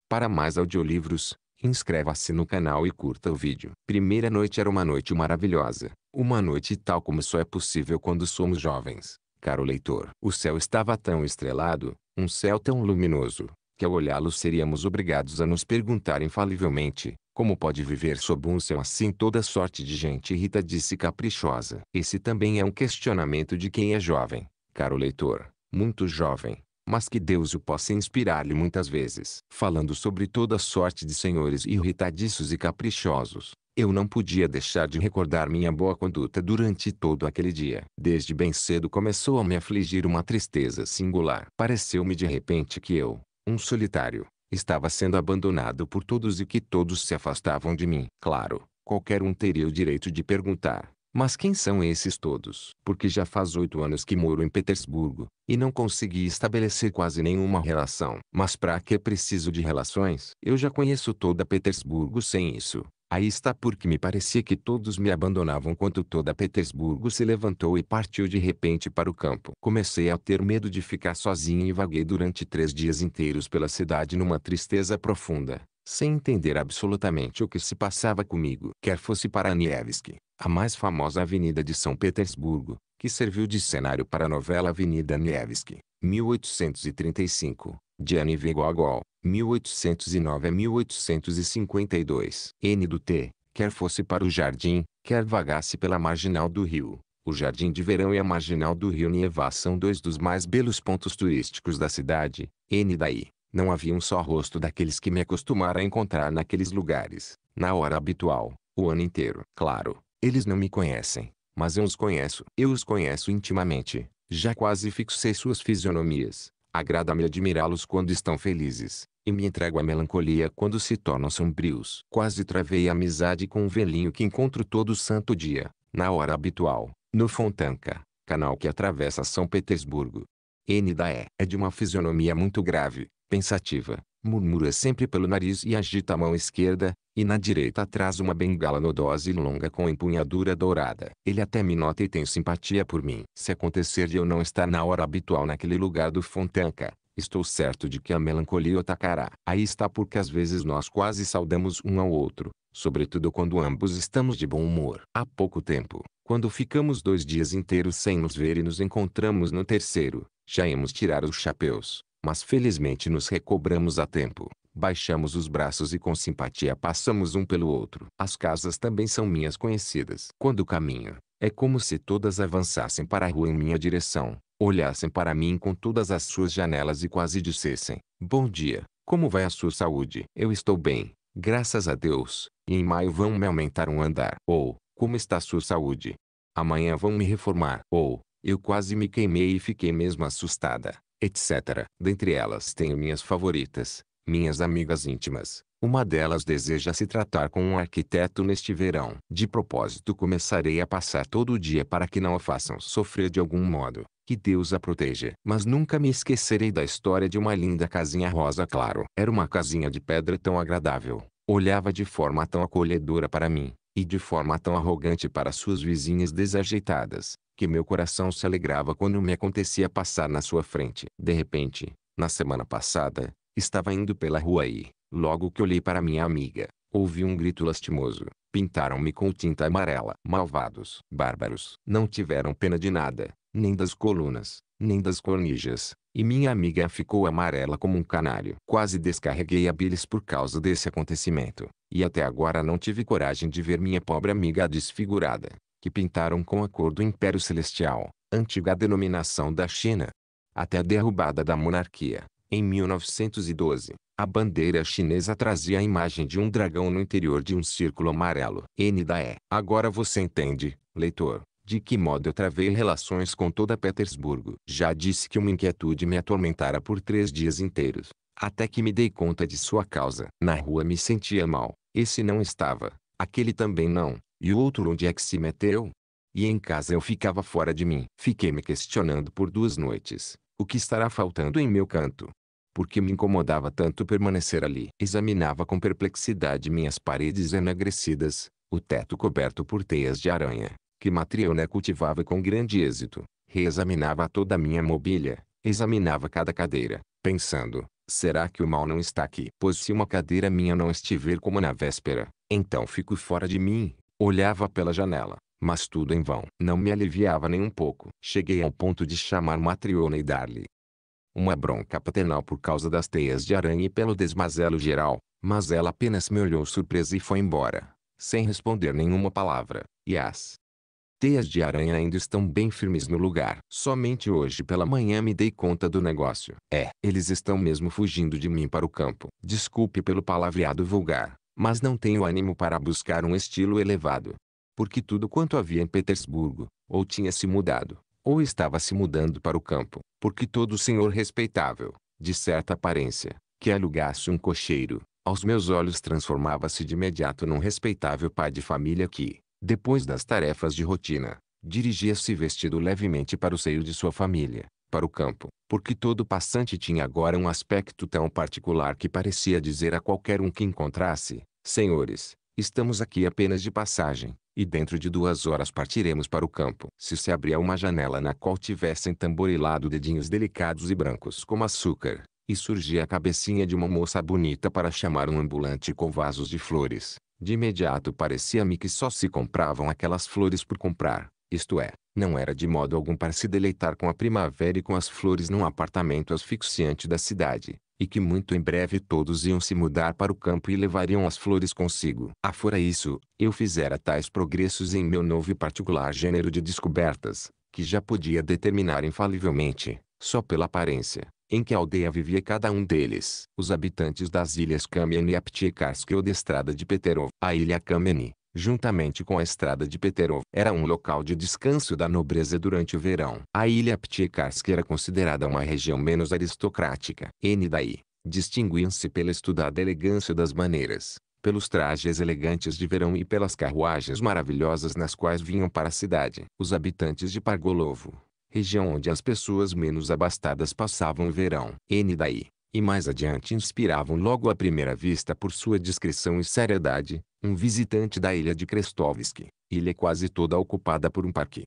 Para mais audiolivros, inscreva-se no canal e curta o vídeo. Primeira noite era uma noite maravilhosa. Uma noite tal como só é possível quando somos jovens, caro leitor. O céu estava tão estrelado, um céu tão luminoso, que ao olhá-lo seríamos obrigados a nos perguntar infalivelmente, como pode viver sob um céu assim toda sorte de gente irritadiça e caprichosa? Esse também é um questionamento de quem é jovem, caro leitor, muito jovem, mas que Deus o possa inspirar-lhe muitas vezes. Falando sobre toda sorte de senhores irritadiços e caprichosos, eu não podia deixar de recordar minha boa conduta durante todo aquele dia. Desde bem cedo começou a me afligir uma tristeza singular. Pareceu-me de repente que eu, um solitário, estava sendo abandonado por todos e que todos se afastavam de mim. Claro, qualquer um teria o direito de perguntar: mas quem são esses todos? Porque já faz 8 anos que moro em Petersburgo, e não consegui estabelecer quase nenhuma relação. Mas para que preciso de relações? Eu já conheço toda Petersburgo sem isso. Aí está porque me parecia que todos me abandonavam quando toda Petersburgo se levantou e partiu de repente para o campo. Comecei a ter medo de ficar sozinho e vaguei durante 3 dias inteiros pela cidade numa tristeza profunda, sem entender absolutamente o que se passava comigo. Quer fosse para Nevsky, a mais famosa avenida de São Petersburgo, que serviu de cenário para a novela Avenida Nevsky, 1835, de N.V. Gogol, 1809 a 1852. N do T, quer fosse para o jardim, quer vagasse pela marginal do rio. O Jardim de Verão e a marginal do rio Nieva são dois dos mais belos pontos turísticos da cidade. N daí, não havia um só rosto daqueles que me acostumara a encontrar naqueles lugares, na hora habitual, o ano inteiro. Claro, eles não me conhecem, mas eu os conheço. Eu os conheço intimamente, já quase fixei suas fisionomias. Agrada-me admirá-los quando estão felizes, e me entrego à melancolia quando se tornam sombrios. Quase travei amizade com um velhinho que encontro todo santo dia, na hora habitual, no Fontanka, canal que atravessa São Petersburgo. N da é de uma fisionomia muito grave, pensativa, murmura sempre pelo nariz e agita a mão esquerda, e na direita traz uma bengala nodosa e longa com empunhadura dourada. Ele até me nota e tem simpatia por mim. Se acontecer de eu não estar na hora habitual naquele lugar do Fontanka, estou certo de que a melancolia o atacará. Aí está porque às vezes nós quase saudamos um ao outro, sobretudo quando ambos estamos de bom humor. Há pouco tempo, quando ficamos 2 dias inteiros sem nos ver e nos encontramos no terceiro, já íamos tirar os chapéus, mas felizmente nos recobramos a tempo. Baixamos os braços e com simpatia passamos um pelo outro. As casas também são minhas conhecidas. Quando caminho, é como se todas avançassem para a rua em minha direção, olhassem para mim com todas as suas janelas e quase dissessem: bom dia, como vai a sua saúde? Eu estou bem, graças a Deus, e em maio vão me aumentar um andar. Ou, como está a sua saúde? Amanhã vão me reformar. Ou, eu quase me queimei e fiquei mesmo assustada, etc. Dentre elas tenho minhas favoritas, minhas amigas íntimas. Uma delas deseja se tratar com um arquiteto neste verão. De propósito começarei a passar todo o dia para que não a façam sofrer de algum modo. Que Deus a proteja. Mas nunca me esquecerei da história de uma linda casinha rosa claro. Era uma casinha de pedra tão agradável, olhava de forma tão acolhedora para mim, e de forma tão arrogante para suas vizinhas desajeitadas, que meu coração se alegrava quando me acontecia passar na sua frente. De repente, na semana passada, estava indo pela rua e, logo que olhei para minha amiga, ouvi um grito lastimoso. Pintaram-me com tinta amarela. Malvados. Bárbaros. Não tiveram pena de nada, nem das colunas, nem das cornijas, e minha amiga ficou amarela como um canário. Quase descarreguei a bilis por causa desse acontecimento, e até agora não tive coragem de ver minha pobre amiga desfigurada, que pintaram com a cor do Império Celestial, antiga denominação da China. Até a derrubada da monarquia, em 1912, a bandeira chinesa trazia a imagem de um dragão no interior de um círculo amarelo. N da E. Agora você entende, leitor, de que modo eu travei relações com toda Petersburgo. Já disse que uma inquietude me atormentara por 3 dias inteiros, até que me dei conta de sua causa. Na rua me sentia mal, esse não estava, aquele também não, e o outro onde é que se meteu? E em casa eu ficava fora de mim. Fiquei me questionando por 2 noites, o que estará faltando em meu canto? Porque me incomodava tanto permanecer ali. Examinava com perplexidade minhas paredes enegrecidas, o teto coberto por teias de aranha, que Matriona cultivava com grande êxito. Reexaminava toda a minha mobília, examinava cada cadeira, pensando, Será que o mal não está aqui? Pois se uma cadeira minha não estiver como na véspera, então fico fora de mim. Olhava pela janela, mas tudo em vão. Não me aliviava nem um pouco. Cheguei ao ponto de chamar Matriona e dar-lhe uma bronca paternal por causa das teias de aranha e pelo desmazelo geral, mas ela apenas me olhou surpresa e foi embora, sem responder nenhuma palavra, e as teias de aranha ainda estão bem firmes no lugar. Somente hoje pela manhã me dei conta do negócio. Eles estão mesmo fugindo de mim para o campo. Desculpe pelo palavreado vulgar, mas não tenho ânimo para buscar um estilo elevado. Porque tudo quanto havia em Petersburgo, ou tinha se mudado, ou estava se mudando para o campo. Porque todo senhor respeitável, de certa aparência, que alugasse um cocheiro, aos meus olhos transformava-se de imediato num respeitável pai de família que, depois das tarefas de rotina, dirigia-se vestido levemente para o seio de sua família, para o campo. Porque todo passante tinha agora um aspecto tão particular que parecia dizer a qualquer um que encontrasse: senhores, estamos aqui apenas de passagem, e dentro de 2 horas partiremos para o campo. Se abria uma janela na qual tivessem tamborilado dedinhos delicados e brancos como açúcar, e surgia a cabecinha de uma moça bonita para chamar um ambulante com vasos de flores, de imediato parecia-me que só se compravam aquelas flores por comprar, isto é, não era de modo algum para se deleitar com a primavera e com as flores num apartamento asfixiante da cidade, e que muito em breve todos iam se mudar para o campo e levariam as flores consigo. Afora isso, eu fizera tais progressos em meu novo e particular gênero de descobertas, que já podia determinar infalivelmente, só pela aparência, em que aldeia vivia cada um deles. Os habitantes das ilhas Kamiany e Aptiekarsk ou da estrada de Peterov. A ilha Kamiany, juntamente com a estrada de Peterov, era um local de descanso da nobreza durante o verão. A ilha Aptiekarsk era considerada uma região menos aristocrática. Daí, distinguiam-se pela estudada elegância das maneiras, pelos trajes elegantes de verão e pelas carruagens maravilhosas nas quais vinham para a cidade. Os habitantes de Pargolovo, região onde as pessoas menos abastadas passavam o verão. Daí, e mais adiante inspiravam logo à primeira vista por sua discrição e seriedade, um visitante da ilha de Krestovsk, ilha quase toda ocupada por um parque.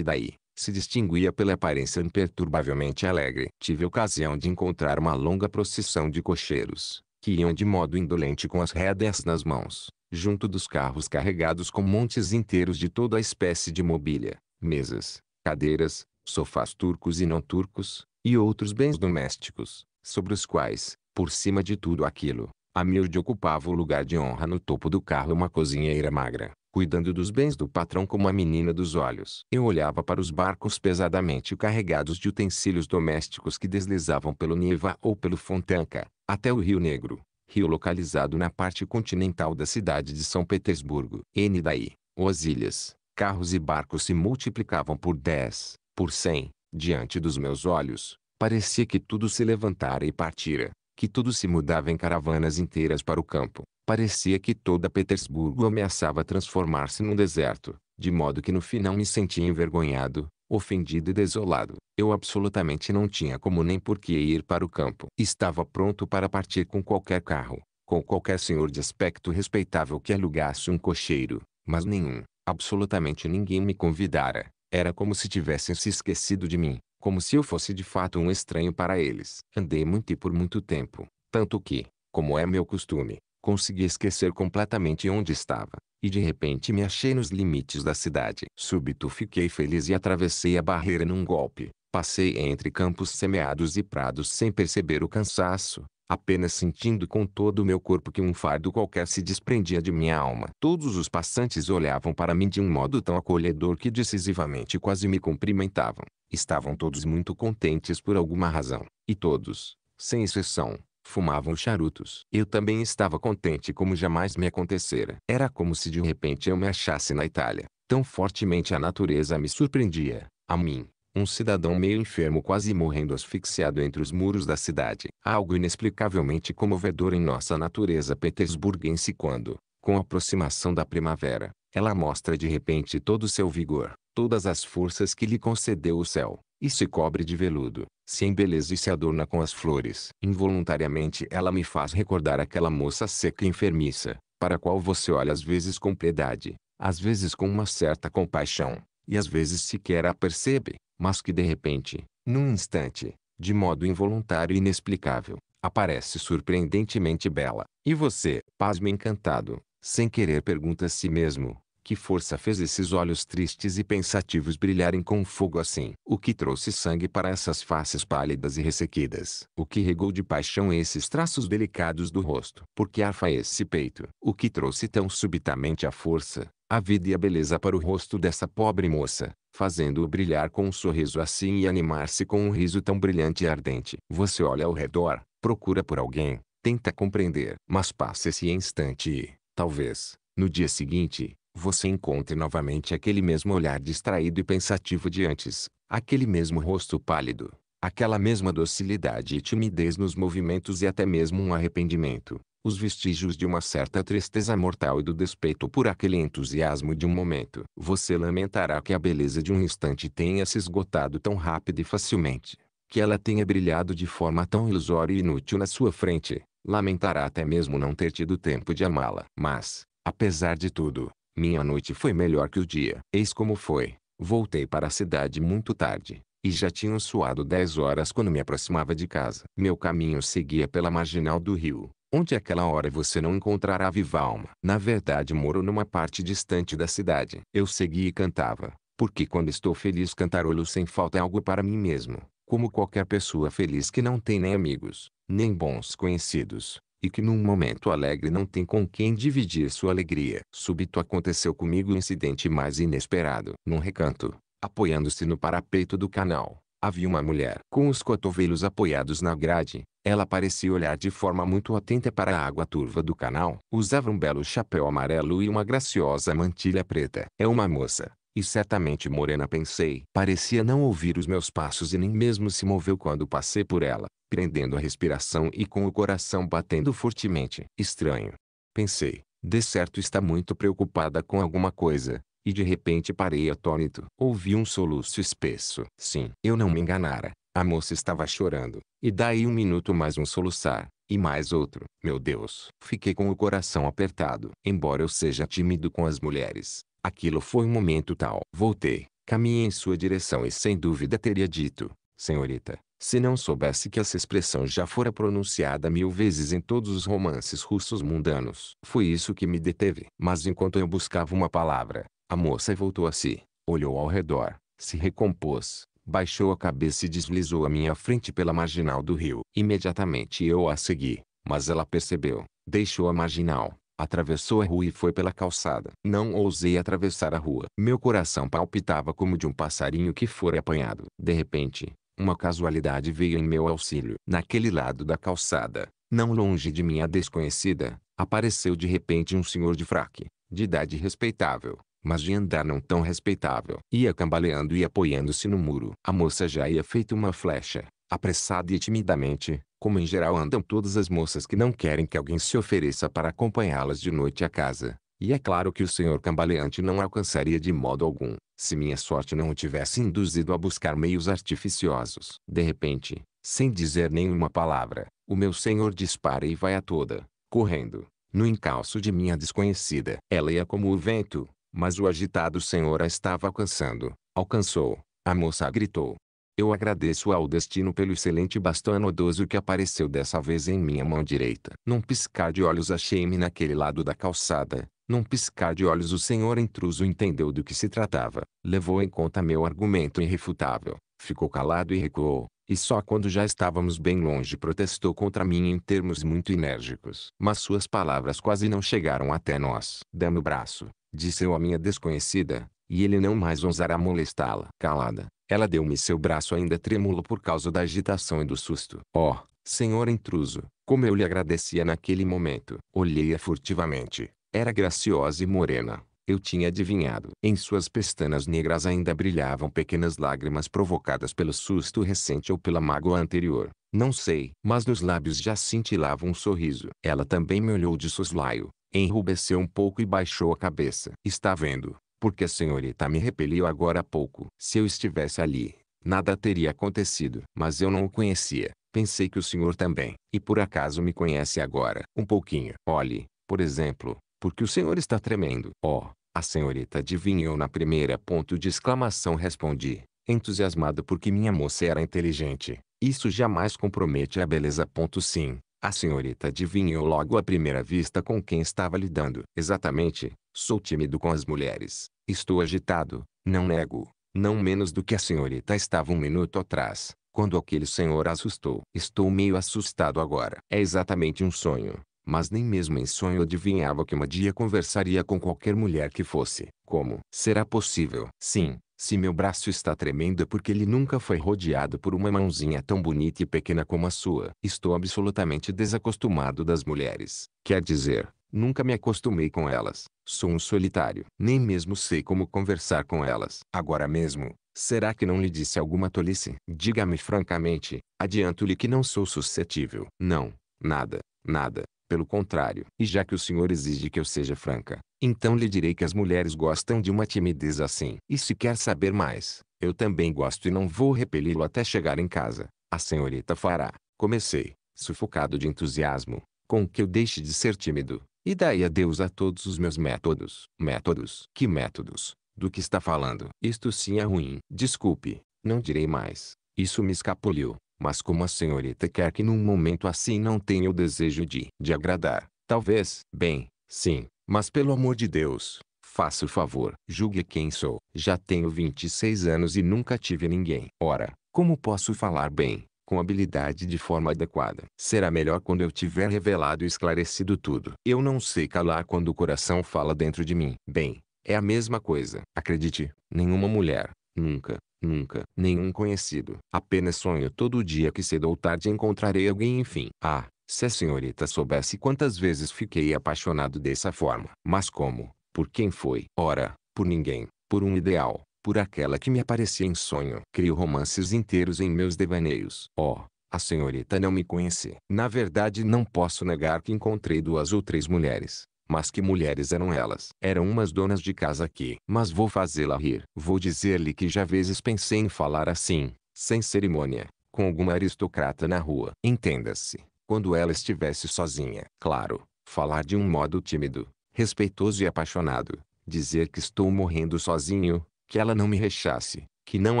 Daí, se distinguia pela aparência imperturbavelmente alegre. Tive ocasião de encontrar uma longa procissão de cocheiros, que iam de modo indolente com as rédeas nas mãos, junto dos carros carregados com montes inteiros de toda a espécie de mobília, mesas, cadeiras, sofás turcos e não turcos, e outros bens domésticos, sobre os quais, por cima de tudo aquilo, a miúde ocupava o lugar de honra no topo do carro uma cozinheira magra, cuidando dos bens do patrão como a menina dos olhos. Eu olhava para os barcos pesadamente carregados de utensílios domésticos que deslizavam pelo Neva ou pelo Fontanka, até o Rio Negro, rio localizado na parte continental da cidade de São Petersburgo. Daí, as ilhas, carros e barcos se multiplicavam por 10, por 100, diante dos meus olhos. Parecia que tudo se levantara e partira, que tudo se mudava em caravanas inteiras para o campo. Parecia que toda Petersburgo ameaçava transformar-se num deserto, de modo que no final me sentia envergonhado, ofendido e desolado. Eu absolutamente não tinha como nem por que ir para o campo. Estava pronto para partir com qualquer carro, com qualquer senhor de aspecto respeitável que alugasse um cocheiro, mas nenhum, absolutamente ninguém me convidara. Era como se tivessem se esquecido de mim, como se eu fosse de fato um estranho para eles. Andei muito e por muito tempo, tanto que, como é meu costume, consegui esquecer completamente onde estava, e de repente me achei nos limites da cidade. Súbito fiquei feliz e atravessei a barreira num golpe. Passei entre campos semeados e prados sem perceber o cansaço, apenas sentindo com todo o meu corpo que um fardo qualquer se desprendia de minha alma. Todos os passantes olhavam para mim de um modo tão acolhedor que decisivamente quase me cumprimentavam. Estavam todos muito contentes por alguma razão, e todos, sem exceção, fumavam charutos. Eu também estava contente como jamais me acontecera. Era como se de repente eu me achasse na Itália. Tão fortemente a natureza me surpreendia, a mim, um cidadão meio enfermo quase morrendo asfixiado entre os muros da cidade. Há algo inexplicavelmente comovedor em nossa natureza petersburguense quando, com a aproximação da primavera, ela mostra de repente todo o seu vigor, todas as forças que lhe concedeu o céu, e se cobre de veludo, se embeleza e se adorna com as flores. Involuntariamente ela me faz recordar aquela moça seca e enfermiça, para a qual você olha às vezes com piedade, às vezes com uma certa compaixão, e às vezes sequer a percebe, mas que de repente, num instante, de modo involuntário e inexplicável, Aparece surpreendentemente bela. E você? Pasme encantado. Sem querer pergunta a si mesmo. Que força fez esses olhos tristes e pensativos brilharem com fogo assim? O que trouxe sangue para essas faces pálidas e ressequidas? O que regou de paixão esses traços delicados do rosto? Por que arfa esse peito? O que trouxe tão subitamente a força, a vida e a beleza para o rosto dessa pobre moça, fazendo-o brilhar com um sorriso assim e animar-se com um riso tão brilhante e ardente? Você olha ao redor, procura por alguém, tenta compreender. Mas passa esse instante e, talvez, no dia seguinte, você encontre novamente aquele mesmo olhar distraído e pensativo de antes, aquele mesmo rosto pálido, aquela mesma docilidade e timidez nos movimentos e até mesmo um arrependimento, os vestígios de uma certa tristeza mortal e do despeito por aquele entusiasmo de um momento. Você lamentará que a beleza de um instante tenha se esgotado tão rápido e facilmente, que ela tenha brilhado de forma tão ilusória e inútil na sua frente. Lamentará até mesmo não ter tido tempo de amá-la. Mas, apesar de tudo, minha noite foi melhor que o dia. Eis como foi. Voltei para a cidade muito tarde, e já tinham soado 10 horas quando me aproximava de casa. Meu caminho seguia pela marginal do rio, onde àquela hora você não encontrará viva alma. Na verdade moro numa parte distante da cidade. Eu segui e cantava, porque quando estou feliz cantarolo sem falta algo para mim mesmo, como qualquer pessoa feliz que não tem nem amigos, nem bons conhecidos, e que num momento alegre não tem com quem dividir sua alegria. Súbito aconteceu comigo o incidente mais inesperado. Num recanto, apoiando-se no parapeito do canal, havia uma mulher. Com os cotovelos apoiados na grade, ela parecia olhar de forma muito atenta para a água turva do canal. Usava um belo chapéu amarelo e uma graciosa mantilha preta. É uma moça. E certamente morena, pensei. Parecia não ouvir os meus passos e nem mesmo se moveu quando passei por ela, prendendo a respiração e com o coração batendo fortemente. Estranho. Pensei, de certo está muito preocupada com alguma coisa. E de repente parei atônito. Ouvi um soluço espesso. Sim, eu não me enganara. A moça estava chorando. E daí um minuto mais um soluçar. E mais outro. Meu Deus. Fiquei com o coração apertado. Embora eu seja tímido com as mulheres, aquilo foi um momento tal. Voltei, caminhei em sua direção e sem dúvida teria dito: senhorita, se não soubesse que essa expressão já fora pronunciada 1000 vezes em todos os romances russos mundanos. Foi isso que me deteve. Mas enquanto eu buscava uma palavra, a moça voltou a si, olhou ao redor, se recompôs, baixou a cabeça e deslizou à minha frente pela marginal do rio. Imediatamente eu a segui, mas ela percebeu, deixou a marginal, atravessou a rua e foi pela calçada. Não ousei atravessar a rua. Meu coração palpitava como de um passarinho que fora apanhado. De repente, uma casualidade veio em meu auxílio. Naquele lado da calçada, não longe de mim a desconhecida, apareceu de repente um senhor de fraque, de idade respeitável, mas de andar não tão respeitável. Ia cambaleando e apoiando-se no muro. A moça já ia feito uma flecha, apressada e timidamente, como em geral andam todas as moças que não querem que alguém se ofereça para acompanhá-las de noite à casa. E é claro que o senhor cambaleante não alcançaria de modo algum, se minha sorte não o tivesse induzido a buscar meios artificiosos. De repente, sem dizer nenhuma palavra, o meu senhor dispara e vai a toda, correndo, no encalço de minha desconhecida. Ela ia como o vento, mas o agitado senhor a estava alcançando. Alcançou. A moça gritou. Eu agradeço ao destino pelo excelente bastão anodoso que apareceu dessa vez em minha mão direita. Num piscar de olhos achei-me naquele lado da calçada. Num piscar de olhos o senhor intruso entendeu do que se tratava. Levou em conta meu argumento irrefutável. Ficou calado e recuou. E só quando já estávamos bem longe protestou contra mim em termos muito enérgicos. Mas suas palavras quase não chegaram até nós. Dê-me o braço, disse eu à minha desconhecida, e ele não mais ousará molestá-la. Calada, ela deu-me seu braço ainda trêmulo por causa da agitação e do susto. Oh, senhor intruso, como eu lhe agradecia naquele momento. Olhei-a furtivamente. Era graciosa e morena. Eu tinha adivinhado. Em suas pestanas negras ainda brilhavam pequenas lágrimas provocadas pelo susto recente ou pela mágoa anterior. Não sei. Mas nos lábios já cintilava um sorriso. Ela também me olhou de soslaio, enrubesceu um pouco e baixou a cabeça. Está vendo? Porque a senhorita me repeliu agora há pouco. Se eu estivesse ali, nada teria acontecido. Mas eu não o conhecia. Pensei que o senhor também. E por acaso me conhece agora? Um pouquinho. Olhe, por exemplo, porque o senhor está tremendo. Oh, a senhorita adivinhou na primeira ponto de exclamação respondi, entusiasmado porque minha moça era inteligente. Isso jamais compromete a beleza. Sim, a senhorita adivinhou logo à primeira vista com quem estava lidando. Exatamente, sou tímido com as mulheres. Estou agitado, não nego. Não menos do que a senhorita estava um minuto atrás, quando aquele senhor a assustou. Estou meio assustado agora. É exatamente um sonho. Mas nem mesmo em sonho adivinhava que um dia conversaria com qualquer mulher que fosse. Como será possível? Sim, se meu braço está tremendo é porque ele nunca foi rodeado por uma mãozinha tão bonita e pequena como a sua. Estou absolutamente desacostumado das mulheres. Quer dizer, nunca me acostumei com elas. Sou um solitário. Nem mesmo sei como conversar com elas. Agora mesmo, será que não lhe disse alguma tolice? Diga-me francamente, adianto-lhe que não sou suscetível. Não, nada, nada. Pelo contrário. E já que o senhor exige que eu seja franca, então lhe direi que as mulheres gostam de uma timidez assim. E se quer saber mais, eu também gosto e não vou repeli-lo até chegar em casa. A senhorita fará. Comecei, sufocado de entusiasmo, com que eu deixe de ser tímido. E daí adeus a todos os meus métodos. Métodos? Que métodos? Do que está falando? Isto sim é ruim. Desculpe, não direi mais. Isso me escapuliu. Mas como a senhorita quer que num momento assim não tenha o desejo de agradar, talvez, bem, sim, mas pelo amor de Deus, faça o favor. Julgue quem sou. Já tenho 26 anos e nunca tive ninguém. Ora, como posso falar bem, com habilidade de forma adequada? Será melhor quando eu tiver revelado e esclarecido tudo. Eu não sei calar quando o coração fala dentro de mim. Bem, é a mesma coisa. Acredite, nenhuma mulher, nunca, nunca, nenhum conhecido. Apenas sonho todo dia que cedo ou tarde encontrarei alguém. Enfim. Ah, se a senhorita soubesse quantas vezes fiquei apaixonado dessa forma. Mas como? Por quem foi? Ora, por ninguém. Por um ideal. Por aquela que me aparecia em sonho. Crio romances inteiros em meus devaneios. Oh, a senhorita não me conhece. Na verdade não posso negar que encontrei 2 ou 3 mulheres. Mas que mulheres eram elas? Eram umas donas de casa aqui. Mas vou fazê-la rir. Vou dizer-lhe que já vezes pensei em falar assim, sem cerimônia, com alguma aristocrata na rua. Entenda-se, quando ela estivesse sozinha. Claro, falar de um modo tímido, respeitoso e apaixonado. Dizer que estou morrendo sozinho, que ela não me rechace, que não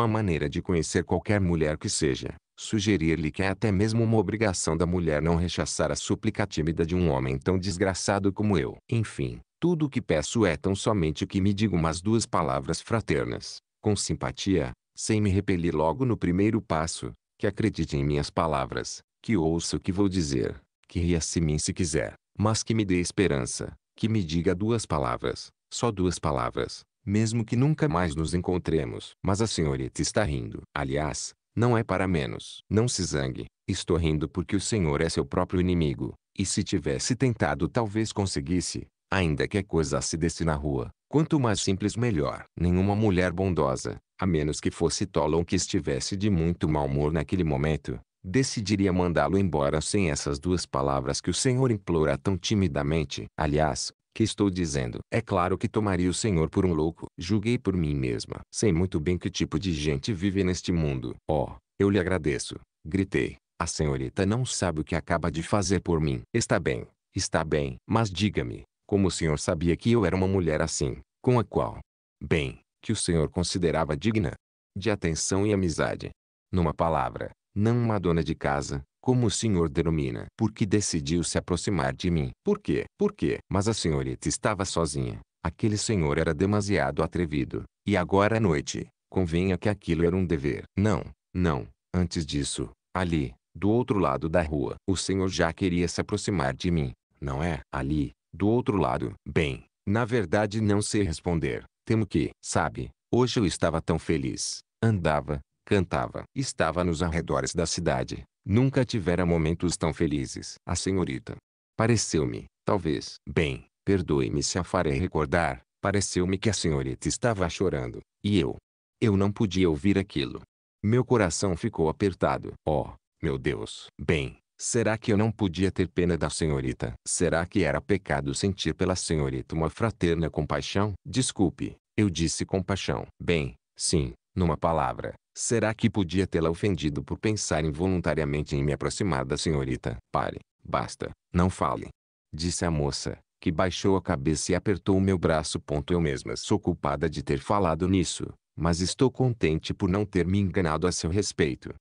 há maneira de conhecer qualquer mulher que seja. Sugerir-lhe que é até mesmo uma obrigação da mulher não rechaçar a súplica tímida de um homem tão desgraçado como eu. Enfim, tudo o que peço é tão somente que me diga umas 2 palavras fraternas, com simpatia, sem me repelir logo no primeiro passo, que acredite em minhas palavras, que ouça o que vou dizer, que ria-se mim se quiser, mas que me dê esperança, que me diga 2 palavras, só 2 palavras, mesmo que nunca mais nos encontremos. Mas a senhorita está rindo. Aliás, não é para menos. Não se zangue. Estou rindo porque o senhor é seu próprio inimigo. E se tivesse tentado talvez conseguisse, ainda que a coisa se desse na rua. Quanto mais simples melhor. Nenhuma mulher bondosa, a menos que fosse tola ou que estivesse de muito mau humor naquele momento, decidiria mandá-lo embora sem essas 2 palavras que o senhor implora tão timidamente. Aliás, que estou dizendo? É claro que tomaria o senhor por um louco. Julguei por mim mesma. Sei muito bem que tipo de gente vive neste mundo. Oh, eu lhe agradeço. Gritei. A senhorita não sabe o que acaba de fazer por mim. Está bem, mas diga-me, como o senhor sabia que eu era uma mulher assim, com a qual, bem, que o senhor considerava digna de atenção e amizade? Numa palavra, não uma dona de casa, como o senhor denomina. Por que decidiu se aproximar de mim? Por quê? Por quê? Mas a senhorita estava sozinha. Aquele senhor era demasiado atrevido. E agora à noite, convenha que aquilo era um dever. Não, não. Antes disso, ali, do outro lado da rua, o senhor já queria se aproximar de mim, não é? Ali, do outro lado. Bem, na verdade não sei responder. Temo que, sabe, hoje eu estava tão feliz. Andava, cantava. Estava nos arredores da cidade. Nunca tivera momentos tão felizes. A senhorita. Pareceu-me, talvez. Bem, perdoe-me se a farei recordar. Pareceu-me que a senhorita estava chorando. E eu. Eu não podia ouvir aquilo. Meu coração ficou apertado. Oh, meu Deus. Bem, será que eu não podia ter pena da senhorita? Será que era pecado sentir pela senhorita uma fraterna compaixão? Desculpe, eu disse compaixão. Bem, sim, numa palavra. Será que podia tê-la ofendido por pensar involuntariamente em me aproximar da senhorita? Pare, basta, não fale. Disse a moça, que baixou a cabeça e apertou o meu braço. Eu mesma sou culpada de ter falado nisso, mas estou contente por não ter me enganado a seu respeito.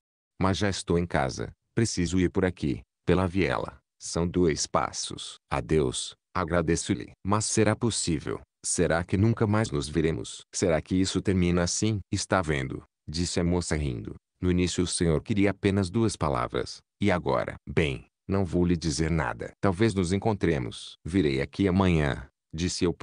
Mas já estou em casa. Preciso ir por aqui, pela viela. São 2 passos. Adeus. Agradeço-lhe. Mas será possível? Será que nunca mais nos veremos? Será que isso termina assim? Está vendo? Disse a moça rindo. No início o senhor queria apenas 2 palavras. E agora? Bem, não vou lhe dizer nada. Talvez nos encontremos. Virei aqui amanhã. Disse eu.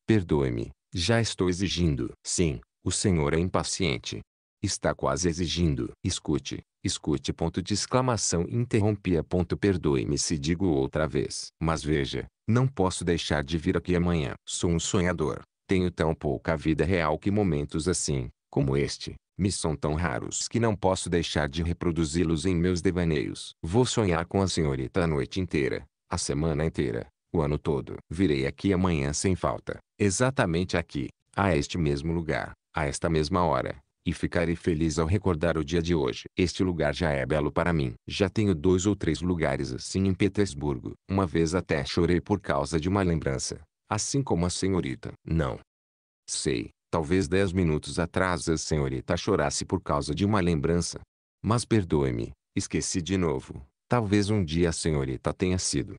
Perdoe-me. Já estou exigindo. Sim, o senhor é impaciente. Está quase exigindo. Escute, escute. Ponto de exclamação. Interrompia. Perdoe-me se digo outra vez. Mas veja, não posso deixar de vir aqui amanhã. Sou um sonhador. Tenho tão pouca vida real que momentos assim, como este, me são tão raros que não posso deixar de reproduzi-los em meus devaneios. Vou sonhar com a senhorita a noite inteira, a semana inteira, o ano todo. Virei aqui amanhã sem falta. Exatamente aqui, a este mesmo lugar, a esta mesma hora. E ficarei feliz ao recordar o dia de hoje. Este lugar já é belo para mim. Já tenho 2 ou 3 lugares assim em Petersburgo. Uma vez até chorei por causa de uma lembrança. Assim como a senhorita. Não sei, talvez 10 minutos atrás a senhorita chorasse por causa de uma lembrança. Mas perdoe-me, esqueci de novo. Talvez um dia a senhorita tenha sido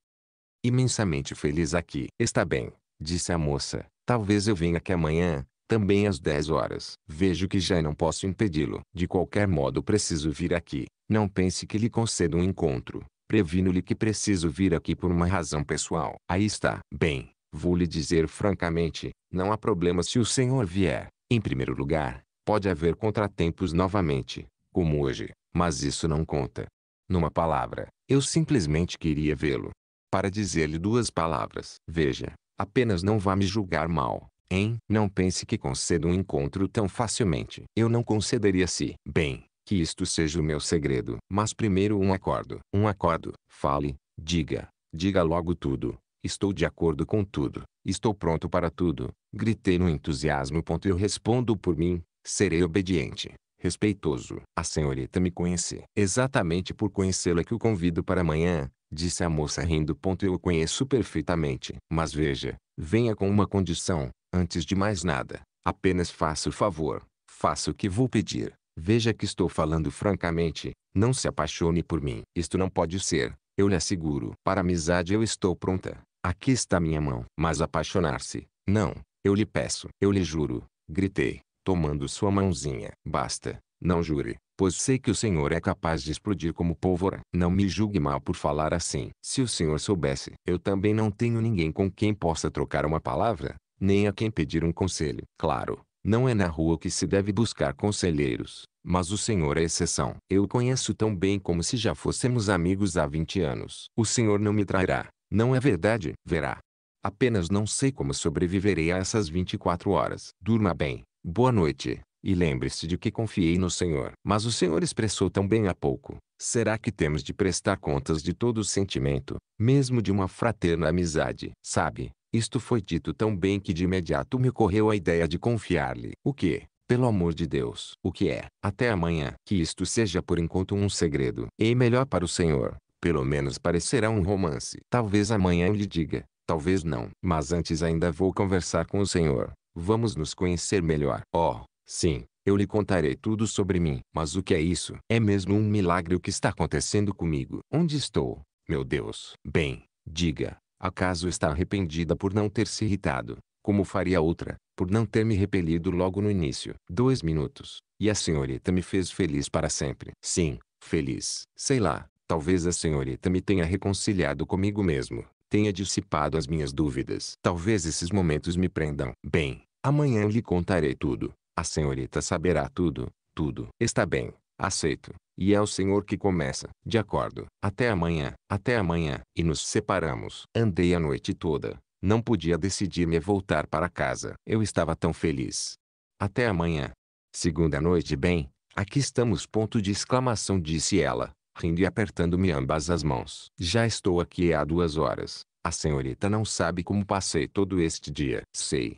imensamente feliz aqui. Está bem, disse a moça. Talvez eu venha aqui amanhã. Também às 10 horas. Vejo que já não posso impedi-lo. De qualquer modo preciso vir aqui. Não pense que lhe concedo um encontro. Previno-lhe que preciso vir aqui por uma razão pessoal. Aí está. Bem, vou lhe dizer francamente, não há problema se o senhor vier. Em primeiro lugar, pode haver contratempos novamente, como hoje, mas isso não conta. Numa palavra, eu simplesmente queria vê-lo. Para dizer-lhe 2 palavras. Veja, apenas não vá me julgar mal. Hein? Não pense que concedo um encontro tão facilmente. Eu não concederia se, bem, que isto seja o meu segredo. Mas primeiro um acordo. Um acordo. Fale, diga logo tudo. Estou de acordo com tudo. Estou pronto para tudo. Gritei no entusiasmo. Eu respondo por mim, serei obediente, respeitoso. A senhorita me conhece. Exatamente por conhecê-la que o convido para amanhã, disse a moça rindo. Eu o conheço perfeitamente. Mas veja, venha com uma condição. Antes de mais nada, apenas faça o favor, faça o que vou pedir. Veja que estou falando francamente, não se apaixone por mim. Isto não pode ser, eu lhe asseguro. Para amizade eu estou pronta. Aqui está minha mão. Mas apaixonar-se, não, eu lhe peço. Eu lhe juro, gritei, tomando sua mãozinha. Basta, não jure, pois sei que o senhor é capaz de explodir como pólvora. Não me julgue mal por falar assim. Se o senhor soubesse, eu também não tenho ninguém com quem possa trocar uma palavra. Nem a quem pedir um conselho. Claro, não é na rua que se deve buscar conselheiros, mas o senhor é exceção. Eu o conheço tão bem como se já fôssemos amigos há 20 anos. O senhor não me trairá, não é verdade? Verá. Apenas não sei como sobreviverei a essas 24 horas. Durma bem, boa noite, e lembre-se de que confiei no senhor. Mas o senhor expressou tão bem há pouco. Será que temos de prestar contas de todo o sentimento, mesmo de uma fraterna amizade? Sabe? Isto foi dito tão bem que de imediato me ocorreu a ideia de confiar-lhe. O que? Pelo amor de Deus. O que é? Até amanhã. Que isto seja por enquanto um segredo. E melhor para o senhor. Pelo menos parecerá um romance. Talvez amanhã eu lhe diga. Talvez não. Mas antes ainda vou conversar com o senhor. Vamos nos conhecer melhor. Oh, sim. Eu lhe contarei tudo sobre mim. Mas o que é isso? É mesmo um milagre o que está acontecendo comigo. Onde estou? Meu Deus. Bem, diga. Acaso está arrependida por não ter se irritado, como faria outra, por não ter me repelido logo no início? 2 minutos, e a senhorita me fez feliz para sempre. Sim, feliz. Sei lá, talvez a senhorita me tenha reconciliado comigo mesmo, tenha dissipado as minhas dúvidas. Talvez esses momentos me prendam. Bem, amanhã eu lhe contarei tudo. A senhorita saberá tudo, tudo. Está bem, aceito. E é o senhor que começa. De acordo. Até amanhã. Até amanhã. E nos separamos. Andei a noite toda. Não podia decidir-me a voltar para casa. Eu estava tão feliz. Até amanhã. Segunda noite. Bem, aqui estamos. Ponto de exclamação, disse ela, rindo e apertando-me ambas as mãos. Já estou aqui há 2 horas. A senhorita não sabe como passei todo este dia. Sei.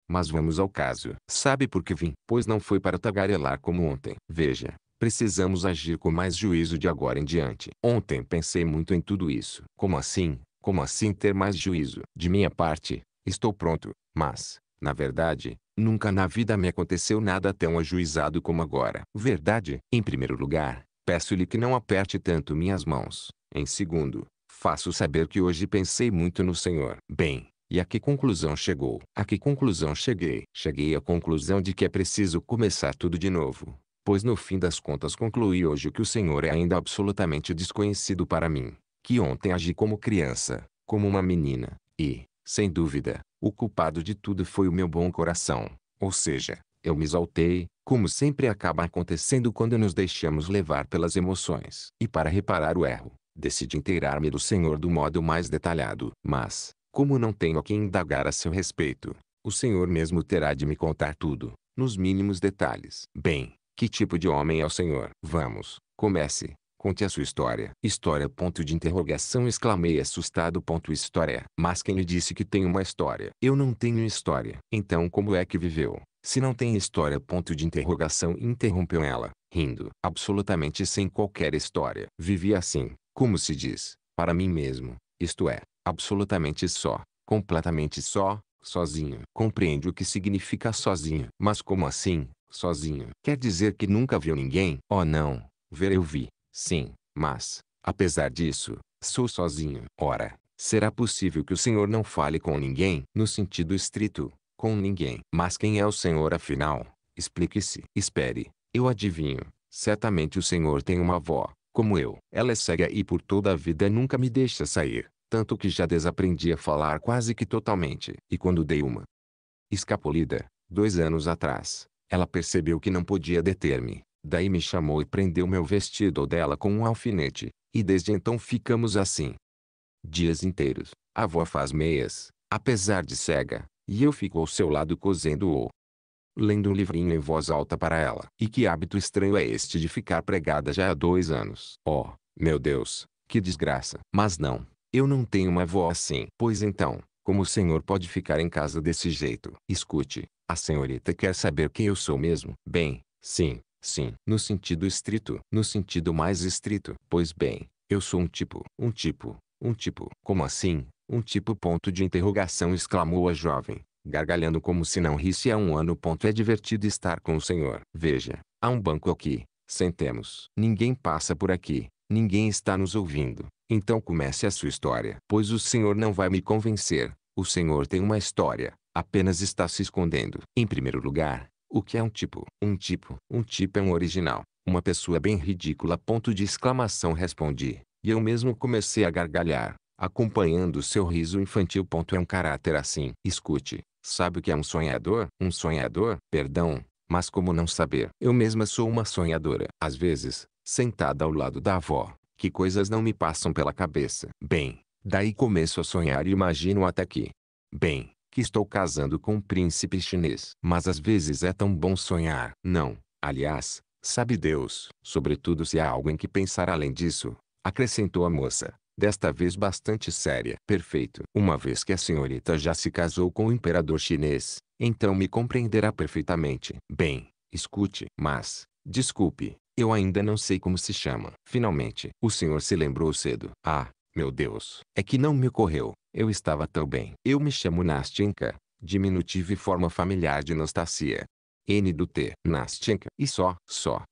Mas vamos ao caso. Sabe por que vim? Pois não foi para tagarelar como ontem. Veja. Precisamos agir com mais juízo de agora em diante. Ontem pensei muito em tudo isso. Como assim? Como assim ter mais juízo? De minha parte, estou pronto, mas, na verdade, Nunca na vida me aconteceu nada tão ajuizado como agora. Verdade? Em primeiro lugar, peço-lhe que não aperte tanto minhas mãos. Em segundo, faço saber que hoje pensei muito no Senhor. Bem, e a que conclusão chegou? A que conclusão cheguei? Cheguei à conclusão de que é preciso começar tudo de novo. Pois no fim das contas concluí hoje que o Senhor é ainda absolutamente desconhecido para mim. Que ontem agi como criança, como uma menina, e, sem dúvida, o culpado de tudo foi o meu bom coração. Ou seja, eu me exaltei, como sempre acaba acontecendo quando nos deixamos levar pelas emoções. E para reparar o erro, decidi inteirar-me do Senhor do modo mais detalhado. Mas, como não tenho a quem indagar a seu respeito, o Senhor mesmo terá de me contar tudo, nos mínimos detalhes. Bem, que tipo de homem é o Senhor? Vamos, comece. Conte a sua história. História? Ponto de interrogação, exclamei assustado. Ponto história. Mas quem lhe disse que tem uma história? Eu não tenho história. Então como é que viveu? Se não tem história? Ponto de interrogação, interrompeu ela, rindo. Absolutamente sem qualquer história. Vivi assim, como se diz, para mim mesmo, isto é, absolutamente só, completamente só, sozinho. Compreende o que significa sozinho? Mas como assim, sozinho? Quer dizer que nunca viu ninguém? Oh não, ver eu vi. Sim, mas, apesar disso, sou sozinho. Ora, será possível que o Senhor não fale com ninguém? No sentido estrito, com ninguém. Mas quem é o Senhor afinal? Explique-se. Espere, eu adivinho. Certamente o Senhor tem uma avó, como eu. Ela é cega e por toda a vida nunca me deixa sair, tanto que já desaprendi a falar quase que totalmente. E quando dei uma escapulida, 2 anos atrás, ela percebeu que não podia deter-me. Daí me chamou e prendeu meu vestido dela com um alfinete, e desde então ficamos assim. Dias inteiros. A avó faz meias, apesar de cega, e eu fico ao seu lado cozendo-o. Lendo um livrinho em voz alta para ela. E que hábito estranho é este de ficar pregada já há 2 anos? Oh, meu Deus, que desgraça. Mas não, eu não tenho uma avó assim. Pois então, como o senhor pode ficar em casa desse jeito? Escute, a senhorita quer saber quem eu sou mesmo? Bem, sim. Sim, no sentido estrito. No sentido mais estrito. Pois bem, eu sou um tipo. Um tipo. Um tipo. Como assim? Um tipo? Ponto de interrogação, exclamou a jovem, gargalhando como se não risse há 1 ano. Ponto. É divertido estar com o senhor. Veja, há um banco aqui. Sentemos. Ninguém passa por aqui. Ninguém está nos ouvindo. Então comece a sua história. Pois o senhor não vai me convencer. O senhor tem uma história. Apenas está se escondendo. Em primeiro lugar, o que é um tipo? Um tipo? Um tipo é um original. Uma pessoa bem ridícula. Ponto de exclamação, respondi. E eu mesmo comecei a gargalhar, acompanhando seu riso infantil. Ponto. É um caráter assim. Escute, sabe o que é um sonhador? Um sonhador? Perdão, mas como não saber? Eu mesma sou uma sonhadora. Às vezes, sentada ao lado da avó, que coisas não me passam pela cabeça. Bem, daí começo a sonhar e imagino até que estou casando com um príncipe chinês. Mas às vezes é tão bom sonhar. Não, aliás, sabe Deus. Sobretudo se há algo em que pensar além disso, acrescentou a moça, desta vez bastante séria. Perfeito. Uma vez que a senhorita já se casou com o imperador chinês, então me compreenderá perfeitamente. Bem, escute. Mas, desculpe, eu ainda não sei como se chama. Finalmente, o senhor se lembrou cedo. Ah, meu Deus. É que não me ocorreu. Eu estava tão bem. Eu me chamo Nastinka, diminutivo e forma familiar de Nastasia. N do T. Nastinka. E só.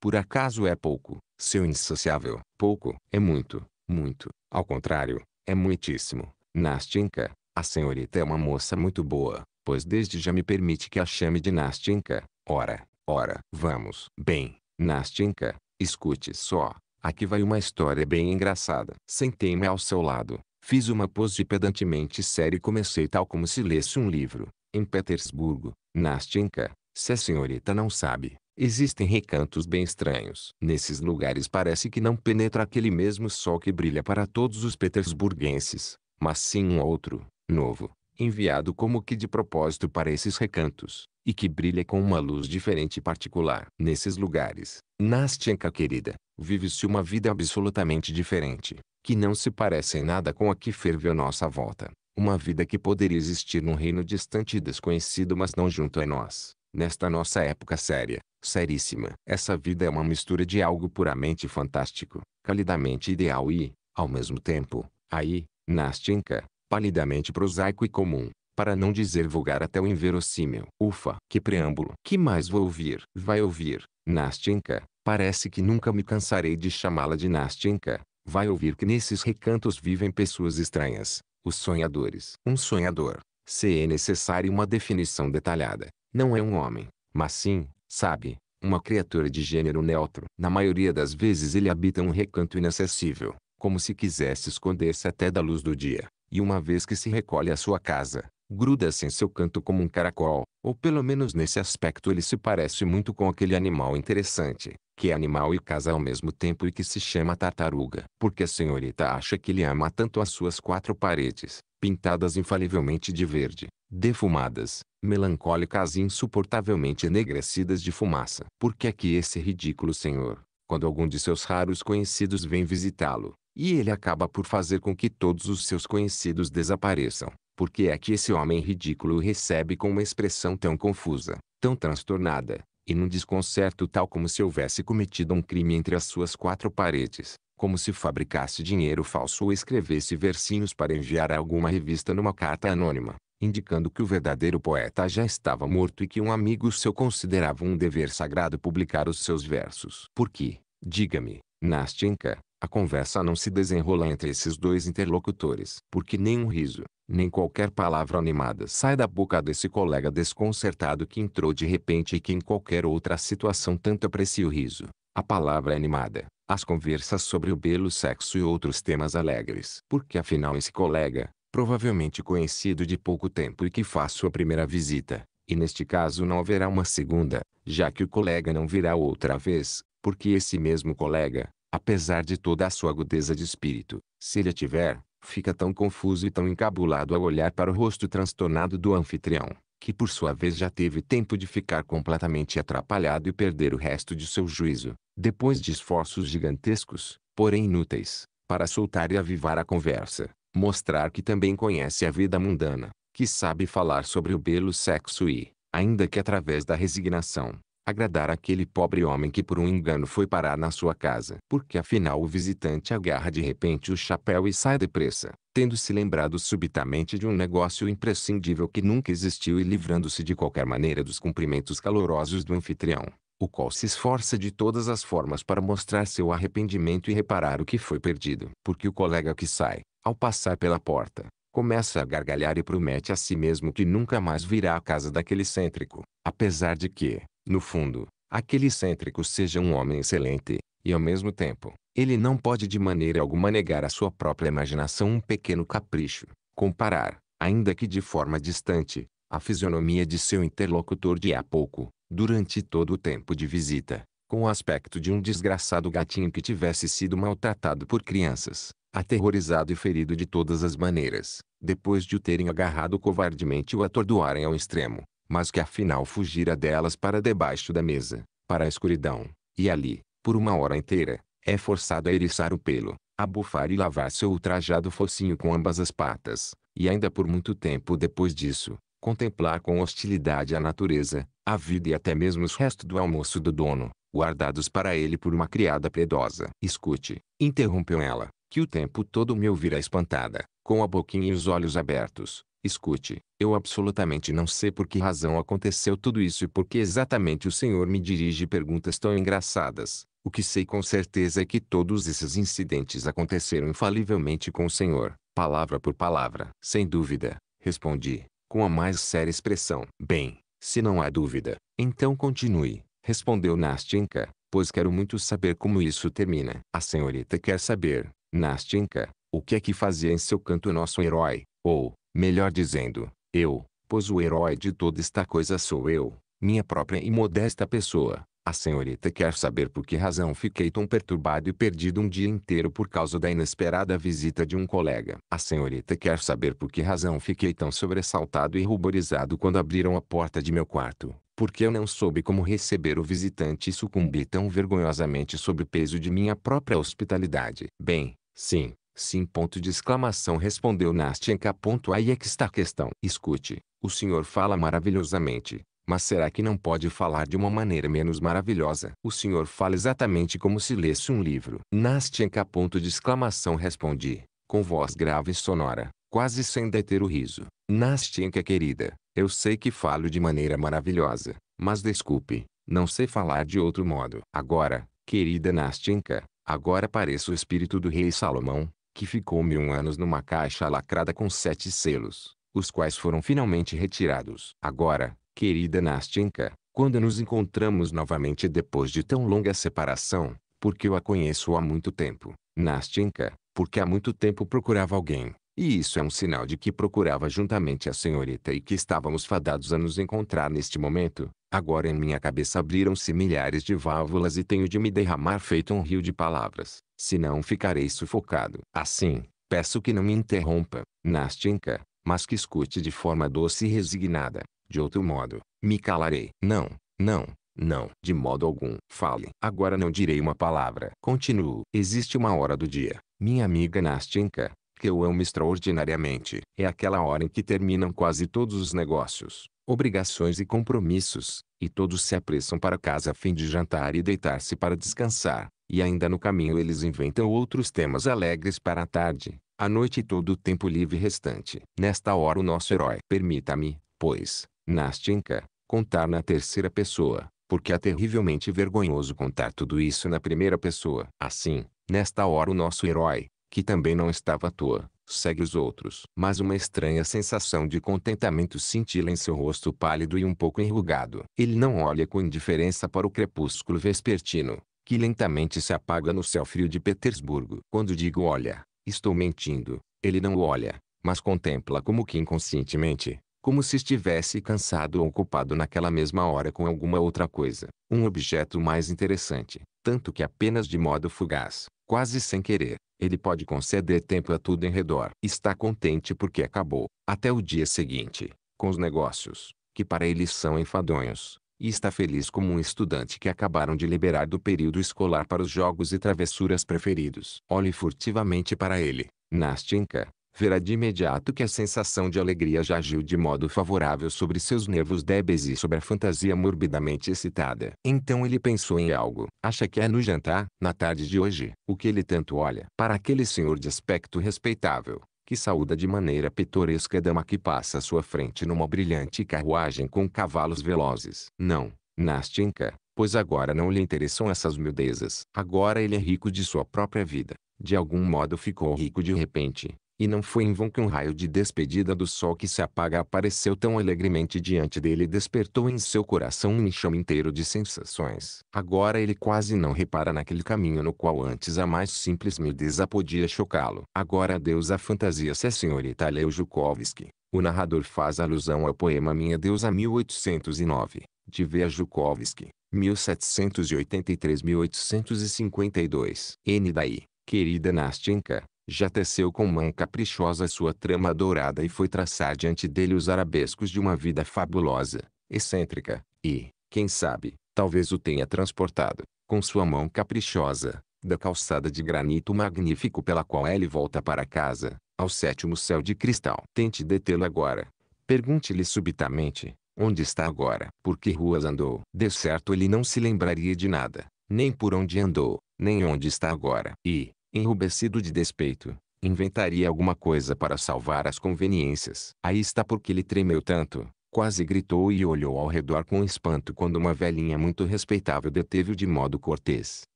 Por acaso é pouco, seu insaciável? Pouco. É muito. Muito. Ao contrário, é muitíssimo. Nastinka, a senhorita é uma moça muito boa, pois desde já me permite que a chame de Nastinka. Ora, vamos. Bem, Nastinka, escute só. Aqui vai uma história bem engraçada. Sentei-me ao seu lado, fiz uma pose pedantemente séria e comecei tal como se lesse um livro. Em Petersburgo, Nastinka, se a senhorita não sabe, existem recantos bem estranhos. Nesses lugares parece que não penetra aquele mesmo sol que brilha para todos os petersburguenses, mas sim um outro, novo, enviado como que de propósito para esses recantos, e que brilha com uma luz diferente e particular. Nesses lugares, Nastinka querida, vive-se uma vida absolutamente diferente, que não se parece em nada com a que ferve à nossa volta. Uma vida que poderia existir num reino distante e desconhecido, mas não junto a nós, nesta nossa época séria, seríssima. Essa vida é uma mistura de algo puramente fantástico, calidamente ideal e, ao mesmo tempo, aí, Nastinka, palidamente prosaico e comum. para não dizer vulgar até o inverossímil. Ufa, que preâmbulo. Que mais vou ouvir? Vai ouvir, Nastenka. Parece que nunca me cansarei de chamá-la de Nastenka. Vai ouvir que nesses recantos vivem pessoas estranhas, os sonhadores. Um sonhador, se é necessário uma definição detalhada, não é um homem, mas sim, sabe, uma criatura de gênero neutro. Na maioria das vezes ele habita um recanto inacessível, como se quisesse esconder-se até da luz do dia, e uma vez que se recolhe à sua casa, gruda-se em seu canto como um caracol, ou pelo menos nesse aspecto ele se parece muito com aquele animal interessante, que é animal e casa ao mesmo tempo e que se chama tartaruga. Porque a senhorita acha que ele ama tanto as suas quatro paredes, pintadas infalivelmente de verde, defumadas, melancólicas e insuportavelmente enegrecidas de fumaça. Porque é que esse ridículo senhor, quando algum de seus raros conhecidos vem visitá-lo, e ele acaba por fazer com que todos os seus conhecidos desapareçam, porque é que esse homem ridículo o recebe com uma expressão tão confusa, tão transtornada, e num desconcerto tal como se houvesse cometido um crime entre as suas quatro paredes, como se fabricasse dinheiro falso ou escrevesse versinhos para enviar a alguma revista numa carta anônima, indicando que o verdadeiro poeta já estava morto e que um amigo seu considerava um dever sagrado publicar os seus versos. Porque, diga-me, Nastenka, a conversa não se desenrola entre esses dois interlocutores. Porque nem um riso, nem qualquer palavra animada sai da boca desse colega desconcertado que entrou de repente e que em qualquer outra situação tanto aprecia o riso, a palavra animada, as conversas sobre o belo sexo e outros temas alegres. Porque afinal esse colega, provavelmente conhecido de pouco tempo e que faz sua primeira visita, e neste caso não haverá uma segunda, já que o colega não virá outra vez, porque esse mesmo colega, apesar de toda a sua agudeza de espírito, se ele a tiver, fica tão confuso e tão encabulado ao olhar para o rosto transtornado do anfitrião, que por sua vez já teve tempo de ficar completamente atrapalhado e perder o resto de seu juízo, depois de esforços gigantescos, porém inúteis, para soltar e avivar a conversa, mostrar que também conhece a vida mundana, que sabe falar sobre o belo sexo e, ainda que através da resignação, agradar aquele pobre homem que por um engano foi parar na sua casa. Porque afinal o visitante agarra de repente o chapéu e sai depressa, tendo se lembrado subitamente de um negócio imprescindível que nunca existiu e livrando-se de qualquer maneira dos cumprimentos calorosos do anfitrião, o qual se esforça de todas as formas para mostrar seu arrependimento e reparar o que foi perdido. Porque o colega que sai, ao passar pela porta, começa a gargalhar e promete a si mesmo que nunca mais virá à casa daquele excêntrico, apesar de que, no fundo, aquele excêntrico seja um homem excelente, e ao mesmo tempo, ele não pode de maneira alguma negar à sua própria imaginação um pequeno capricho, comparar, ainda que de forma distante, a fisionomia de seu interlocutor de há pouco, durante todo o tempo de visita, com o aspecto de um desgraçado gatinho que tivesse sido maltratado por crianças, aterrorizado e ferido de todas as maneiras, depois de o terem agarrado covardemente e o atordoarem ao extremo, mas que afinal fugira delas para debaixo da mesa, para a escuridão, e ali, por uma hora inteira, é forçado a eriçar o pelo, a bufar e lavar seu ultrajado focinho com ambas as patas, e ainda por muito tempo depois disso, contemplar com hostilidade a natureza, a vida e até mesmo os restos do almoço do dono, guardados para ele por uma criada piedosa. Escute, interrompeu ela, que o tempo todo me ouvirá espantada, com a boquinha e os olhos abertos. Escute, eu absolutamente não sei por que razão aconteceu tudo isso e por que exatamente o senhor me dirige perguntas tão engraçadas. O que sei com certeza é que todos esses incidentes aconteceram infalivelmente com o senhor, palavra por palavra. Sem dúvida, respondi, com a mais séria expressão. Bem, se não há dúvida, então continue, respondeu Nastenka, pois quero muito saber como isso termina. A senhorita quer saber, Nastenka, o que é que fazia em seu canto nosso herói, ou, melhor dizendo, eu, pois o herói de toda esta coisa sou eu, minha própria e modesta pessoa. A senhorita quer saber por que razão fiquei tão perturbado e perdido um dia inteiro por causa da inesperada visita de um colega. A senhorita quer saber por que razão fiquei tão sobressaltado e ruborizado quando abriram a porta de meu quarto, porque eu não soube como receber o visitante e sucumbi tão vergonhosamente sob o peso de minha própria hospitalidade. Bem, sim. Sim, ponto de exclamação, respondeu Nastenka. Aí é que está a questão. Escute, o senhor fala maravilhosamente, mas será que não pode falar de uma maneira menos maravilhosa? O senhor fala exatamente como se lesse um livro. Nastenka. Ponto de exclamação, respondi, com voz grave e sonora, quase sem deter o riso. Nastenka querida, eu sei que falo de maneira maravilhosa, mas desculpe, não sei falar de outro modo. Agora, querida Nastenka, agora pareço o espírito do rei Salomão, que ficou 1000 anos numa caixa lacrada com 7 selos, os quais foram finalmente retirados. Agora, querida Nastenka, quando nos encontramos novamente depois de tão longa separação, porque eu a conheço há muito tempo, Nastenka, porque há muito tempo procurava alguém, e isso é um sinal de que procurava juntamente a senhorita e que estávamos fadados a nos encontrar neste momento. Agora em minha cabeça abriram-se milhares de válvulas e tenho de me derramar feito um rio de palavras, senão ficarei sufocado. Assim, peço que não me interrompa, Nastenka, mas que escute de forma doce e resignada. De outro modo, me calarei. Não, não, não. De modo algum. Fale. Agora não direi uma palavra. Continuo. Existe uma hora do dia, minha amiga Nastenka, que eu amo extraordinariamente. É aquela hora em que terminam quase todos os negócios, obrigações e compromissos, e todos se apressam para casa a fim de jantar e deitar-se para descansar, e ainda no caminho eles inventam outros temas alegres para a tarde, a noite e todo o tempo livre restante. Nesta hora o nosso herói. Permita-me, pois, Nastenka, contar na terceira pessoa, porque é terrivelmente vergonhoso contar tudo isso na primeira pessoa. Assim, nesta hora o nosso herói, que também não estava à toa, segue os outros. Mas uma estranha sensação de contentamento cintila em seu rosto pálido e um pouco enrugado. Ele não olha com indiferença para o crepúsculo vespertino, que lentamente se apaga no céu frio de Petersburgo. Quando digo olha, estou mentindo. Ele não o olha, mas contempla como que inconscientemente, como se estivesse cansado ou ocupado naquela mesma hora com alguma outra coisa, um objeto mais interessante, tanto que apenas de modo fugaz, quase sem querer, ele pode conceder tempo a tudo em redor. Está contente porque acabou, até o dia seguinte, com os negócios, que para ele são enfadonhos, e está feliz como um estudante que acabaram de liberar do período escolar para os jogos e travessuras preferidos. Olhe furtivamente para ele, Nastenka. Verá de imediato que a sensação de alegria já agiu de modo favorável sobre seus nervos débeis e sobre a fantasia morbidamente excitada. Então ele pensou em algo. Acha que é no jantar, na tarde de hoje, o que ele tanto olha para aquele senhor de aspecto respeitável, que saúda de maneira pitoresca a dama que passa à sua frente numa brilhante carruagem com cavalos velozes. Não, Nastenka, pois agora não lhe interessam essas miudezas. Agora ele é rico de sua própria vida. De algum modo ficou rico de repente. E não foi em vão que um raio de despedida do sol que se apaga apareceu tão alegremente diante dele e despertou em seu coração um enxame inteiro de sensações. Agora ele quase não repara naquele caminho no qual antes a mais simples miudeza podia chocá-lo. Agora adeus à fantasia. Se a senhorita leu Zhukovsky, o narrador faz alusão ao poema Minha Deusa 1809, de V. Zhukovsky, 1783-1852. N. Daí, querida Nastenka, já teceu com mão caprichosa sua trama dourada e foi traçar diante dele os arabescos de uma vida fabulosa, excêntrica, e, quem sabe, talvez o tenha transportado, com sua mão caprichosa, da calçada de granito magnífico pela qual ele volta para casa, ao sétimo céu de cristal. Tente detê-lo agora. Pergunte-lhe subitamente, onde está agora? Por que ruas andou? De certo ele não se lembraria de nada, nem por onde andou, nem onde está agora. E, enrubescido de despeito, inventaria alguma coisa para salvar as conveniências. Aí está porque ele tremeu tanto, quase gritou e olhou ao redor com espanto quando uma velhinha muito respeitável deteve-o de modo cortês,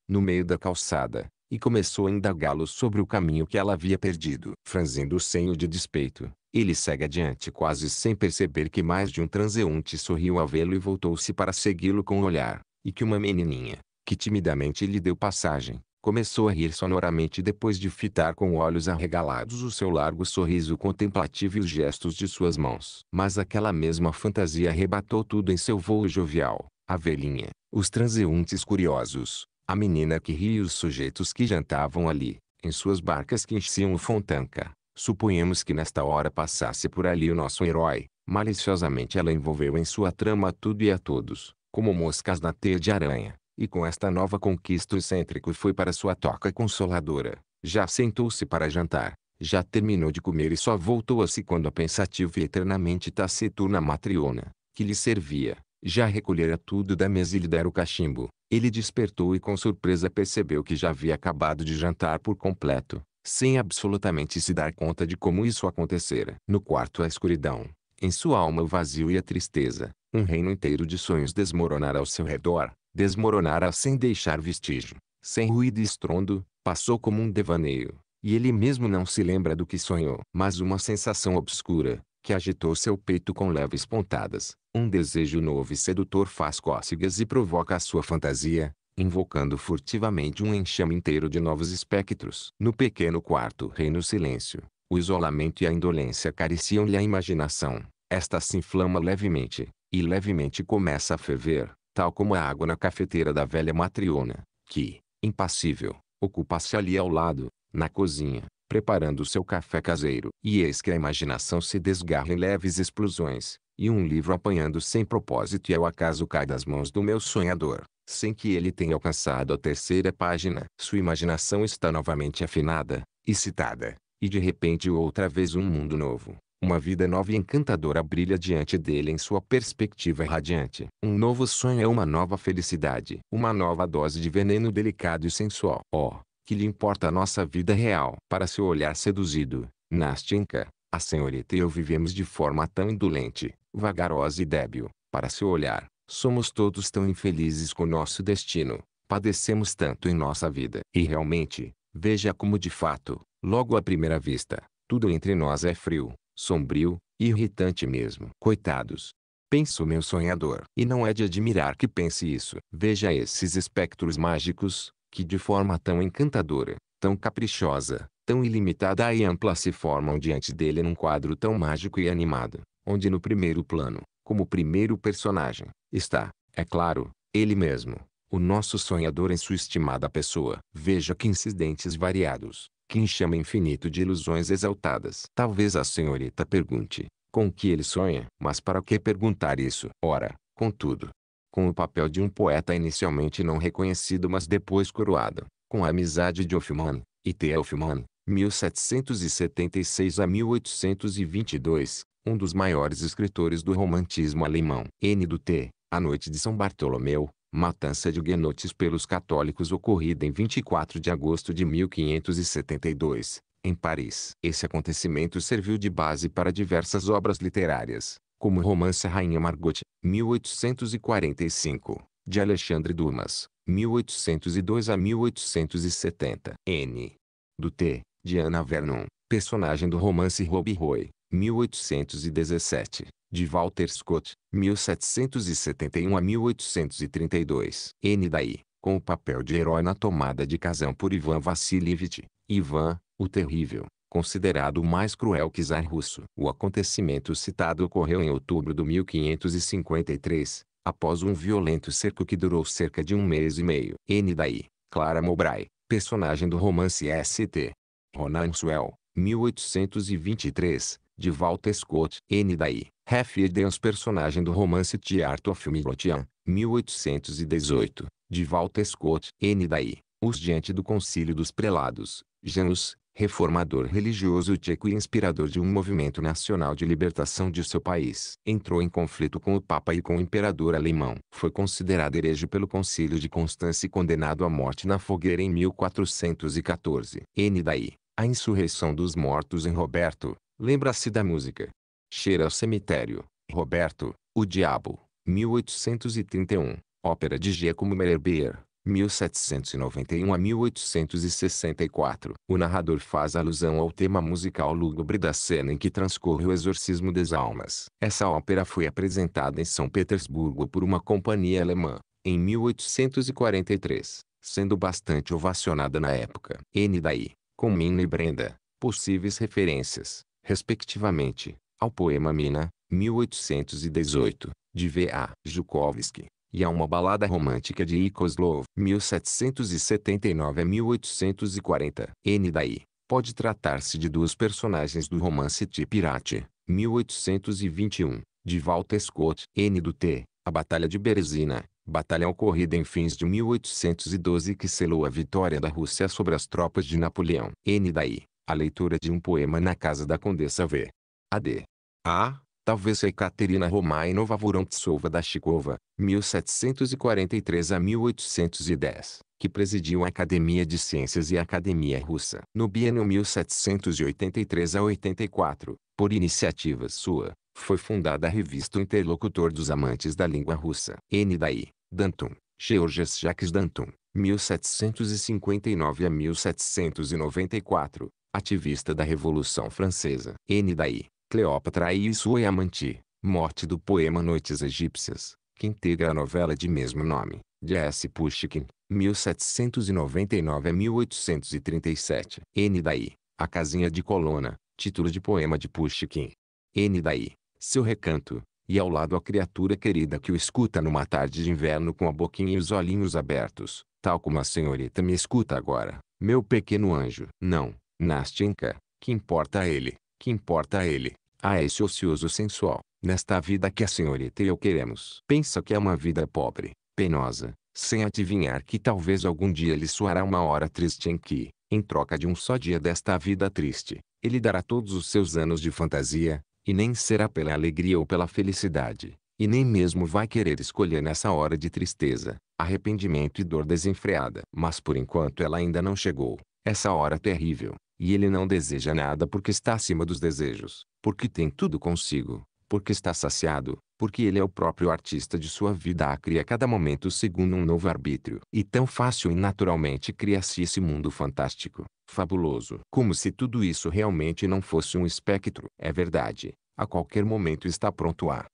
no meio da calçada, e começou a indagá-lo sobre o caminho que ela havia perdido. Franzindo o senho de despeito, ele segue adiante quase sem perceber que mais de um transeunte sorriu ao vê-lo e voltou-se para segui-lo com o olhar, e que uma menininha, que timidamente lhe deu passagem, começou a rir sonoramente depois de fitar com olhos arregalados o seu largo sorriso contemplativo e os gestos de suas mãos. Mas aquela mesma fantasia arrebatou tudo em seu vôo jovial. A velhinha, os transeuntes curiosos, a menina que ria e os sujeitos que jantavam ali, em suas barcas que enchiam o Fontanka. Suponhamos que nesta hora passasse por ali o nosso herói. Maliciosamente ela envolveu em sua trama tudo e a todos, como moscas na teia de aranha. E com esta nova conquista o excêntrico foi para sua toca consoladora. Já sentou-se para jantar, já terminou de comer e só voltou a si quando a pensativa e eternamente taciturna matriona, que lhe servia, já recolhera tudo da mesa e lhe dera o cachimbo. Ele despertou e com surpresa percebeu que já havia acabado de jantar por completo, sem absolutamente se dar conta de como isso acontecera. No quarto a escuridão, em sua alma o vazio e a tristeza, um reino inteiro de sonhos desmoronara ao seu redor, desmoronara sem deixar vestígio, sem ruído e estrondo, passou como um devaneio, e ele mesmo não se lembra do que sonhou. Mas uma sensação obscura, que agitou seu peito com leves pontadas, um desejo novo e sedutor faz cócegas e provoca a sua fantasia, invocando furtivamente um enxame inteiro de novos espectros. No pequeno quarto reina o silêncio, o isolamento e a indolência acariciam-lhe a imaginação. Esta se inflama levemente, e levemente começa a ferver, tal como a água na cafeteira da velha matriona, que, impassível, ocupa-se ali ao lado, na cozinha, preparando o seu café caseiro. E eis que a imaginação se desgarra em leves explosões, e um livro apanhando sem propósito e ao acaso cai das mãos do meu sonhador, sem que ele tenha alcançado a terceira página. Sua imaginação está novamente afinada, excitada, e de repente outra vez um mundo novo, uma vida nova e encantadora brilha diante dele em sua perspectiva radiante. Um novo sonho é uma nova felicidade, uma nova dose de veneno delicado e sensual. Oh, que lhe importa a nossa vida real? Para seu olhar seduzido, Nastinka, a senhorita e eu vivemos de forma tão indolente, vagarosa e débil. Para seu olhar, somos todos tão infelizes com nosso destino, padecemos tanto em nossa vida. E realmente, veja como de fato, logo à primeira vista, tudo entre nós é frio, sombrio, e irritante mesmo. Coitados! Pensa o meu sonhador. E não é de admirar que pense isso. Veja esses espectros mágicos, que de forma tão encantadora, tão caprichosa, tão ilimitada e ampla se formam diante dele num quadro tão mágico e animado, onde no primeiro plano, como primeiro personagem, está, é claro, ele mesmo, o nosso sonhador em sua estimada pessoa. Veja que incidentes variados, que enxame infinito de ilusões exaltadas. Talvez a senhorita pergunte, com o que ele sonha? Mas para que perguntar isso? Ora, contudo, com o papel de um poeta inicialmente não reconhecido mas depois coroado, com a amizade de Hoffmann, e T. Hoffmann, 1776 a 1822, um dos maiores escritores do romantismo alemão. N. do T. A Noite de São Bartolomeu, matança de huguenotes pelos católicos ocorrida em 24 de agosto de 1572, em Paris. Esse acontecimento serviu de base para diversas obras literárias, como o romance Rainha Margot, 1845, de Alexandre Dumas, 1802 a 1870. N. do T. de Anna Vernon, personagem do romance Robbie Roy, 1817, de Walter Scott, 1771 a 1832. N. daí, com o papel de herói na tomada de Kazan por Ivan Vassilievich, Ivan, o Terrível, considerado o mais cruel czar russo. O acontecimento citado ocorreu em outubro de 1553, após um violento cerco que durou cerca de um mês e meio. N. daí, Clara Mowbray, personagem do romance St. Ronan Swell, 1823, de Walter Scott. N. daí, Ralph Edens, personagem do romance The Art of Midlothian, 1818, de Walter Scott. N. daí, Hus diante do Concílio dos Prelados, Janus, reformador religioso tcheco e inspirador de um movimento nacional de libertação de seu país. Entrou em conflito com o Papa e com o imperador alemão. Foi considerado herege pelo Concílio de Constância e condenado à morte na fogueira em 1414. N. daí, a insurreição dos mortos em Roberto, lembra-se da música. Cheira ao cemitério, Roberto, o Diabo, 1831, ópera de Giacomo Meyerbeer, 1791 a 1864. O narrador faz alusão ao tema musical lúgubre da cena em que transcorre o exorcismo das almas. Essa ópera foi apresentada em São Petersburgo por uma companhia alemã, em 1843, sendo bastante ovacionada na época. N. daí, com Mina e Brenda, possíveis referências, respectivamente, ao poema Mina, 1818, de V. A. Zhukovsky, e a uma balada romântica de Ikoslov, 1779 a 1840. N. daí, pode tratar-se de duas personagens do romance Tipirate, 1821, de Walter Scott. N. do T. A Batalha de Berezina, batalha ocorrida em fins de 1812 que selou a vitória da Rússia sobre as tropas de Napoleão. N. daí, a leitura de um poema na casa da Condessa V. A. D. A. Talvez Ekaterina Romainova Vorontsova da Chikova, 1743 a 1810, que presidiu a Academia de Ciências e a Academia Russa. No biênio 1783 a 84, por iniciativa sua, foi fundada a revista O Interlocutor dos Amantes da Língua Russa. N. Daí, Danton, Georges Jacques Danton, 1759 a 1794, ativista da Revolução Francesa. N. Daí, Cleópatra e sua amante, morte do poema Noites Egípcias, que integra a novela de mesmo nome, de S. Pushkin, 1799 a 1837. N. Daí, A Casinha de Colona, título de poema de Pushkin. N. Daí, Seu Recanto, e ao lado a criatura querida que o escuta numa tarde de inverno com a boquinha e os olhinhos abertos, tal como a senhorita me escuta agora, meu pequeno anjo. Não, Nastenka, que importa a ele, que importa a ele, a esse ocioso sensual, nesta vida que a senhorita e eu queremos. Pensa que é uma vida pobre, penosa, sem adivinhar que talvez algum dia lhe soará uma hora triste em que, em troca de um só dia desta vida triste, ele dará todos os seus anos de fantasia, e nem será pela alegria ou pela felicidade, e nem mesmo vai querer escolher nessa hora de tristeza, arrependimento e dor desenfreada. Mas por enquanto ela ainda não chegou, essa hora terrível, e ele não deseja nada porque está acima dos desejos, porque tem tudo consigo, porque está saciado, porque ele é o próprio artista de sua vida a cria a cada momento segundo um novo arbítrio. E tão fácil e naturalmente cria-se esse mundo fantástico, fabuloso. Como se tudo isso realmente não fosse um espectro. É verdade, a qualquer momento está pronto a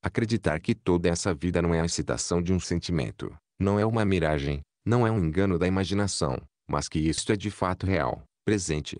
acreditar que toda essa vida não é a excitação de um sentimento, não é uma miragem, não é um engano da imaginação, mas que isto é de fato real, presente,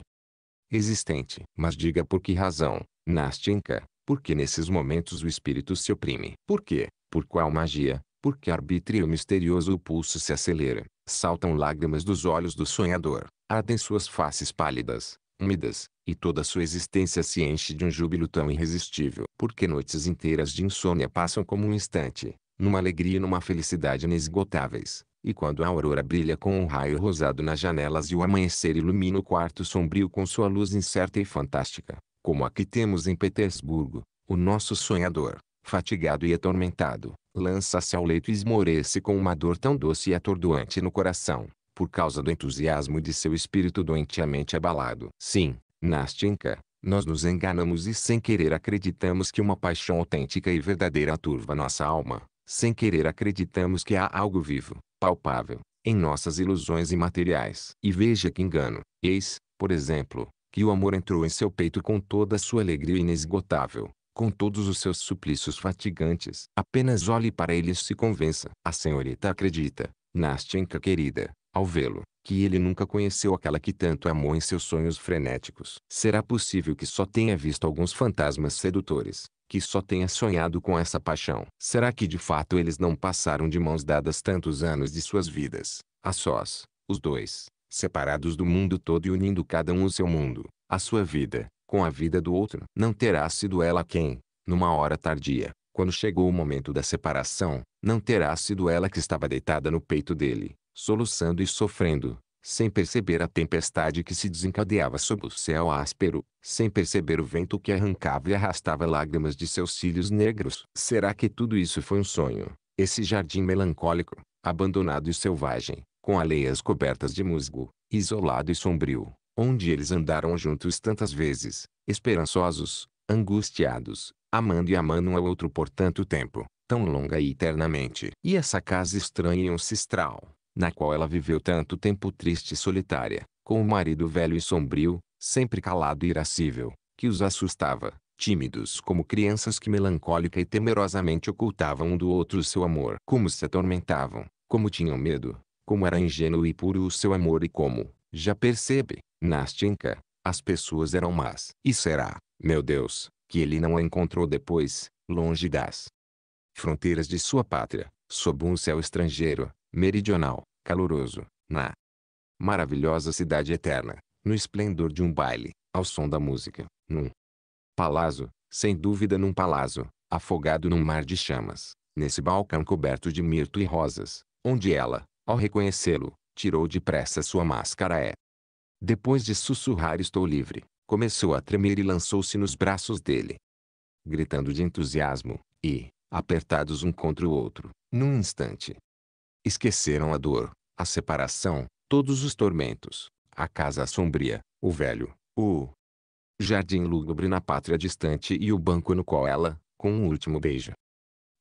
existente. Mas diga por que razão, Nastenka, porque nesses momentos o espírito se oprime. Por quê? Por qual magia? Porque arbítrio misterioso o pulso se acelera, saltam lágrimas dos olhos do sonhador, ardem suas faces pálidas, úmidas, e toda sua existência se enche de um júbilo tão irresistível. Porque noites inteiras de insônia passam como um instante, numa alegria e numa felicidade inesgotáveis. E quando a aurora brilha com um raio rosado nas janelas e o amanhecer ilumina o quarto sombrio com sua luz incerta e fantástica, como a que temos em Petersburgo, o nosso sonhador, fatigado e atormentado, lança-se ao leito e esmorece com uma dor tão doce e atordoante no coração, por causa do entusiasmo de seu espírito doentiamente abalado. Sim, Nastenka, nós nos enganamos e sem querer acreditamos que uma paixão autêntica e verdadeira turva nossa alma, sem querer acreditamos que há algo vivo, palpável, em nossas ilusões imateriais. E veja que engano. Eis, por exemplo, que o amor entrou em seu peito com toda a sua alegria inesgotável, com todos os seus suplícios fatigantes. Apenas olhe para ele e se convença. A senhorita acredita, Nastenka querida, ao vê-lo, que ele nunca conheceu aquela que tanto amou em seus sonhos frenéticos. Será possível que só tenha visto alguns fantasmas sedutores, que só tenha sonhado com essa paixão? Será que de fato eles não passaram de mãos dadas tantos anos de suas vidas, a sós, os dois, separados do mundo todo e unindo cada um o seu mundo, a sua vida, com a vida do outro? Não terá sido ela quem, numa hora tardia, quando chegou o momento da separação, não terá sido ela que estava deitada no peito dele, soluçando e sofrendo, sem perceber a tempestade que se desencadeava sob o céu áspero, sem perceber o vento que arrancava e arrastava lágrimas de seus cílios negros? Será que tudo isso foi um sonho? Esse jardim melancólico, abandonado e selvagem, com aleias cobertas de musgo, isolado e sombrio, onde eles andaram juntos tantas vezes, esperançosos, angustiados, amando e amando um ao outro por tanto tempo, tão longa e eternamente. E essa casa estranha e ancestral, na qual ela viveu tanto tempo triste e solitária, com o marido velho e sombrio, sempre calado e irascível, que os assustava, tímidos como crianças que melancólica e temerosamente ocultavam um do outro o seu amor. Como se atormentavam, como tinham medo, como era ingênuo e puro o seu amor e como, já percebe, Nastenka, as pessoas eram más. E será, meu Deus, que ele não a encontrou depois, longe das fronteiras de sua pátria, sob um céu estrangeiro, meridional, caloroso, na maravilhosa cidade eterna, no esplendor de um baile, ao som da música, num palácio, sem dúvida num palácio, afogado num mar de chamas, nesse balcão coberto de mirto e rosas, onde ela, ao reconhecê-lo, tirou depressa sua máscara. Depois de sussurrar estou livre, começou a tremer e lançou-se nos braços dele. gritando de entusiasmo, e, apertados um contra o outro, num instante, esqueceram a dor, a separação, todos os tormentos, a casa sombria, o velho, o jardim lúgubre na pátria distante e o banco no qual ela, com um último beijo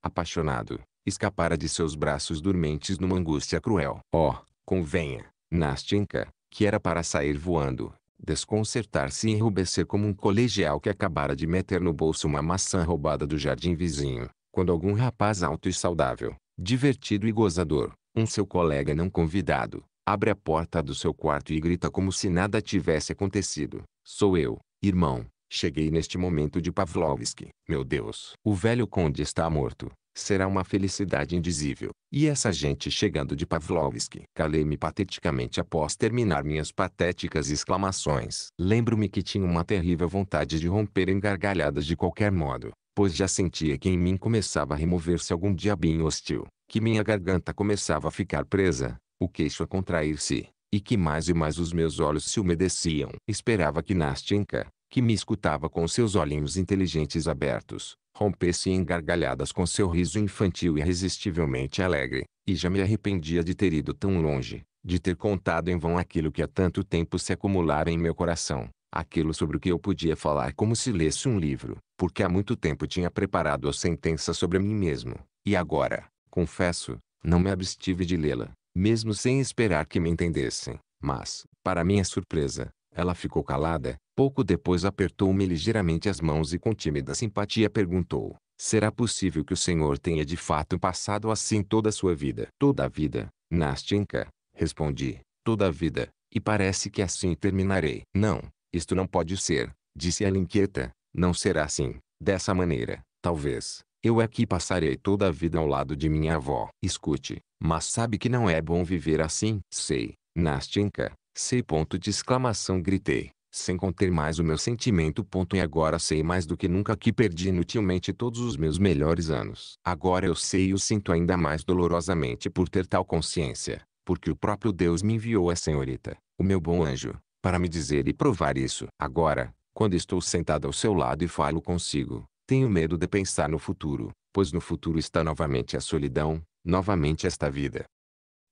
apaixonado, escapara de seus braços dormentes numa angústia cruel. Oh, convenha, Nastenka, que era para sair voando, desconcertar-se e enrubescer como um colegial que acabara de meter no bolso uma maçã roubada do jardim vizinho, quando algum rapaz alto e saudável, divertido e gozador, seu colega não convidado, abre a porta do seu quarto e grita como se nada tivesse acontecido: "Sou eu, irmão. Cheguei neste momento de Pavlovsky. Meu Deus, o velho conde está morto. Será uma felicidade indizível." E essa gente chegando de Pavlovsky. Calei-me pateticamente após terminar minhas patéticas exclamações. Lembro-me que tinha uma terrível vontade de romper em gargalhadas de qualquer modo, pois já sentia que em mim começava a remover-se algum diabinho hostil, que minha garganta começava a ficar presa, o queixo a contrair-se, e que mais e mais os meus olhos se umedeciam. Esperava que Nastenka, que me escutava com seus olhinhos inteligentes abertos, rompesse em gargalhadas com seu riso infantil e irresistivelmente alegre, e já me arrependia de ter ido tão longe, de ter contado em vão aquilo que há tanto tempo se acumulara em meu coração, aquilo sobre o que eu podia falar como se lesse um livro, porque há muito tempo tinha preparado a sentença sobre mim mesmo, e agora, confesso, não me abstive de lê-la, mesmo sem esperar que me entendessem. Mas, para minha surpresa, ela ficou calada. Pouco depois apertou-me ligeiramente as mãos e com tímida simpatia perguntou: "Será possível que o senhor tenha de fato passado assim toda a sua vida?" "Toda a vida, Nastenka", respondi. "Toda a vida, e parece que assim terminarei." "Não, isto não pode ser", disse ela inquieta. "Não será assim, dessa maneira, talvez. Eu aqui passarei toda a vida ao lado de minha avó." "Escute, mas sabe que não é bom viver assim?" "Sei, Nastenka, sei." Ponto de exclamação, gritei, sem conter mais o meu sentimento. E agora sei mais do que nunca que perdi inutilmente todos os meus melhores anos. Agora eu sei e o sinto ainda mais dolorosamente por ter tal consciência, porque o próprio Deus me enviou a senhorita, o meu bom anjo, para me dizer e provar isso. Agora, quando estou sentado ao seu lado e falo consigo, tenho medo de pensar no futuro, pois no futuro está novamente a solidão, novamente esta vida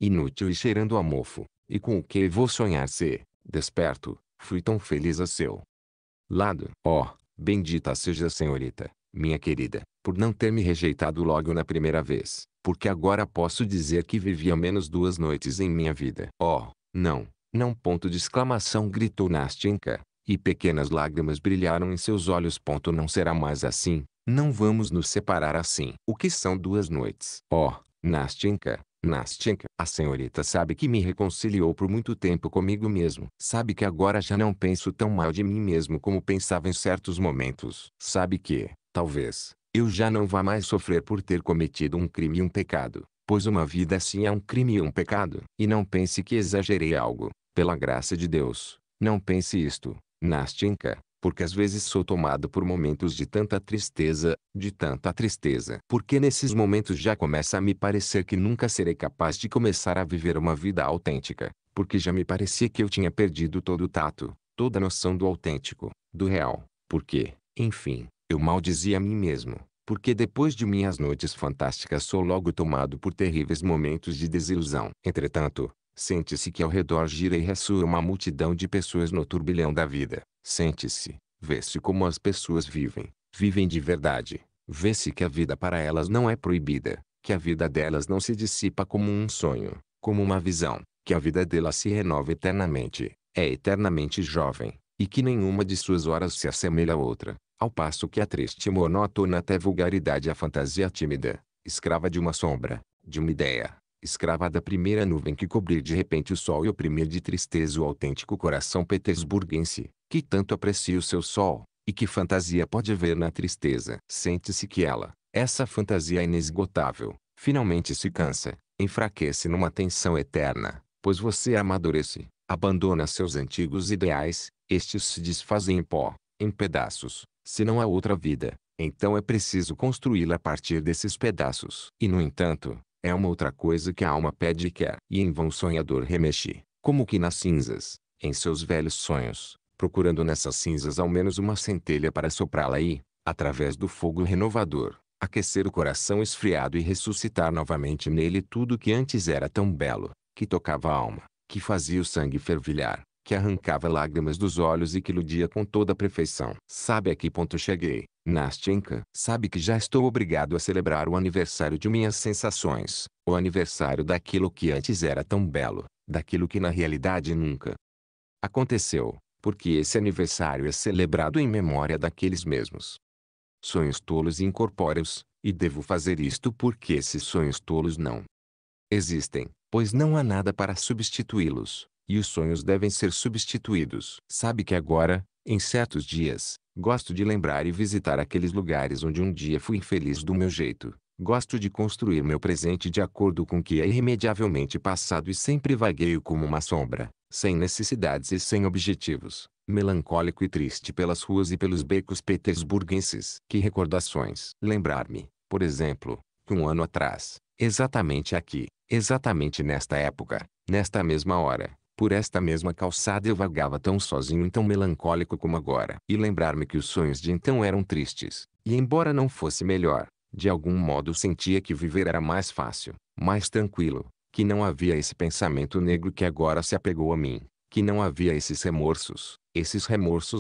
inútil e cheirando a mofo, e com o que vou sonhar se, desperto, fui tão feliz a seu lado. Oh, bendita seja a senhorita, minha querida, por não ter me rejeitado logo na primeira vez, porque agora posso dizer que vivi ao menos 2 noites em minha vida. Oh, não, não! Ponto de exclamação, gritou Nastenka, e pequenas lágrimas brilharam em seus olhos. Não será mais assim, não vamos nos separar assim. O que são 2 noites? Oh, Nastenka, Nastenka, a senhorita sabe que me reconciliou por muito tempo comigo mesmo. Sabe que agora já não penso tão mal de mim mesmo como pensava em certos momentos. Sabe que, talvez, eu já não vá mais sofrer por ter cometido um crime e um pecado, pois uma vida assim é um crime e um pecado. E não pense que exagerei algo, pela graça de Deus, não pense isto, Nastenka, porque às vezes sou tomado por momentos de tanta tristeza, porque nesses momentos já começa a me parecer que nunca serei capaz de começar a viver uma vida autêntica, porque já me parecia que eu tinha perdido todo o tato, toda a noção do autêntico, do real, porque, enfim, eu maldizia a mim mesmo, porque depois de minhas noites fantásticas sou logo tomado por terríveis momentos de desilusão. Entretanto, sente-se que ao redor gira e ressoa uma multidão de pessoas no turbilhão da vida. Sente-se, vê-se como as pessoas vivem, vivem de verdade. Vê-se que a vida para elas não é proibida, que a vida delas não se dissipa como um sonho, como uma visão, que a vida delas se renova eternamente, é eternamente jovem, e que nenhuma de suas horas se assemelha a outra, ao passo que a triste e monótona até vulgaridade a fantasia tímida, escrava de uma sombra, de uma ideia, escrava da primeira nuvem que cobrir de repente o sol e oprimir de tristeza o autêntico coração petersburguense, que tanto aprecia o seu sol, e que fantasia pode ver na tristeza. Sente-se que ela, essa fantasia inesgotável, finalmente se cansa, enfraquece numa tensão eterna, pois você amadurece, abandona seus antigos ideais, estes se desfazem em pó, em pedaços. Se não há outra vida, então é preciso construí-la a partir desses pedaços. E no entanto, é uma outra coisa que a alma pede e quer. E em vão o sonhador remexe, como que nas cinzas, em seus velhos sonhos, procurando nessas cinzas ao menos uma centelha para soprá-la e, através do fogo renovador, aquecer o coração esfriado e ressuscitar novamente nele tudo que antes era tão belo, que tocava a alma, que fazia o sangue fervilhar, que arrancava lágrimas dos olhos e que iludia com toda a perfeição. Sabe a que ponto cheguei, Nastenka? Sabe que já estou obrigado a celebrar o aniversário de minhas sensações, o aniversário daquilo que antes era tão belo, daquilo que na realidade nunca aconteceu, porque esse aniversário é celebrado em memória daqueles mesmos sonhos tolos e incorpóreos, e devo fazer isto porque esses sonhos tolos não existem, pois não há nada para substituí-los, e os sonhos devem ser substituídos. Sabe que agora, em certos dias, gosto de lembrar e visitar aqueles lugares onde um dia fui infeliz do meu jeito. Gosto de construir meu presente de acordo com o que é irremediavelmente passado e sempre vagueio como uma sombra, sem necessidades e sem objetivos, melancólico e triste pelas ruas e pelos becos petersburguenses. Que recordações! Lembrar-me, por exemplo, que um ano atrás, exatamente aqui, exatamente nesta época, nesta mesma hora, por esta mesma calçada eu vagava tão sozinho e tão melancólico como agora. E lembrar-me que os sonhos de então eram tristes, e embora não fosse melhor, de algum modo sentia que viver era mais fácil, mais tranquilo, que não havia esse pensamento negro que agora se apegou a mim, que não havia esses remorsos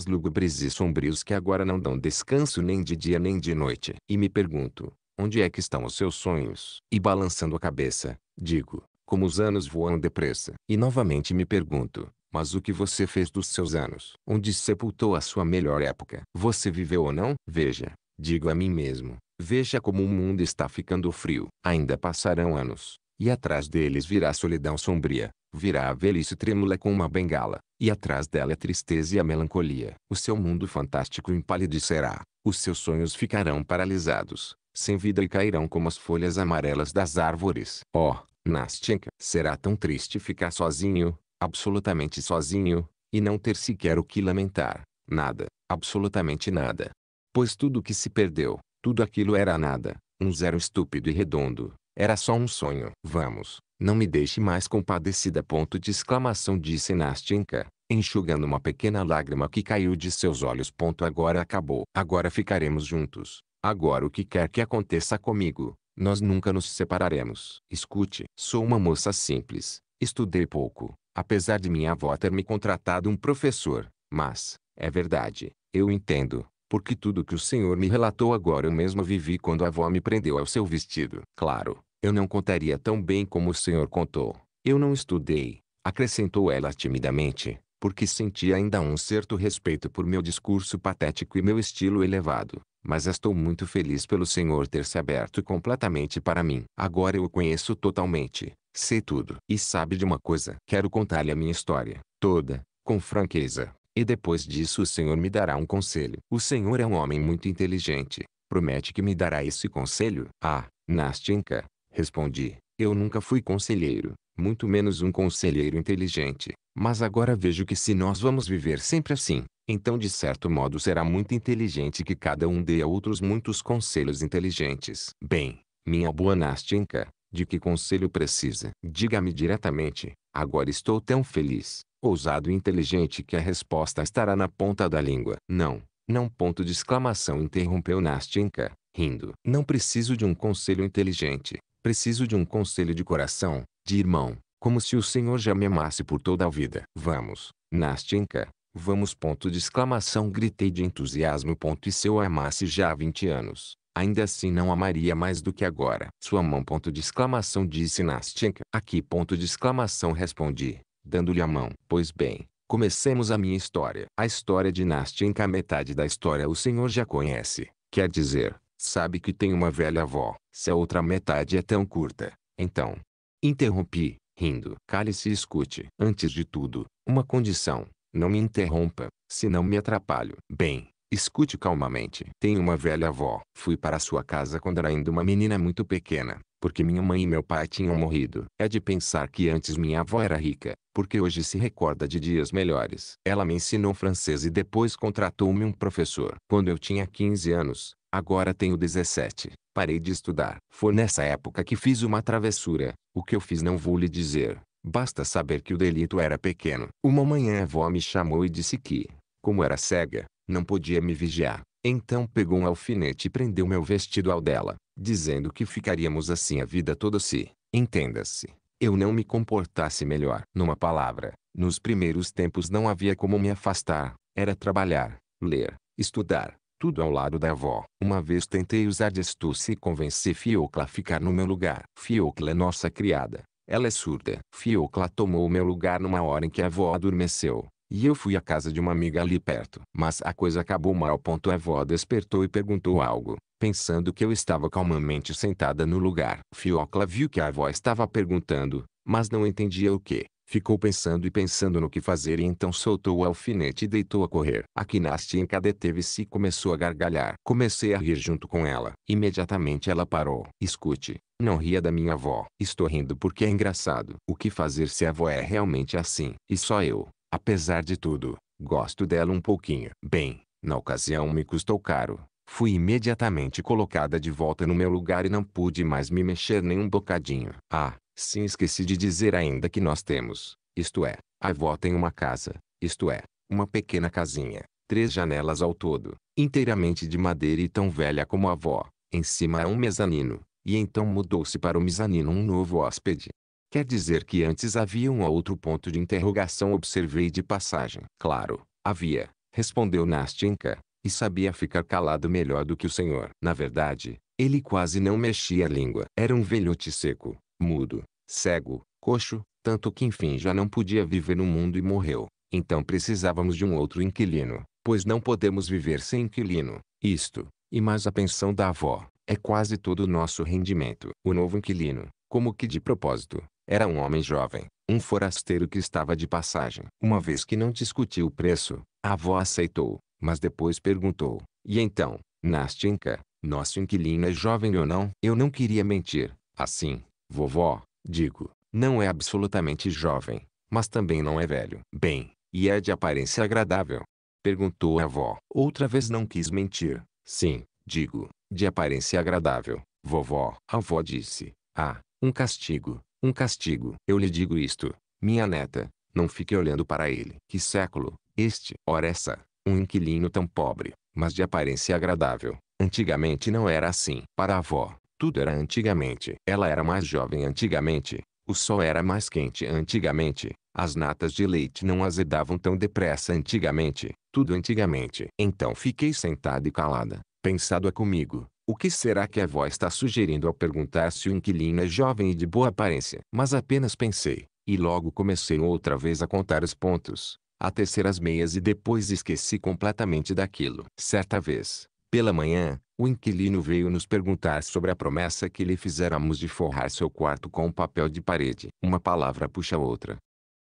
lúgubres e sombrios que agora não dão descanso nem de dia nem de noite. E me pergunto, onde é que estão os seus sonhos? E balançando a cabeça, digo, como os anos voam depressa. E novamente me pergunto, mas o que você fez dos seus anos? Onde sepultou a sua melhor época? Você viveu ou não? Veja, digo a mim mesmo, veja como o mundo está ficando frio. Ainda passarão anos, e atrás deles virá a solidão sombria, virá a velhice trêmula com uma bengala, e atrás dela a tristeza e a melancolia. O seu mundo fantástico empalidecerá, os seus sonhos ficarão paralisados, sem vida e cairão como as folhas amarelas das árvores. Oh, Nastenka, será tão triste ficar sozinho, absolutamente sozinho, e não ter sequer o que lamentar, nada, absolutamente nada. Pois tudo o que se perdeu, tudo aquilo era nada, um zero estúpido e redondo, era só um sonho. Vamos, não me deixe mais compadecida. Ponto de exclamação, disse Nastenka, enxugando uma pequena lágrima que caiu de seus olhos. Agora acabou. Agora ficaremos juntos. Agora o que quer que aconteça comigo, nós nunca nos separaremos. Escute, sou uma moça simples, estudei pouco, apesar de minha avó ter me contratado um professor, mas, é verdade, eu entendo, porque tudo que o senhor me relatou agora eu mesmo vivi quando a avó me prendeu ao seu vestido. Claro, eu não contaria tão bem como o senhor contou. Eu não estudei, acrescentou ela timidamente, porque sentia ainda um certo respeito por meu discurso patético e meu estilo elevado. Mas estou muito feliz pelo senhor ter se aberto completamente para mim. Agora eu o conheço totalmente, sei tudo. E sabe de uma coisa? Quero contar-lhe a minha história, toda, com franqueza, e depois disso o senhor me dará um conselho. O senhor é um homem muito inteligente, promete que me dará esse conselho? Ah, Nastenka, respondi, eu nunca fui conselheiro, muito menos um conselheiro inteligente, mas agora vejo que se nós vamos viver sempre assim, então de certo modo será muito inteligente que cada um dê a outros muitos conselhos inteligentes. Bem, minha boa Nastenka, de que conselho precisa? Diga-me diretamente, agora estou tão feliz, ousado e inteligente que a resposta estará na ponta da língua. Não, não, ponto de exclamação, interrompeu Nastenka, rindo. Não preciso de um conselho inteligente, preciso de um conselho de coração, de irmão, como se o senhor já me amasse por toda a vida. Vamos, Nastenka. Vamos, ponto de exclamação, gritei de entusiasmo. E se eu a amasse já há 20 anos, ainda assim não amaria mais do que agora. Sua mão, ponto de exclamação, disse Nastenka. Aqui, ponto de exclamação, respondi, dando-lhe a mão. Pois bem, comecemos a minha história. A história de Nastenka, a metade da história o senhor já conhece, quer dizer, sabe que tem uma velha avó. Se a outra metade é tão curta, então... Interrompi, rindo. Cale-se e escute. Antes de tudo, uma condição. Não me interrompa, senão me atrapalho. Bem, escute calmamente. Tenho uma velha avó. Fui para sua casa quando era ainda uma menina muito pequena, porque minha mãe e meu pai tinham morrido. É de pensar que antes minha avó era rica, porque hoje se recorda de dias melhores. Ela me ensinou francês e depois contratou-me um professor. Quando eu tinha 15 anos, agora tenho 17, parei de estudar. Foi nessa época que fiz uma travessura. O que eu fiz não vou lhe dizer. Basta saber que o delito era pequeno. Uma manhã a avó me chamou e disse que, como era cega, não podia me vigiar. Então pegou um alfinete e prendeu meu vestido ao dela, dizendo que ficaríamos assim a vida toda se, entenda-se, eu não me comportasse melhor. Numa palavra, nos primeiros tempos não havia como me afastar, era trabalhar, ler, estudar, tudo ao lado da avó. Uma vez tentei usar de astúcia e convencer Fiocla a ficar no meu lugar. Fiocla é nossa criada. Ela é surda. Fiocla tomou o meu lugar numa hora em que a avó adormeceu, e eu fui à casa de uma amiga ali perto. Mas a coisa acabou mal. A avó despertou e perguntou algo, pensando que eu estava calmamente sentada no lugar. Fiocla viu que a avó estava perguntando, mas não entendia o que. Ficou pensando e pensando no que fazer e então soltou o alfinete e deitou a correr. A Kinastinka deteve-se e começou a gargalhar. Comecei a rir junto com ela. Imediatamente ela parou. Escute, não ria da minha avó. Estou rindo porque é engraçado. O que fazer se a avó é realmente assim? E só eu, apesar de tudo, gosto dela um pouquinho. Bem, na ocasião me custou caro. Fui imediatamente colocada de volta no meu lugar e não pude mais me mexer nem um bocadinho. Ah, sim, esqueci de dizer ainda que nós temos, isto é, a avó tem uma casa, isto é, uma pequena casinha, 3 janelas ao todo, inteiramente de madeira e tão velha como a avó. Em cima há um mezanino, e então mudou-se para o mezanino um novo hóspede. Quer dizer que antes havia um outro ponto de interrogação, observei de passagem. Claro, havia, respondeu Nastinka, e sabia ficar calado melhor do que o senhor. Na verdade, ele quase não mexia a língua. Era um velhote seco, mudo, cego, coxo, tanto que enfim já não podia viver no mundo e morreu. Então precisávamos de um outro inquilino, pois não podemos viver sem inquilino. Isto, e mais a pensão da avó, é quase todo o nosso rendimento. O novo inquilino, como que de propósito, era um homem jovem, um forasteiro que estava de passagem. Uma vez que não discutiu o preço, a avó aceitou, mas depois perguntou: e então, Nastinka, nosso inquilino é jovem ou não? Eu não queria mentir. Assim, vovó, digo, não é absolutamente jovem, mas também não é velho. Bem, e é de aparência agradável? Perguntou a avó. Outra vez não quis mentir. Sim, digo, de aparência agradável, vovó. A avó disse: ah, um castigo, um castigo. Eu lhe digo isto, minha neta, não fique olhando para ele. Que século, este? Ora essa, um inquilino tão pobre, mas de aparência agradável. Antigamente não era assim. Para a avó, tudo era antigamente. Ela era mais jovem antigamente, o sol era mais quente antigamente, as natas de leite não azedavam tão depressa antigamente, tudo antigamente. Então fiquei sentada e calada, pensando comigo, o que será que a avó está sugerindo ao perguntar se o inquilino é jovem e de boa aparência? Mas apenas pensei, e logo comecei outra vez a contar os pontos, a tecer as meias e depois esqueci completamente daquilo. Certa vez, pela manhã, o inquilino veio nos perguntar sobre a promessa que lhe fizéramos de forrar seu quarto com um papel de parede. Uma palavra puxa a outra.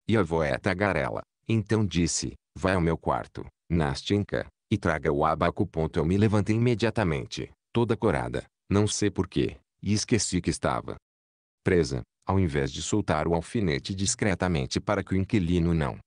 E a avó é tagarela. Então disse: vai ao meu quarto, Nastinka, e traga o abaco. Eu me levantei imediatamente, toda corada, não sei porquê, e esqueci que estava presa, ao invés de soltar o alfinete discretamente para que o inquilino não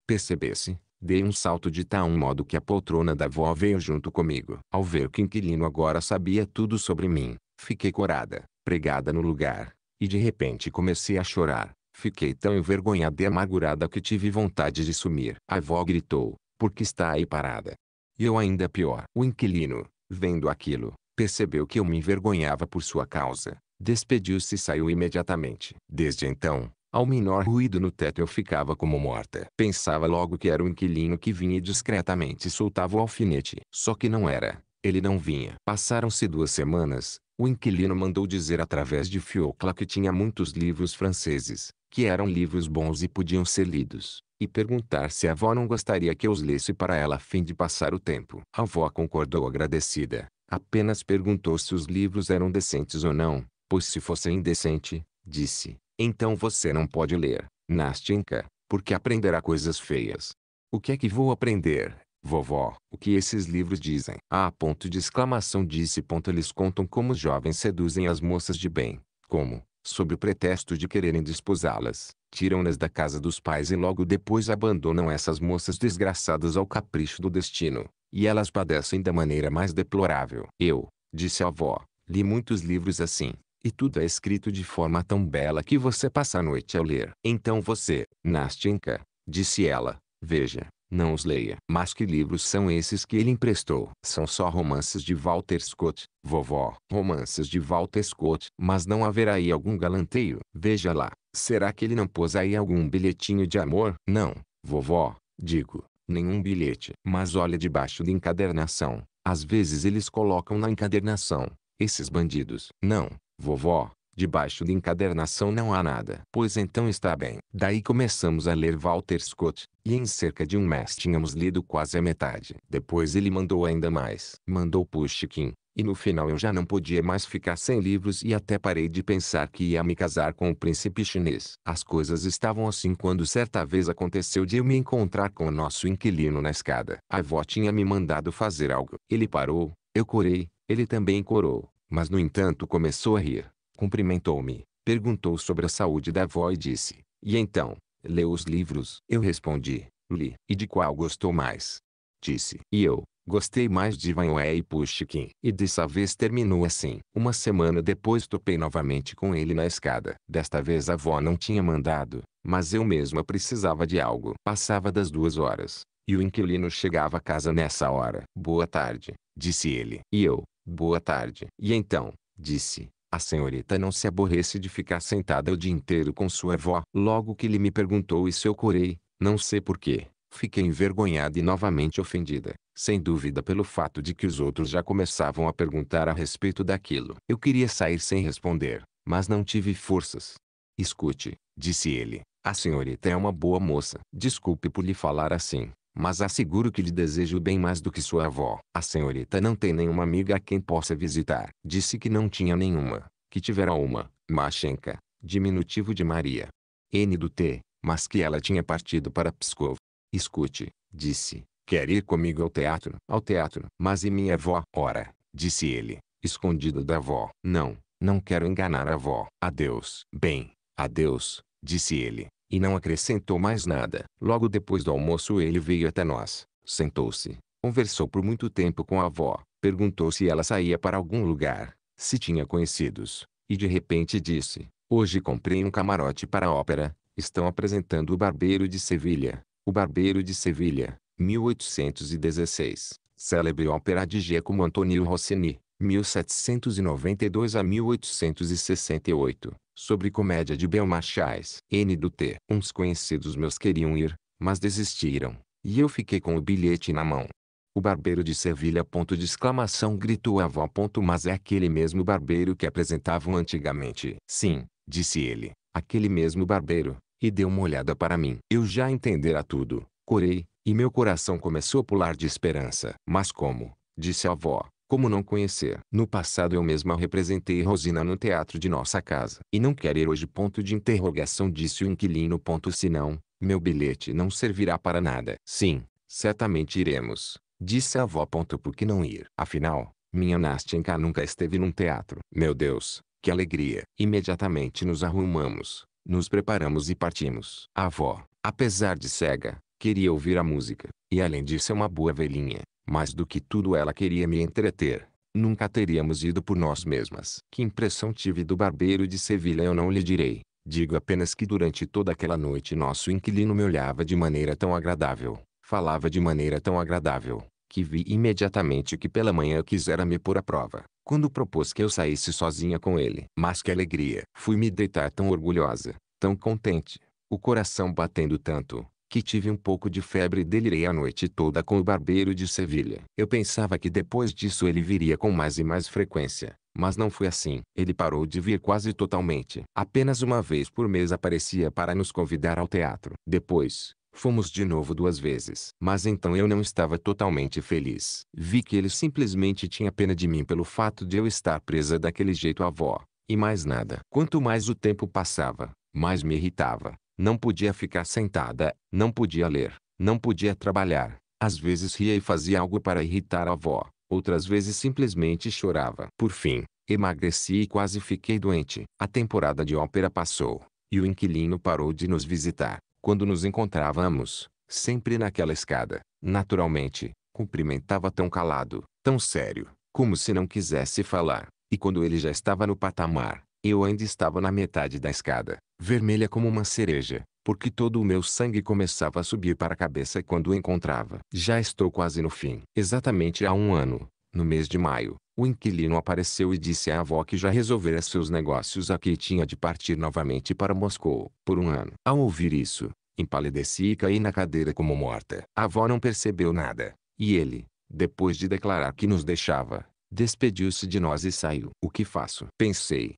percebesse. Dei um salto de tal modo que a poltrona da avó veio junto comigo. Ao ver que o inquilino agora sabia tudo sobre mim, fiquei corada, pregada no lugar, e de repente comecei a chorar. Fiquei tão envergonhada e amargurada que tive vontade de sumir. A avó gritou: por que está aí parada? E eu ainda pior. O inquilino, vendo aquilo, percebeu que eu me envergonhava por sua causa, despediu-se e saiu imediatamente. Desde então, ao menor ruído no teto eu ficava como morta. Pensava logo que era o inquilino que vinha e discretamente soltava o alfinete. Só que não era, ele não vinha. Passaram-se 2 semanas, o inquilino mandou dizer através de Fiocla que tinha muitos livros franceses, que eram livros bons e podiam ser lidos, e perguntar se a avó não gostaria que eu os lesse para ela a fim de passar o tempo. A avó concordou agradecida, apenas perguntou se os livros eram decentes ou não, pois se fossem indecente, disse, então você não pode ler, Nastinka, porque aprenderá coisas feias. O que é que vou aprender, vovó? O que esses livros dizem? Ah, ponto de exclamação, disse. Eles contam como os jovens seduzem as moças de bem, como, sob o pretexto de quererem desposá-las, tiram-nas da casa dos pais e logo depois abandonam essas moças desgraçadas ao capricho do destino, e elas padecem da maneira mais deplorável. Eu, disse a avó, li muitos livros assim. E tudo é escrito de forma tão bela que você passa a noite ao ler. Então você, Nastinka, disse ela, veja, Não os leia. Mas que livros são esses que ele emprestou? São só romances de Walter Scott, vovó. Romances de Walter Scott. Mas não haverá aí algum galanteio? Veja lá. Será que ele não pôs aí algum bilhetinho de amor? Não, vovó, digo, nenhum bilhete. Mas olha debaixo da encadernação. Às vezes eles colocam na encadernação. Esses bandidos. Não, vovó. Debaixo da encadernação não há nada. Pois então está bem. Daí começamos a ler Walter Scott, e em cerca de um mês tínhamos lido quase a metade. Depois ele mandou ainda mais. Mandou Pushkin, e no final eu já não podia mais ficar sem livros e até parei de pensar que ia me casar com o príncipe chinês. As coisas estavam assim quando certa vez aconteceu de eu me encontrar com o nosso inquilino na escada. A avó tinha me mandado fazer algo. Ele parou, eu corei, ele também corou, mas no entanto começou a rir. Cumprimentou-me, perguntou sobre a saúde da avó e disse: "E então, leu os livros?" Eu respondi: "Li." "E de qual gostou mais?" Disse. E eu: "Gostei mais de Van Wee e Pushkin." E dessa vez terminou assim. Uma semana depois topei novamente com ele na escada. Desta vez a avó não tinha mandado, mas eu mesma precisava de algo. Passava das 2 horas, e o inquilino chegava a casa nessa hora. "Boa tarde", disse ele. E eu: "Boa tarde." "E então?" disse. "A senhorita não se aborrece de ficar sentada o dia inteiro com sua avó?" Logo que ele me perguntou isso eu corei, não sei por quê. Fiquei envergonhada e novamente ofendida, sem dúvida pelo fato de que os outros já começavam a perguntar a respeito daquilo. Eu queria sair sem responder, mas não tive forças. "Escute", disse ele, "a senhorita é uma boa moça. Desculpe por lhe falar assim, mas asseguro que lhe desejo bem mais do que sua avó. A senhorita não tem nenhuma amiga a quem possa visitar." Disse que não tinha nenhuma, que tivera uma, Mashenka, diminutivo de Maria. N do T, mas que ela tinha partido para Pskov. "Escute", disse, "quer ir comigo ao teatro?" "Ao teatro?" "Mas e minha avó?" "Ora", disse ele, escondido da avó. "Não, não quero enganar a avó." "Adeus." "Bem, adeus", disse ele, e não acrescentou mais nada. Logo depois do almoço ele veio até nós, sentou-se, conversou por muito tempo com a avó, perguntou se ela saía para algum lugar, se tinha conhecidos, e de repente disse: "Hoje comprei um camarote para a ópera, estão apresentando O Barbeiro de Sevilha." O Barbeiro de Sevilha, 1816. Célebre ópera de Giacomo Antonio Rossini, 1792 a 1868. Sobre comédia de Belmarchais. N do T. Uns conhecidos meus queriam ir, mas desistiram, e eu fiquei com o bilhete na mão. "O Barbeiro de Sevilha!" Ponto de exclamação, gritou a avó. Mas é aquele mesmo barbeiro que apresentavam antigamente. "Sim", disse ele, "aquele mesmo barbeiro." E deu uma olhada para mim. Eu já entendera tudo, corei, e meu coração começou a pular de esperança. "Mas como?" disse a avó. "Como não conhecer? No passado eu mesma representei Rosina no teatro de nossa casa." "E não quer ir hoje?" Ponto de interrogação, disse o inquilino. "Senão, meu bilhete não servirá para nada." "Sim, certamente iremos", disse a avó. "Por que não ir? Afinal, minha Nastenka nunca esteve num teatro." "Meu Deus, que alegria!" Imediatamente nos arrumamos, nos preparamos e partimos. A avó, apesar de cega, queria ouvir a música, e além disso é uma boa velhinha. Mais do que tudo ela queria me entreter. Nunca teríamos ido por nós mesmas. Que impressão tive do Barbeiro de Sevilha eu não lhe direi. Digo apenas que durante toda aquela noite nosso inquilino me olhava de maneira tão agradável, falava de maneira tão agradável, que vi imediatamente que pela manhã quisera me pôr à prova, quando propôs que eu saísse sozinha com ele. Mas que alegria! Fui me deitar tão orgulhosa, tão contente, o coração batendo tanto, que tive um pouco de febre e delirei a noite toda com o Barbeiro de Sevilha. Eu pensava que depois disso ele viria com mais e mais frequência, mas não foi assim. Ele parou de vir quase totalmente. Apenas uma vez por mês aparecia para nos convidar ao teatro. Depois, fomos de novo 2 vezes. Mas então eu não estava totalmente feliz. Vi que ele simplesmente tinha pena de mim pelo fato de eu estar presa daquele jeito à avó, e mais nada. Quanto mais o tempo passava, mais me irritava. Não podia ficar sentada, não podia ler, não podia trabalhar. Às vezes ria e fazia algo para irritar a avó, outras vezes simplesmente chorava. Por fim, emagreci e quase fiquei doente. A temporada de ópera passou, e o inquilino parou de nos visitar. Quando nos encontrávamos, sempre naquela escada, naturalmente, cumprimentava tão calado, tão sério, como se não quisesse falar. E quando ele já estava no patamar, eu ainda estava na metade da escada, vermelha como uma cereja, porque todo o meu sangue começava a subir para a cabeça quando o encontrava. Já estou quase no fim. Exatamente há um ano, no mês de maio, o inquilino apareceu e disse à avó que já resolvera seus negócios aqui e tinha de partir novamente para Moscou por um ano. Ao ouvir isso, empalideci e caí na cadeira como morta. A avó não percebeu nada, e ele, depois de declarar que nos deixava, despediu-se de nós e saiu. O que faço? Pensei,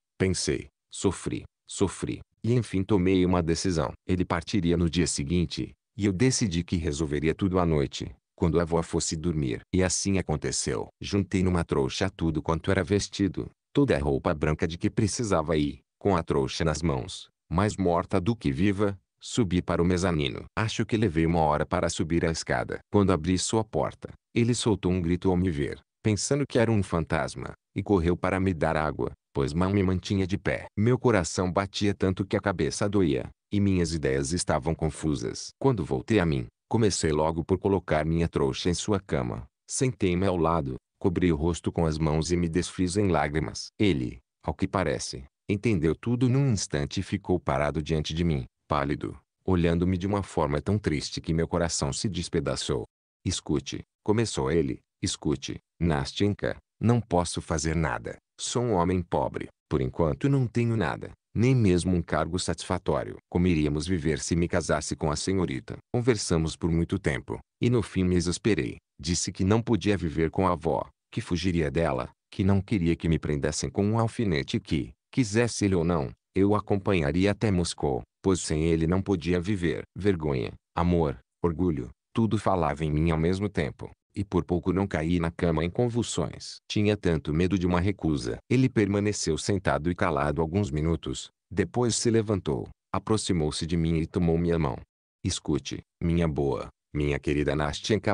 sofri, e enfim tomei uma decisão. Ele partiria no dia seguinte, e eu decidi que resolveria tudo à noite, quando a avó fosse dormir. E assim aconteceu. Juntei numa trouxa tudo quanto era vestido, toda a roupa branca de que precisava e, com a trouxa nas mãos, mais morta do que viva, subi para o mezanino. Acho que levei uma hora para subir a escada. Quando abri sua porta, ele soltou um grito ao me ver, pensando que era um fantasma, e correu para me dar água, pois mal me mantinha de pé. Meu coração batia tanto que a cabeça doía, e minhas ideias estavam confusas. Quando voltei a mim, comecei logo por colocar minha trouxa em sua cama. Sentei-me ao lado, cobri o rosto com as mãos e me desfiz em lágrimas. Ele, ao que parece, entendeu tudo num instante e ficou parado diante de mim, pálido, olhando-me de uma forma tão triste que meu coração se despedaçou. Escute, começou ele, escute, Nastenka, não posso fazer nada. Sou um homem pobre, por enquanto não tenho nada, nem mesmo um cargo satisfatório. Como iríamos viver se me casasse com a senhorita? Conversamos por muito tempo, e no fim me exasperei. Disse que não podia viver com a avó, que fugiria dela, que não queria que me prendessem com um alfinete e que, quisesse ele ou não, eu o acompanharia até Moscou, pois sem ele não podia viver. Vergonha, amor, orgulho, tudo falava em mim ao mesmo tempo. E por pouco não caí na cama em convulsões. Tinha tanto medo de uma recusa. Ele permaneceu sentado e calado alguns minutos, depois se levantou, aproximou-se de mim e tomou minha mão. Escute, minha boa, minha querida Nastenka.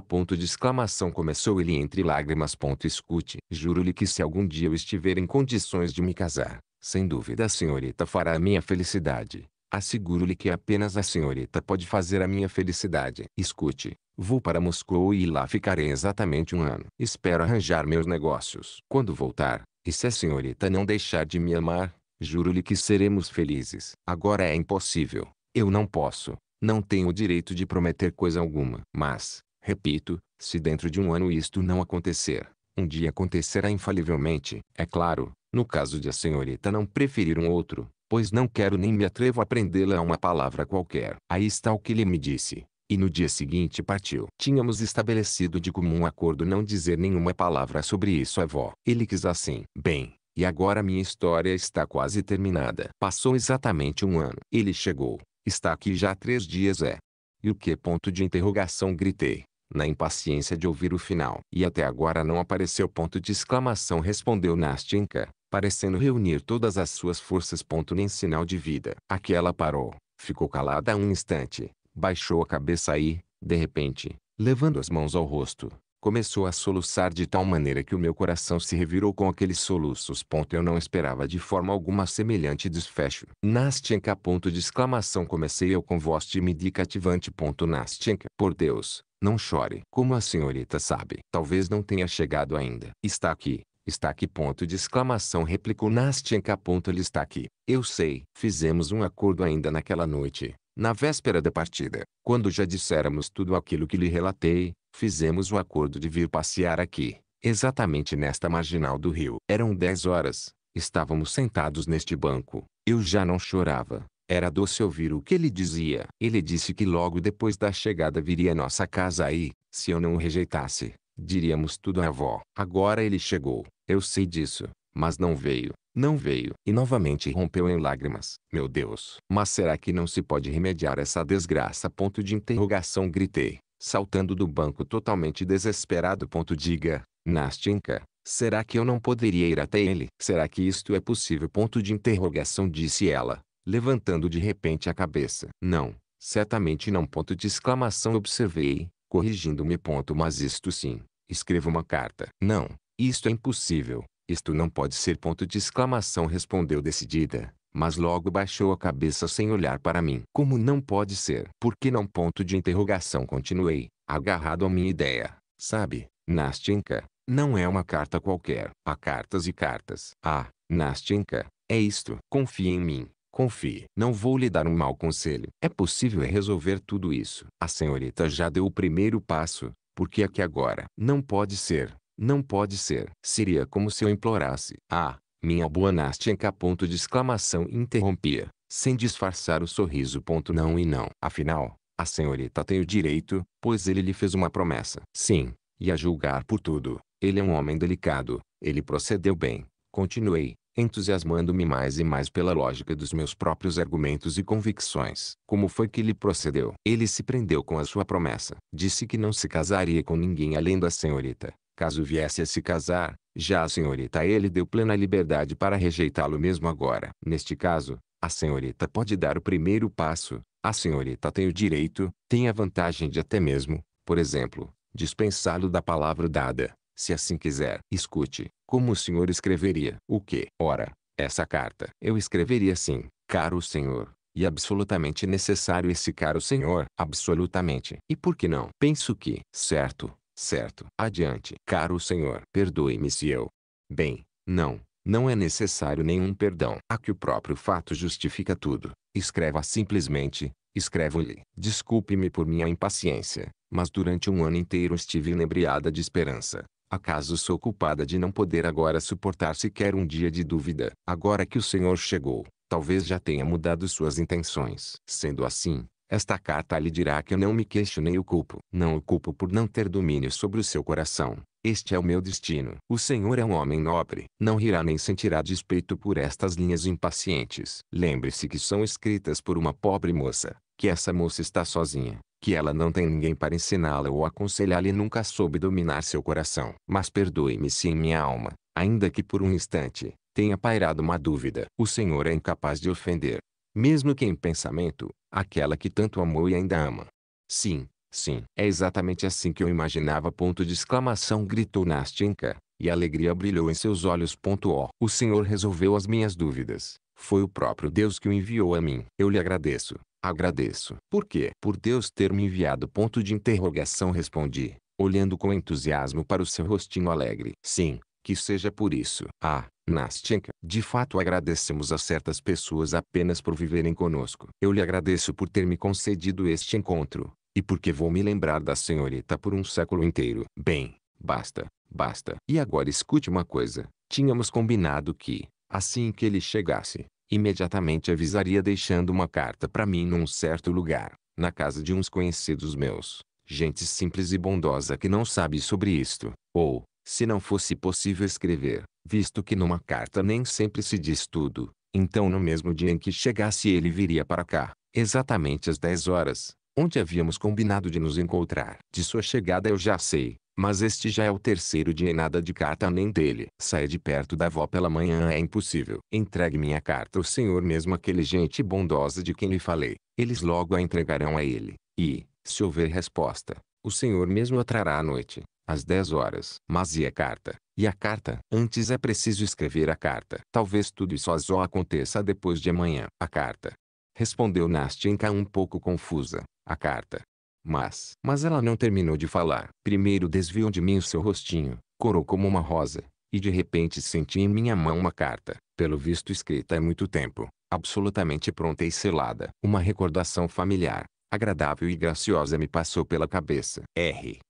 Começou ele entre lágrimas. Escute, juro-lhe que se algum dia eu estiver em condições de me casar, sem dúvida a senhorita fará a minha felicidade. Asseguro-lhe que apenas a senhorita pode fazer a minha felicidade. Escute, vou para Moscou e lá ficarei exatamente um ano. Espero arranjar meus negócios. Quando voltar, e se a senhorita não deixar de me amar, juro-lhe que seremos felizes. Agora é impossível. Eu não posso, não tenho o direito de prometer coisa alguma. Mas, repito, se dentro de um ano isto não acontecer, um dia acontecerá infalivelmente. É claro, no caso de a senhorita não preferir um outro, pois não quero nem me atrevo a prendê-la a uma palavra qualquer. Aí está o que ele me disse. E no dia seguinte partiu. Tínhamos estabelecido de comum acordo não dizer nenhuma palavra sobre isso à avó. Ele quis assim. Bem, e agora minha história está quase terminada. Passou exatamente um ano. Ele chegou. Está aqui já há 3 dias E o que? Gritei, na impaciência de ouvir o final. E até agora não apareceu. Respondeu Nastenka, parecendo reunir todas as suas forças. Nem sinal de vida. Aqui ela parou, ficou calada um instante, baixou a cabeça e, de repente, levando as mãos ao rosto, começou a soluçar de tal maneira que o meu coração se revirou com aqueles soluços. Eu não esperava de forma alguma semelhante desfecho. Nastenka. Comecei eu com voz tímida e cativante. Nastenka. Por Deus, não chore. Como a senhorita sabe? Talvez não tenha chegado ainda. Está aqui. Está aqui. Replicou Nastenka. Ele está aqui. Eu sei. Fizemos um acordo ainda naquela noite, na véspera da partida. Quando já disséramos tudo aquilo que lhe relatei, fizemos o acordo de vir passear aqui, exatamente nesta marginal do rio. Eram 10 horas, estávamos sentados neste banco. Eu já não chorava. Era doce ouvir o que ele dizia. Ele disse que logo depois da chegada viria à nossa casa aí, se eu não o rejeitasse, diríamos tudo à avó. Agora ele chegou, eu sei disso, mas não veio. Não veio. E novamente rompeu em lágrimas. Meu Deus. Mas será que não se pode remediar essa desgraça? Gritei, saltando do banco totalmente desesperado. Diga, Nastenka, será que eu não poderia ir até ele? Será que isto é possível? Disse ela, levantando de repente a cabeça. Não, certamente não. Observei, corrigindo-me. Mas isto sim, escreva uma carta. Não, isto é impossível. Isto não pode ser. Respondeu decidida, mas logo baixou a cabeça sem olhar para mim. Como não pode ser? Por que não? Continuei, agarrado à minha ideia. Sabe, Nastenka, não é uma carta qualquer. Há cartas e cartas. Ah, Nastenka, é isto. Confie em mim. Confie. Não vou lhe dar um mau conselho. É possível resolver tudo isso. A senhorita já deu o primeiro passo. Por que é que agora? Não pode ser. Não pode ser. Seria como se eu implorasse. Ah, minha boa Nastenka. Ponto de exclamação interrompia, sem disfarçar o sorriso. Não e não. Afinal, a senhorita tem o direito, pois ele lhe fez uma promessa. Sim, e a julgar por tudo, ele é um homem delicado. Ele procedeu bem. Continuei, entusiasmando-me mais e mais pela lógica dos meus próprios argumentos e convicções. Como foi que ele procedeu? Ele se prendeu com a sua promessa. Disse que não se casaria com ninguém além da senhorita. Caso viesse a se casar, já a senhorita ele deu plena liberdade para rejeitá-lo mesmo agora. Neste caso, a senhorita pode dar o primeiro passo. A senhorita tem o direito, tem a vantagem de até mesmo, por exemplo, dispensá-lo da palavra dada, se assim quiser. Escute, como o senhor escreveria? O quê? Ora, essa carta. Eu escreveria assim, caro senhor. E absolutamente necessário esse caro senhor. Absolutamente. E por que não? Penso que. Certo, certo. Adiante. Caro senhor. Perdoe-me se eu. Bem, não. Não é necessário nenhum perdão. Aqui o próprio fato justifica tudo. Escreva simplesmente. Escrevo-lhe. Desculpe-me por minha impaciência, mas durante um ano inteiro estive inebriada de esperança. Acaso sou culpada de não poder agora suportar sequer um dia de dúvida? Agora que o senhor chegou, talvez já tenha mudado suas intenções. Sendo assim, esta carta lhe dirá que eu não me queixo nem o culpo. Não o culpo por não ter domínio sobre o seu coração. Este é o meu destino. O senhor é um homem nobre. Não rirá nem sentirá despeito por estas linhas impacientes. Lembre-se que são escritas por uma pobre moça, que essa moça está sozinha, que ela não tem ninguém para ensiná-la ou aconselhá-la e nunca soube dominar seu coração. Mas perdoe-me se em minha alma, ainda que por um instante, tenha pairado uma dúvida. O senhor é incapaz de ofender, mesmo que em pensamento, aquela que tanto amou e ainda ama. Sim, sim. É exatamente assim que eu imaginava. Ponto de exclamação gritou Nastenka, e a alegria brilhou em seus olhos. O senhor resolveu as minhas dúvidas. Foi o próprio Deus que o enviou a mim. Eu lhe agradeço. Agradeço. Por quê? Por Deus ter me enviado. Ponto de interrogação respondi, olhando com entusiasmo para o seu rostinho alegre. Sim, que seja por isso. Ah, Nastenka, de fato agradecemos a certas pessoas apenas por viverem conosco. Eu lhe agradeço por ter me concedido este encontro, e porque vou me lembrar da senhorita por um século inteiro. Bem, basta, basta. E agora escute uma coisa. Tínhamos combinado que, assim que ele chegasse, imediatamente avisaria deixando uma carta para mim num certo lugar, na casa de uns conhecidos meus. Gente simples e bondosa que não sabe sobre isto. Ou, se não fosse possível escrever, visto que numa carta nem sempre se diz tudo, então no mesmo dia em que chegasse ele viria para cá, exatamente às 10 horas, onde havíamos combinado de nos encontrar. De sua chegada eu já sei, mas este já é o terceiro dia e nada de carta nem dele. Saia de perto da avó pela manhã é impossível. Entregue minha carta ao senhor mesmo aquele gente bondosa de quem lhe falei. Eles logo a entregarão a ele, e, se houver resposta, o senhor mesmo a trará à noite, às 10 horas. Mas e a carta? E a carta? Antes é preciso escrever a carta. Talvez tudo isso só aconteça depois de amanhã. A carta? Respondeu Nastenka um pouco confusa. A carta. Mas ela não terminou de falar. Primeiro desviou de mim o seu rostinho, corou como uma rosa, e de repente senti em minha mão uma carta, pelo visto escrita há muito tempo, absolutamente pronta e selada. Uma recordação familiar, agradável e graciosa me passou pela cabeça. R.U.S.I.C.N.A.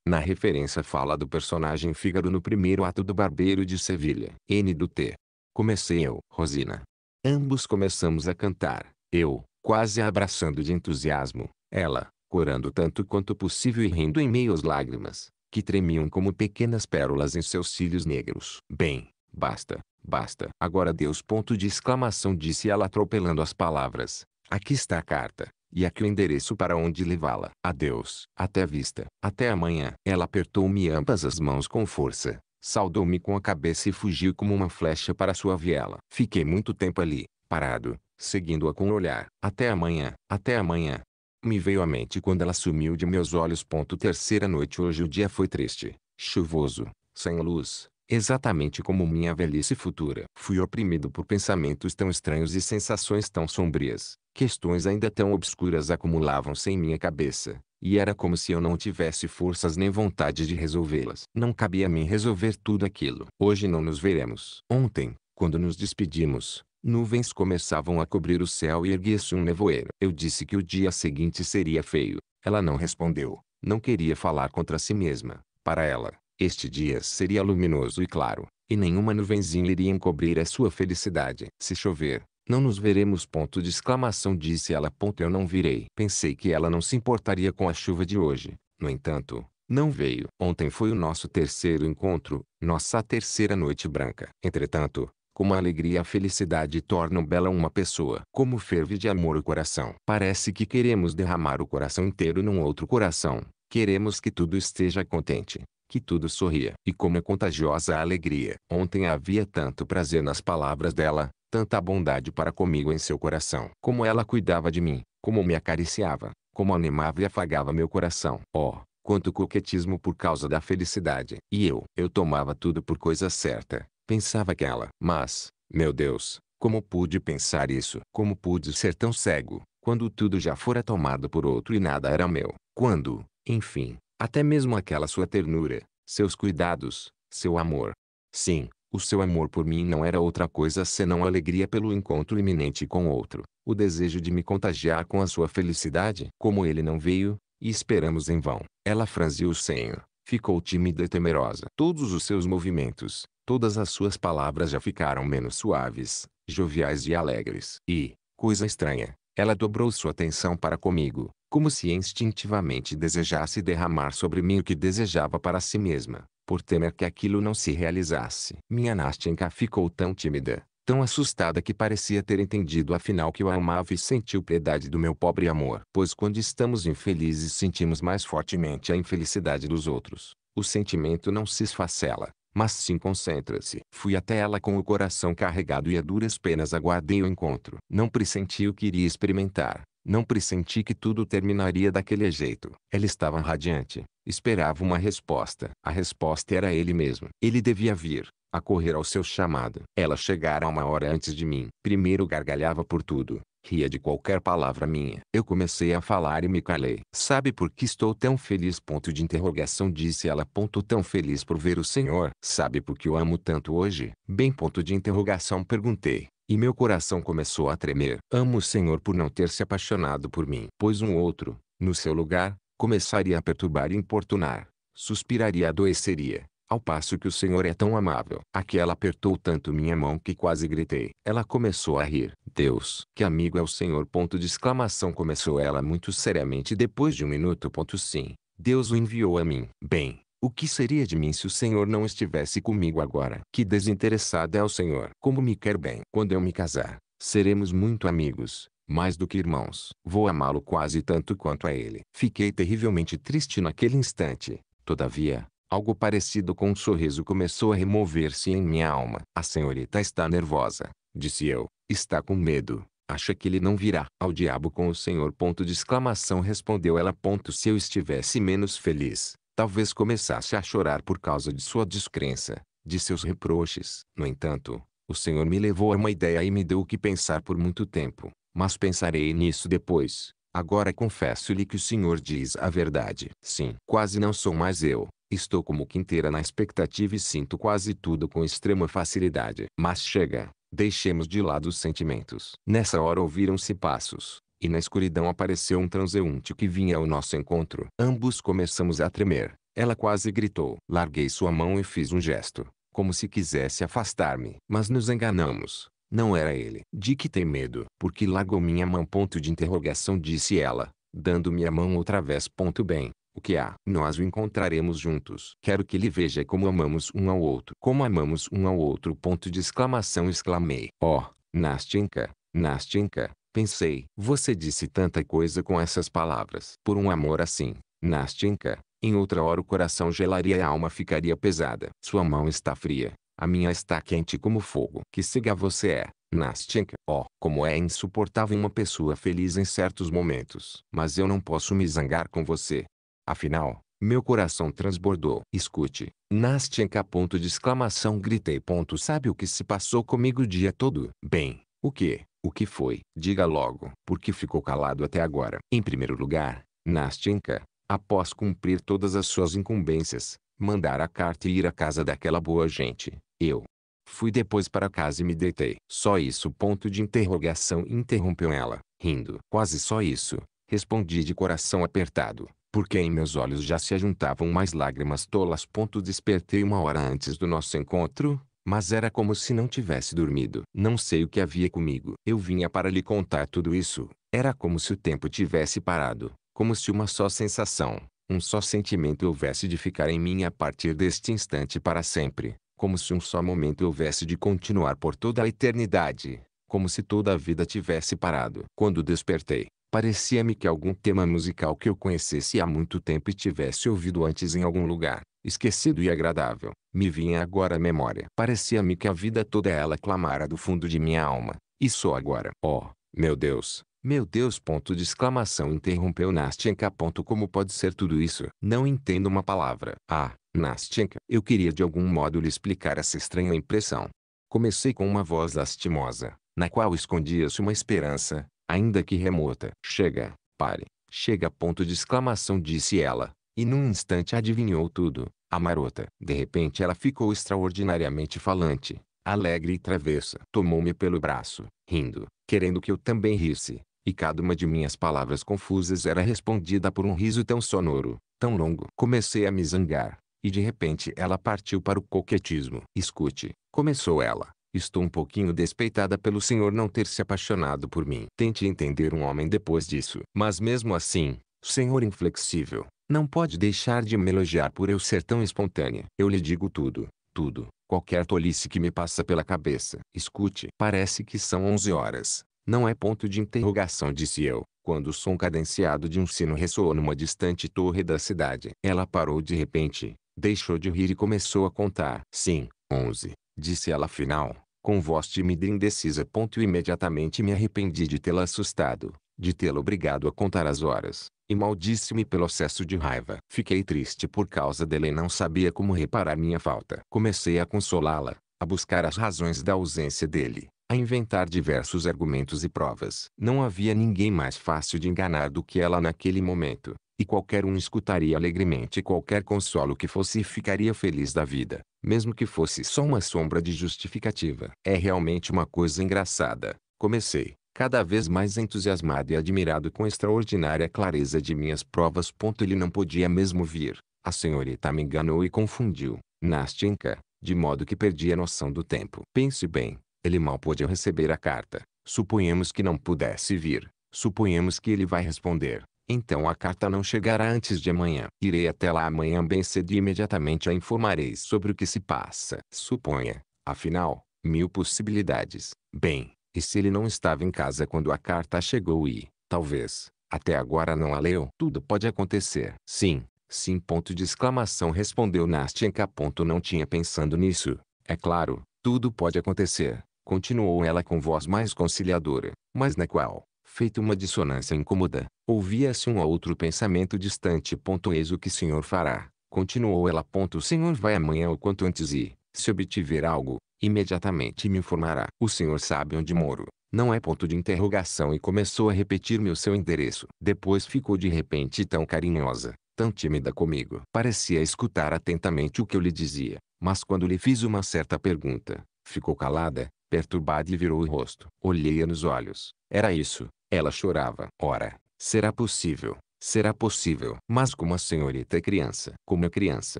Na referência fala do personagem Fígaro no primeiro ato do Barbeiro de Sevilha. N do T. Comecei eu. Rosina. Ambos começamos a cantar, eu, quase a abraçando de entusiasmo, ela, corando tanto quanto possível e rindo em meio às lágrimas, que tremiam como pequenas pérolas em seus cílios negros. Bem, basta, basta. Agora Deus! Ponto de exclamação disse ela atropelando as palavras. Aqui está a carta, e aqui o endereço para onde levá-la. Adeus. Até a vista. Até amanhã. Ela apertou-me ambas as mãos com força. Saudou-me com a cabeça e fugiu como uma flecha para sua viela. Fiquei muito tempo ali, parado, seguindo-a com o olhar. Até amanhã, até amanhã. Me veio à mente quando ela sumiu de meus olhos. Terceira noite. Hoje o dia foi triste, chuvoso, sem luz, exatamente como minha velhice futura. Fui oprimido por pensamentos tão estranhos e sensações tão sombrias. Questões ainda tão obscuras acumulavam-se em minha cabeça, E era como se eu não tivesse forças nem vontade de resolvê-las. Não cabia a mim resolver tudo aquilo. Hoje não nos veremos. Ontem, quando nos despedimos, nuvens começavam a cobrir o céu e erguia-se um nevoeiro. Eu disse que o dia seguinte seria feio. Ela não respondeu. Não queria falar contra si mesma. Para ela, este dia seria luminoso e claro, e nenhuma nuvenzinha iria encobrir a sua felicidade. Se chover, não nos veremos. Ponto de exclamação, disse ela. Eu não virei. Pensei que ela não se importaria com a chuva de hoje. No entanto, não veio. Ontem foi o nosso terceiro encontro, nossa terceira noite branca. Entretanto, como a alegria e a felicidade tornam bela uma pessoa. Como ferve de amor o coração. Parece que queremos derramar o coração inteiro num outro coração. Queremos que tudo esteja contente, que tudo sorria. E como é contagiosa a alegria. Ontem havia tanto prazer nas palavras dela, tanta bondade para comigo em seu coração. Como ela cuidava de mim, como me acariciava, como animava e afagava meu coração. Oh, quanto coquetismo por causa da felicidade. E eu tomava tudo por coisa certa. Pensava que ela. Mas, meu Deus, como pude pensar isso? Como pude ser tão cego, quando tudo já fora tomado por outro e nada era meu? Quando, enfim, até mesmo aquela sua ternura, seus cuidados, seu amor. Sim, o seu amor por mim não era outra coisa senão alegria pelo encontro iminente com outro, o desejo de me contagiar com a sua felicidade. Como ele não veio, e esperamos em vão. Ela franziu o senho, ficou tímida e temerosa. Todos os seus movimentos, todas as suas palavras já ficaram menos suaves, joviais e alegres. E, coisa estranha, ela dobrou sua atenção para comigo, como se instintivamente desejasse derramar sobre mim o que desejava para si mesma, por temer que aquilo não se realizasse. Minha Nastenka ficou tão tímida, tão assustada que parecia ter entendido afinal que eu a amava e sentiu piedade do meu pobre amor. Pois quando estamos infelizes sentimos mais fortemente a infelicidade dos outros. O sentimento não se esfacela, mas sim concentra-se. Fui até ela com o coração carregado e a duras penas aguardei o encontro. Não pressenti o que iria experimentar. Não pressenti que tudo terminaria daquele jeito. Ela estava radiante. Esperava uma resposta. A resposta era ele mesmo. Ele devia vir, a correr ao seu chamado. Ela chegara uma hora antes de mim. Primeiro gargalhava por tudo. Ria de qualquer palavra minha. Eu comecei a falar e me calei. Sabe por que estou tão feliz? Ponto de interrogação, disse ela. Tão feliz por ver o Senhor. Sabe por que eu amo tanto hoje? Bem, ponto de interrogação, perguntei. E meu coração começou a tremer. Amo o Senhor por não ter se apaixonado por mim. Pois um outro, no seu lugar, começaria a perturbar e importunar. Suspiraria e adoeceria. Ao passo que o Senhor é tão amável. Aqui ela apertou tanto minha mão que quase gritei. Ela começou a rir. Deus, que amigo é o Senhor? Ponto de exclamação, começou ela muito seriamente depois de um minuto. Sim, Deus o enviou a mim. Bem, o que seria de mim se o Senhor não estivesse comigo agora? Que desinteressado é o Senhor. Como me quer bem. Quando eu me casar, seremos muito amigos, mais do que irmãos. Vou amá-lo quase tanto quanto a ele. Fiquei terrivelmente triste naquele instante. Todavia, algo parecido com um sorriso começou a remover-se em minha alma. A senhorita está nervosa, disse eu. Está com medo. Acha que ele não virá? Ao diabo com o Senhor. Ponto de exclamação, respondeu ela. Se eu estivesse menos feliz, talvez começasse a chorar por causa de sua descrença, de seus reproches. No entanto, o Senhor me levou a uma ideia e me deu o que pensar por muito tempo. Mas pensarei nisso depois. Agora confesso-lhe que o Senhor diz a verdade. Sim, quase não sou mais eu. Estou como que inteira na expectativa e sinto quase tudo com extrema facilidade. Mas chega, deixemos de lado os sentimentos. Nessa hora ouviram-se passos, e na escuridão apareceu um transeunte que vinha ao nosso encontro. Ambos começamos a tremer. Ela quase gritou. Larguei sua mão e fiz um gesto, como se quisesse afastar-me. Mas nos enganamos. Não era ele. De que tem medo? Porque largou minha mão? Ponto de interrogação, disse ela, dando-me a mão outra vez. Bem, o que há? Nós o encontraremos juntos. Quero que ele veja como amamos um ao outro. Como amamos um ao outro? Ponto de exclamação, exclamei. Oh, Nastenka, Nastenka, pensei. Você disse tanta coisa com essas palavras. Por um amor assim, Nastenka, em outra hora o coração gelaria e a alma ficaria pesada. Sua mão está fria. A minha está quente como fogo. Que cega você é, Nastenka. Oh, como é insuportável uma pessoa feliz em certos momentos. Mas eu não posso me zangar com você. Afinal, meu coração transbordou. Escute, Nastenka. Ponto de exclamação, gritei. Sabe o que se passou comigo o dia todo? Bem, o que? O que foi? Diga logo. Por que ficou calado até agora? Em primeiro lugar, Nastenka, Após cumprir todas as suas incumbências, mandar a carta e ir à casa daquela boa gente, eu fui depois para casa e me deitei. Só isso? Ponto de interrogação, interrompeu ela, rindo. Quase só isso, respondi de coração apertado, porque em meus olhos já se ajuntavam mais lágrimas tolas. Despertei 1 hora antes do nosso encontro, mas era como se não tivesse dormido. Não sei o que havia comigo. Eu vinha para lhe contar tudo isso. Era como se o tempo tivesse parado, como se uma só sensação, um só sentimento houvesse de ficar em mim a partir deste instante para sempre, como se um só momento houvesse de continuar por toda a eternidade, como se toda a vida tivesse parado. Quando despertei, parecia-me que algum tema musical que eu conhecesse há muito tempo e tivesse ouvido antes em algum lugar, esquecido e agradável, me vinha agora à memória. Parecia-me que a vida toda ela clamara do fundo de minha alma, e só agora. Oh, meu Deus! Meu Deus! Ponto de exclamação, interrompeu Nastenka. Como pode ser tudo isso? Não entendo uma palavra. Ah, Nastenka. Eu queria de algum modo lhe explicar essa estranha impressão. Comecei com uma voz lastimosa, na qual escondia-se uma esperança, ainda que remota. Chega, pare, chega! Ponto de exclamação, disse ela, e num instante adivinhou tudo. A marota. De repente ela ficou extraordinariamente falante, alegre e travessa. Tomou-me pelo braço, rindo, querendo que eu também risse. E cada uma de minhas palavras confusas era respondida por um riso tão sonoro, tão longo. Comecei a me zangar, e de repente ela partiu para o coquetismo. Escute, começou ela. Estou um pouquinho despeitada pelo senhor não ter se apaixonado por mim. Tente entender um homem depois disso. Mas mesmo assim, senhor inflexível, não pode deixar de me elogiar por eu ser tão espontânea. Eu lhe digo tudo, tudo, qualquer tolice que me passa pela cabeça. Escute, parece que são 11 horas. Não é? Ponto de interrogação, disse eu, quando o som cadenciado de um sino ressoou numa distante torre da cidade. Ela parou de repente, deixou de rir e começou a contar. Sim, 11, disse ela afinal, com voz tímida e indecisa. Imediatamente me arrependi de tê-la assustado, de tê-la obrigado a contar as horas, e maldisse-me pelo excesso de raiva. Fiquei triste por causa dela e não sabia como reparar minha falta. Comecei a consolá-la, a buscar as razões da ausência dele, a inventar diversos argumentos e provas. Não havia ninguém mais fácil de enganar do que ela naquele momento, e qualquer um escutaria alegremente qualquer consolo que fosse e ficaria feliz da vida, mesmo que fosse só uma sombra de justificativa. É realmente uma coisa engraçada, comecei, cada vez mais entusiasmado e admirado com a extraordinária clareza de minhas provas. Ele não podia mesmo vir. A senhorita me enganou e confundiu, Nastenka, de modo que perdi a noção do tempo. Pense bem. Ele mal pôde receber a carta. Suponhamos que não pudesse vir. Suponhamos que ele vai responder. Então a carta não chegará antes de amanhã. Irei até lá amanhã bem cedo e imediatamente a informarei sobre o que se passa. Suponha, afinal, 1000 possibilidades. Bem, e se ele não estava em casa quando a carta chegou e, talvez, até agora não a leu? Tudo pode acontecer. Sim, sim. Ponto de exclamação, respondeu Nastenka. Não tinha pensado nisso. É claro, tudo pode acontecer. Continuou ela com voz mais conciliadora, mas na qual, feita uma dissonância incômoda, ouvia-se um outro pensamento distante. Eis o que o senhor fará, continuou ela. O senhor vai amanhã o quanto antes e, se obtiver algo, imediatamente me informará. O senhor sabe onde moro, não é? Ponto de interrogação, e começou a repetir-me o seu endereço. Depois ficou de repente tão carinhosa, tão tímida comigo. Parecia escutar atentamente o que eu lhe dizia, mas quando lhe fiz uma certa pergunta, ficou calada, perturbada e virou o rosto. Olhei-a nos olhos. Era isso. Ela chorava. Ora, será possível? Será possível? Mas como a senhorita é criança. Como é criança.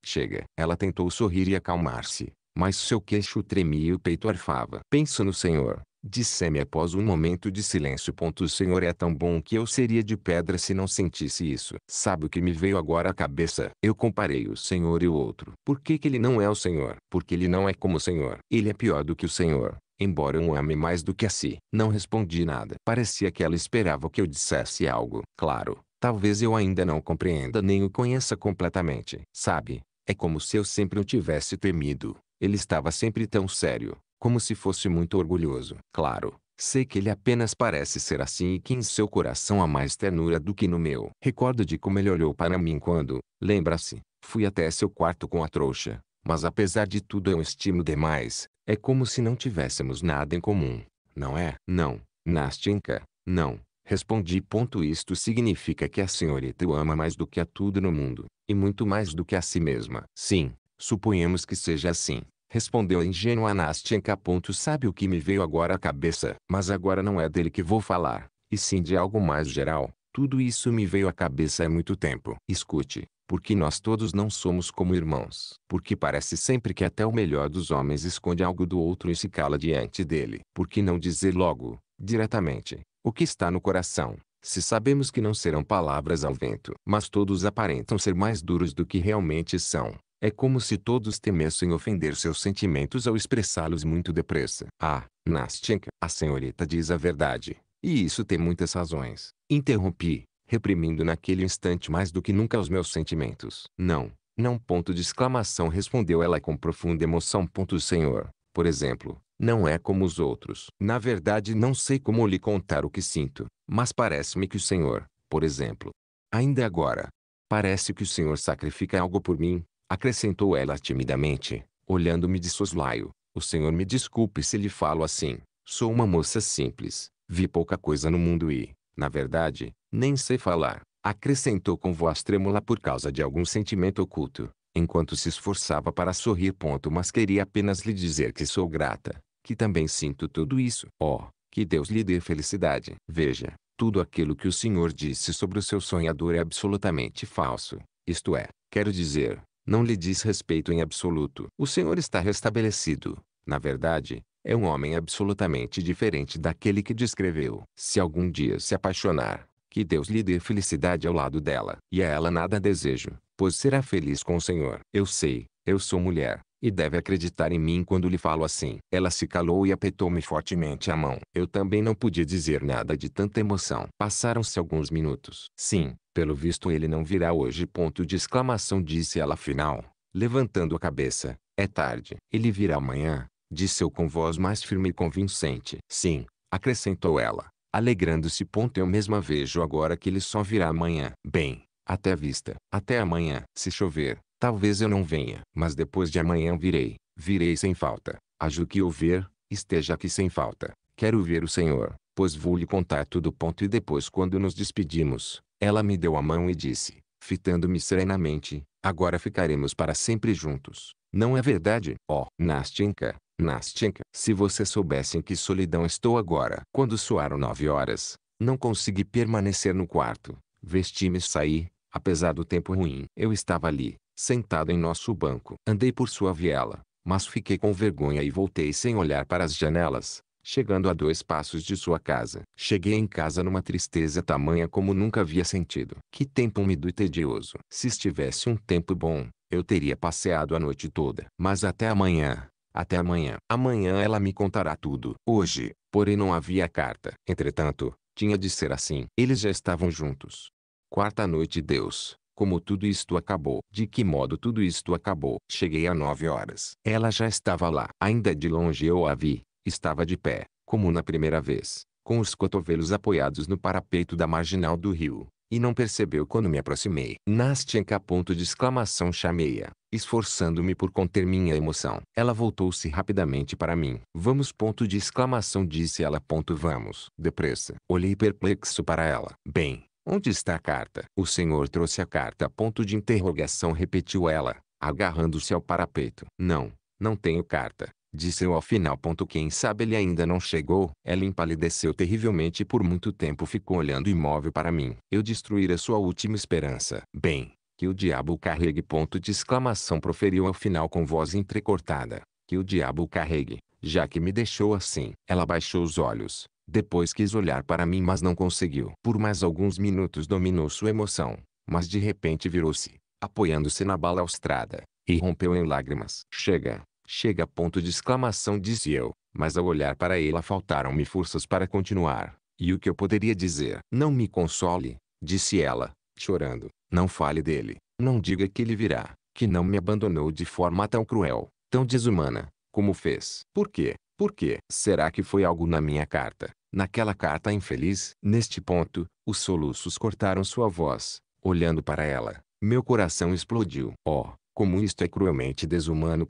Chega. Ela tentou sorrir e acalmar-se, mas seu queixo tremia e o peito arfava. Penso no senhor, disse-me após um momento de silêncio. O senhor é tão bom que eu seria de pedra se não sentisse isso. Sabe o que me veio agora à cabeça? Eu comparei o senhor e o outro. Por que ele não é o senhor? Porque ele não é como o senhor. Ele é pior do que o senhor, embora eu o ame mais do que a si. Não respondi nada. Parecia que ela esperava que eu dissesse algo. Claro, talvez eu ainda não compreenda nem o conheça completamente. Sabe, é como se eu sempre o tivesse temido. Ele estava sempre tão sério, como se fosse muito orgulhoso. Claro, sei que ele apenas parece ser assim e que em seu coração há mais ternura do que no meu. Recordo de como ele olhou para mim quando, lembra-se, fui até seu quarto com a trouxa. Mas apesar de tudo eu o estimo demais. É como se não tivéssemos nada em comum, não é? Não, Nastenka, não. Respondi. Isto significa que a senhorita o ama mais do que a tudo no mundo, e muito mais do que a si mesma. Sim, suponhamos que seja assim, respondeu a ingênua Nastenka. Sabe o que me veio agora à cabeça? Mas agora não é dele que vou falar, e sim de algo mais geral. Tudo isso me veio à cabeça há muito tempo. Escute, porque nós todos não somos como irmãos. Porque parece sempre que até o melhor dos homens esconde algo do outro e se cala diante dele. Por que não dizer logo, diretamente, o que está no coração? Se sabemos que não serão palavras ao vento. Mas todos aparentam ser mais duros do que realmente são. É como se todos temessem ofender seus sentimentos ao expressá-los muito depressa. Ah, Nastenka, a senhorita diz a verdade. E isso tem muitas razões. Interrompi, reprimindo naquele instante mais do que nunca os meus sentimentos. Não, não. Respondeu ela com profunda emoção. Senhor, por exemplo, não é como os outros. Na verdade não sei como lhe contar o que sinto, mas parece-me que o Senhor, por exemplo, ainda agora, parece que o Senhor sacrifica algo por mim, acrescentou ela timidamente, olhando-me de soslaio. O Senhor me desculpe se lhe falo assim. Sou uma moça simples, vi pouca coisa no mundo e, na verdade, nem sei falar, acrescentou com voz trêmula por causa de algum sentimento oculto, enquanto se esforçava para sorrir. Mas queria apenas lhe dizer que sou grata, que também sinto tudo isso. Oh, que Deus lhe dê felicidade. Veja, tudo aquilo que o senhor disse sobre o seu sonhador é absolutamente falso. Isto é, quero dizer, não lhe diz respeito em absoluto. O senhor está restabelecido. Na verdade, é um homem absolutamente diferente daquele que descreveu. Se algum dia se apaixonar, que Deus lhe dê felicidade ao lado dela. E a ela nada desejo, pois será feliz com o Senhor. Eu sei, eu sou mulher, e deve acreditar em mim quando lhe falo assim. Ela se calou e apertou-me fortemente a mão. Eu também não podia dizer nada de tanta emoção. Passaram-se alguns minutos. Sim, pelo visto ele não virá hoje. Disse ela afinal, levantando a cabeça. É tarde. Ele virá amanhã, disse eu com voz mais firme e convincente. Sim, acrescentou ela, alegrando-se. Eu mesma vejo agora que ele só virá amanhã. Bem, até a vista. Até amanhã. Se chover, talvez eu não venha. Mas depois de amanhã virei. Virei sem falta. Haja o que houver, esteja aqui sem falta. Quero ver o Senhor, pois vou lhe contar tudo. E depois, quando nos despedimos, ela me deu a mão e disse, fitando-me serenamente, agora ficaremos para sempre juntos. Não é verdade? Oh, Nastenka, Nastenka, se você soubesse em que solidão estou agora. Quando soaram 9 horas, não consegui permanecer no quarto. Vesti-me e saí, apesar do tempo ruim. Eu estava ali, sentado em nosso banco. Andei por sua viela, mas fiquei com vergonha e voltei sem olhar para as janelas, chegando a 2 passos de sua casa. Cheguei em casa numa tristeza tamanha como nunca havia sentido. Que tempo úmido e tedioso. Se estivesse um tempo bom, eu teria passeado a noite toda. Mas até amanhã. Até amanhã. Amanhã ela me contará tudo. Hoje, porém não havia carta. Entretanto, tinha de ser assim. Eles já estavam juntos. Quarta noite. Deus, como tudo isto acabou. De que modo tudo isto acabou? Cheguei a 9 horas. Ela já estava lá. Ainda de longe eu a vi. Estava de pé, como na primeira vez, com os cotovelos apoiados no parapeito da marginal do rio, e não percebeu quando me aproximei. Nastenka! Chamei-a, esforçando-me por conter minha emoção. Ela voltou-se rapidamente para mim. Vamos! Disse ela. Vamos. Depressa. Olhei perplexo para ela. Bem, onde está a carta? O senhor trouxe a carta? Repetiu ela, agarrando-se ao parapeito. Não, não tenho carta. Disse eu ao final. Quem sabe ele ainda não chegou? Ela empalideceu terrivelmente e por muito tempo ficou olhando imóvel para mim. Eu destruíra sua última esperança. Bem, que o diabo o carregue! Proferiu ao final com voz entrecortada. Que o diabo o carregue, já que me deixou assim. Ela baixou os olhos. Depois quis olhar para mim, mas não conseguiu. Por mais alguns minutos dominou sua emoção, mas de repente virou-se, apoiando-se na balaustrada, e rompeu em lágrimas. Chega! Chega! Disse eu, mas ao olhar para ela faltaram-me forças para continuar. E o que eu poderia dizer? Não me console, disse ela, chorando. Não fale dele. Não diga que ele virá, que não me abandonou de forma tão cruel, tão desumana, como fez. Por quê? Por quê? Será que foi algo na minha carta? Naquela carta infeliz? Neste ponto, os soluços cortaram sua voz. Olhando para ela, meu coração explodiu. Oh, como isto é cruelmente desumano!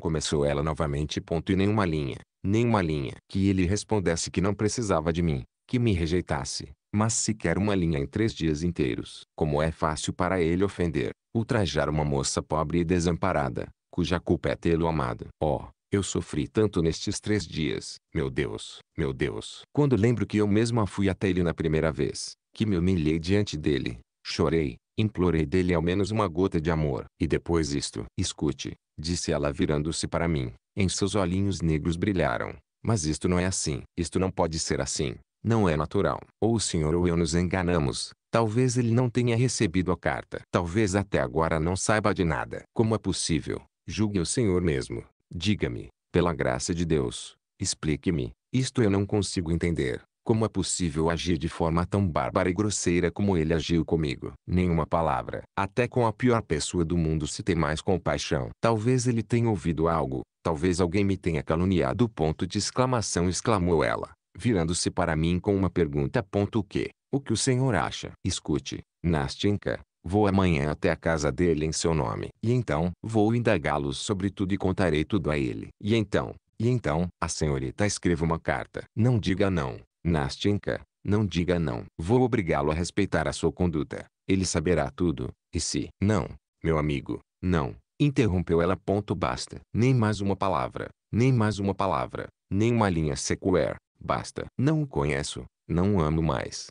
Começou ela novamente. E nenhuma linha, nenhuma linha. Que ele respondesse que não precisava de mim, que me rejeitasse, mas sequer uma linha em 3 dias inteiros. Como é fácil para ele ofender, ultrajar uma moça pobre e desamparada, cuja culpa é tê-lo amado. Oh, eu sofri tanto nestes 3 dias. Meu Deus, meu Deus. Quando lembro que eu mesma fui até ele na primeira vez, que me humilhei diante dele, chorei, implorei dele ao menos uma gota de amor. E depois isto. Escute, disse ela virando-se para mim. Em seus olhinhos negros brilharam. Mas isto não é assim. Isto não pode ser assim. Não é natural. Ou o senhor ou eu nos enganamos. Talvez ele não tenha recebido a carta. Talvez até agora não saiba de nada. Como é possível? Julgue o senhor mesmo. Diga-me, pela graça de Deus, explique-me. Isto eu não consigo entender. Como é possível agir de forma tão bárbara e grosseira como ele agiu comigo? Nenhuma palavra. Até com a pior pessoa do mundo se tem mais compaixão. Talvez ele tenha ouvido algo. Talvez alguém me tenha caluniado. Ponto de exclamação, exclamou ela, virando-se para mim com uma pergunta. O quê? O que o senhor acha? Escute, Nastinka. Vou amanhã até a casa dele em seu nome. E então, vou indagá-lo sobre tudo e contarei tudo a ele. E então, a senhorita escreva uma carta. Não diga não, Nastinka, não diga não. Vou obrigá-lo a respeitar a sua conduta. Ele saberá tudo. E se não, meu amigo, não, interrompeu ela. Basta. Nem mais uma palavra, nem mais uma palavra, nem uma linha sequer. Basta. Não o conheço, não o amo mais.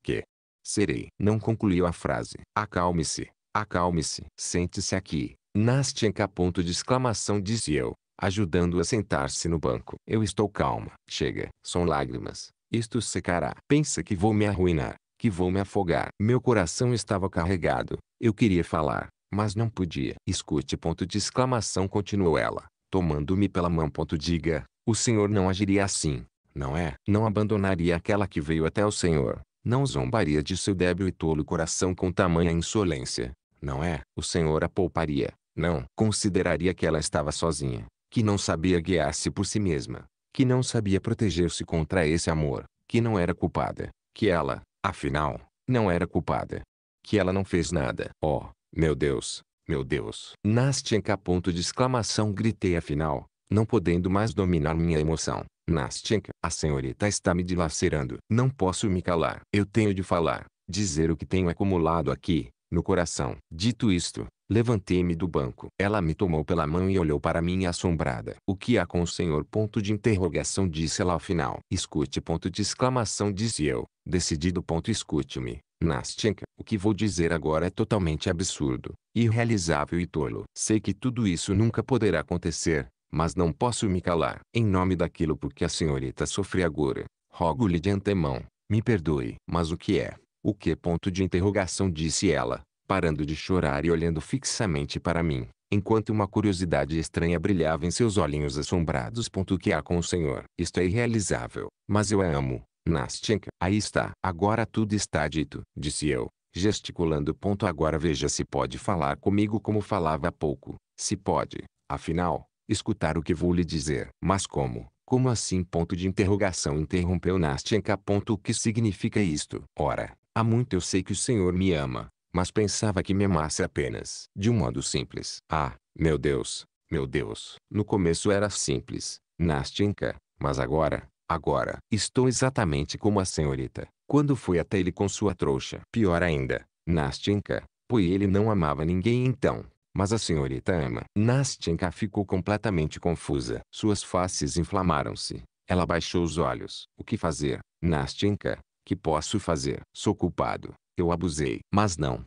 Que serei. Não concluiu a frase. Acalme-se, acalme-se. Sente-se aqui, Nastinka. Ponto de exclamação, disse eu, ajudando-o a sentar-se no banco. Eu estou calma. Chega. São lágrimas. Isto secará. Pensa que vou me arruinar, que vou me afogar. Meu coração estava carregado. Eu queria falar, mas não podia. Escute. Ponto de exclamação, continuou ela, tomando-me pela mão. Diga, o senhor não agiria assim, não é? Não abandonaria aquela que veio até o senhor. Não zombaria de seu débil e tolo coração com tamanha insolência, não é? O senhor a pouparia. Não consideraria que ela estava sozinha, que não sabia guiar-se por si mesma, que não sabia proteger-se contra esse amor, que não era culpada, que ela, afinal, não era culpada, que ela não fez nada. Oh, meu Deus, meu Deus. Nastinka. Ponto de exclamação, gritei afinal, não podendo mais dominar minha emoção. Nastinka, a senhorita está me dilacerando. Não posso me calar. Eu tenho de falar, dizer o que tenho acumulado aqui, no coração. Dito isto, levantei-me do banco. Ela me tomou pela mão e olhou para mim assombrada. O que há com o senhor? Ponto de interrogação, disse ela ao final. Escute. Ponto de exclamação, disse eu, decidido. Escute-me, Nastinka. O que vou dizer agora é totalmente absurdo, irrealizável e tolo. Sei que tudo isso nunca poderá acontecer, mas não posso me calar. Em nome daquilo por que a senhorita sofre agora, rogo-lhe de antemão, me perdoe. Mas o que é? O que? Ponto de interrogação, disse ela, parando de chorar e olhando fixamente para mim, enquanto uma curiosidade estranha brilhava em seus olhinhos assombrados. O que há com o senhor? Isto é irrealizável, mas eu a amo, Nastinka. Aí está. Agora tudo está dito, disse eu, gesticulando. Agora veja se pode falar comigo como falava há pouco. Se pode, afinal, escutar o que vou lhe dizer. Mas como? Como assim? Ponto de interrogação, interrompeu Nastinka. O que significa isto? Ora, há muito eu sei que o senhor me ama, mas pensava que me amasse apenas de um modo simples. Ah, meu Deus, meu Deus. No começo era simples, Nastinka, mas agora estou exatamente como a senhorita, quando fui até ele com sua trouxa. Pior ainda, Nastinka, pois ele não amava ninguém então. Mas a senhorita ama. Nastinka ficou completamente confusa. Suas faces inflamaram-se. Ela baixou os olhos. O que fazer, Nastinka? Que posso fazer? Sou culpado. Eu abusei. Mas não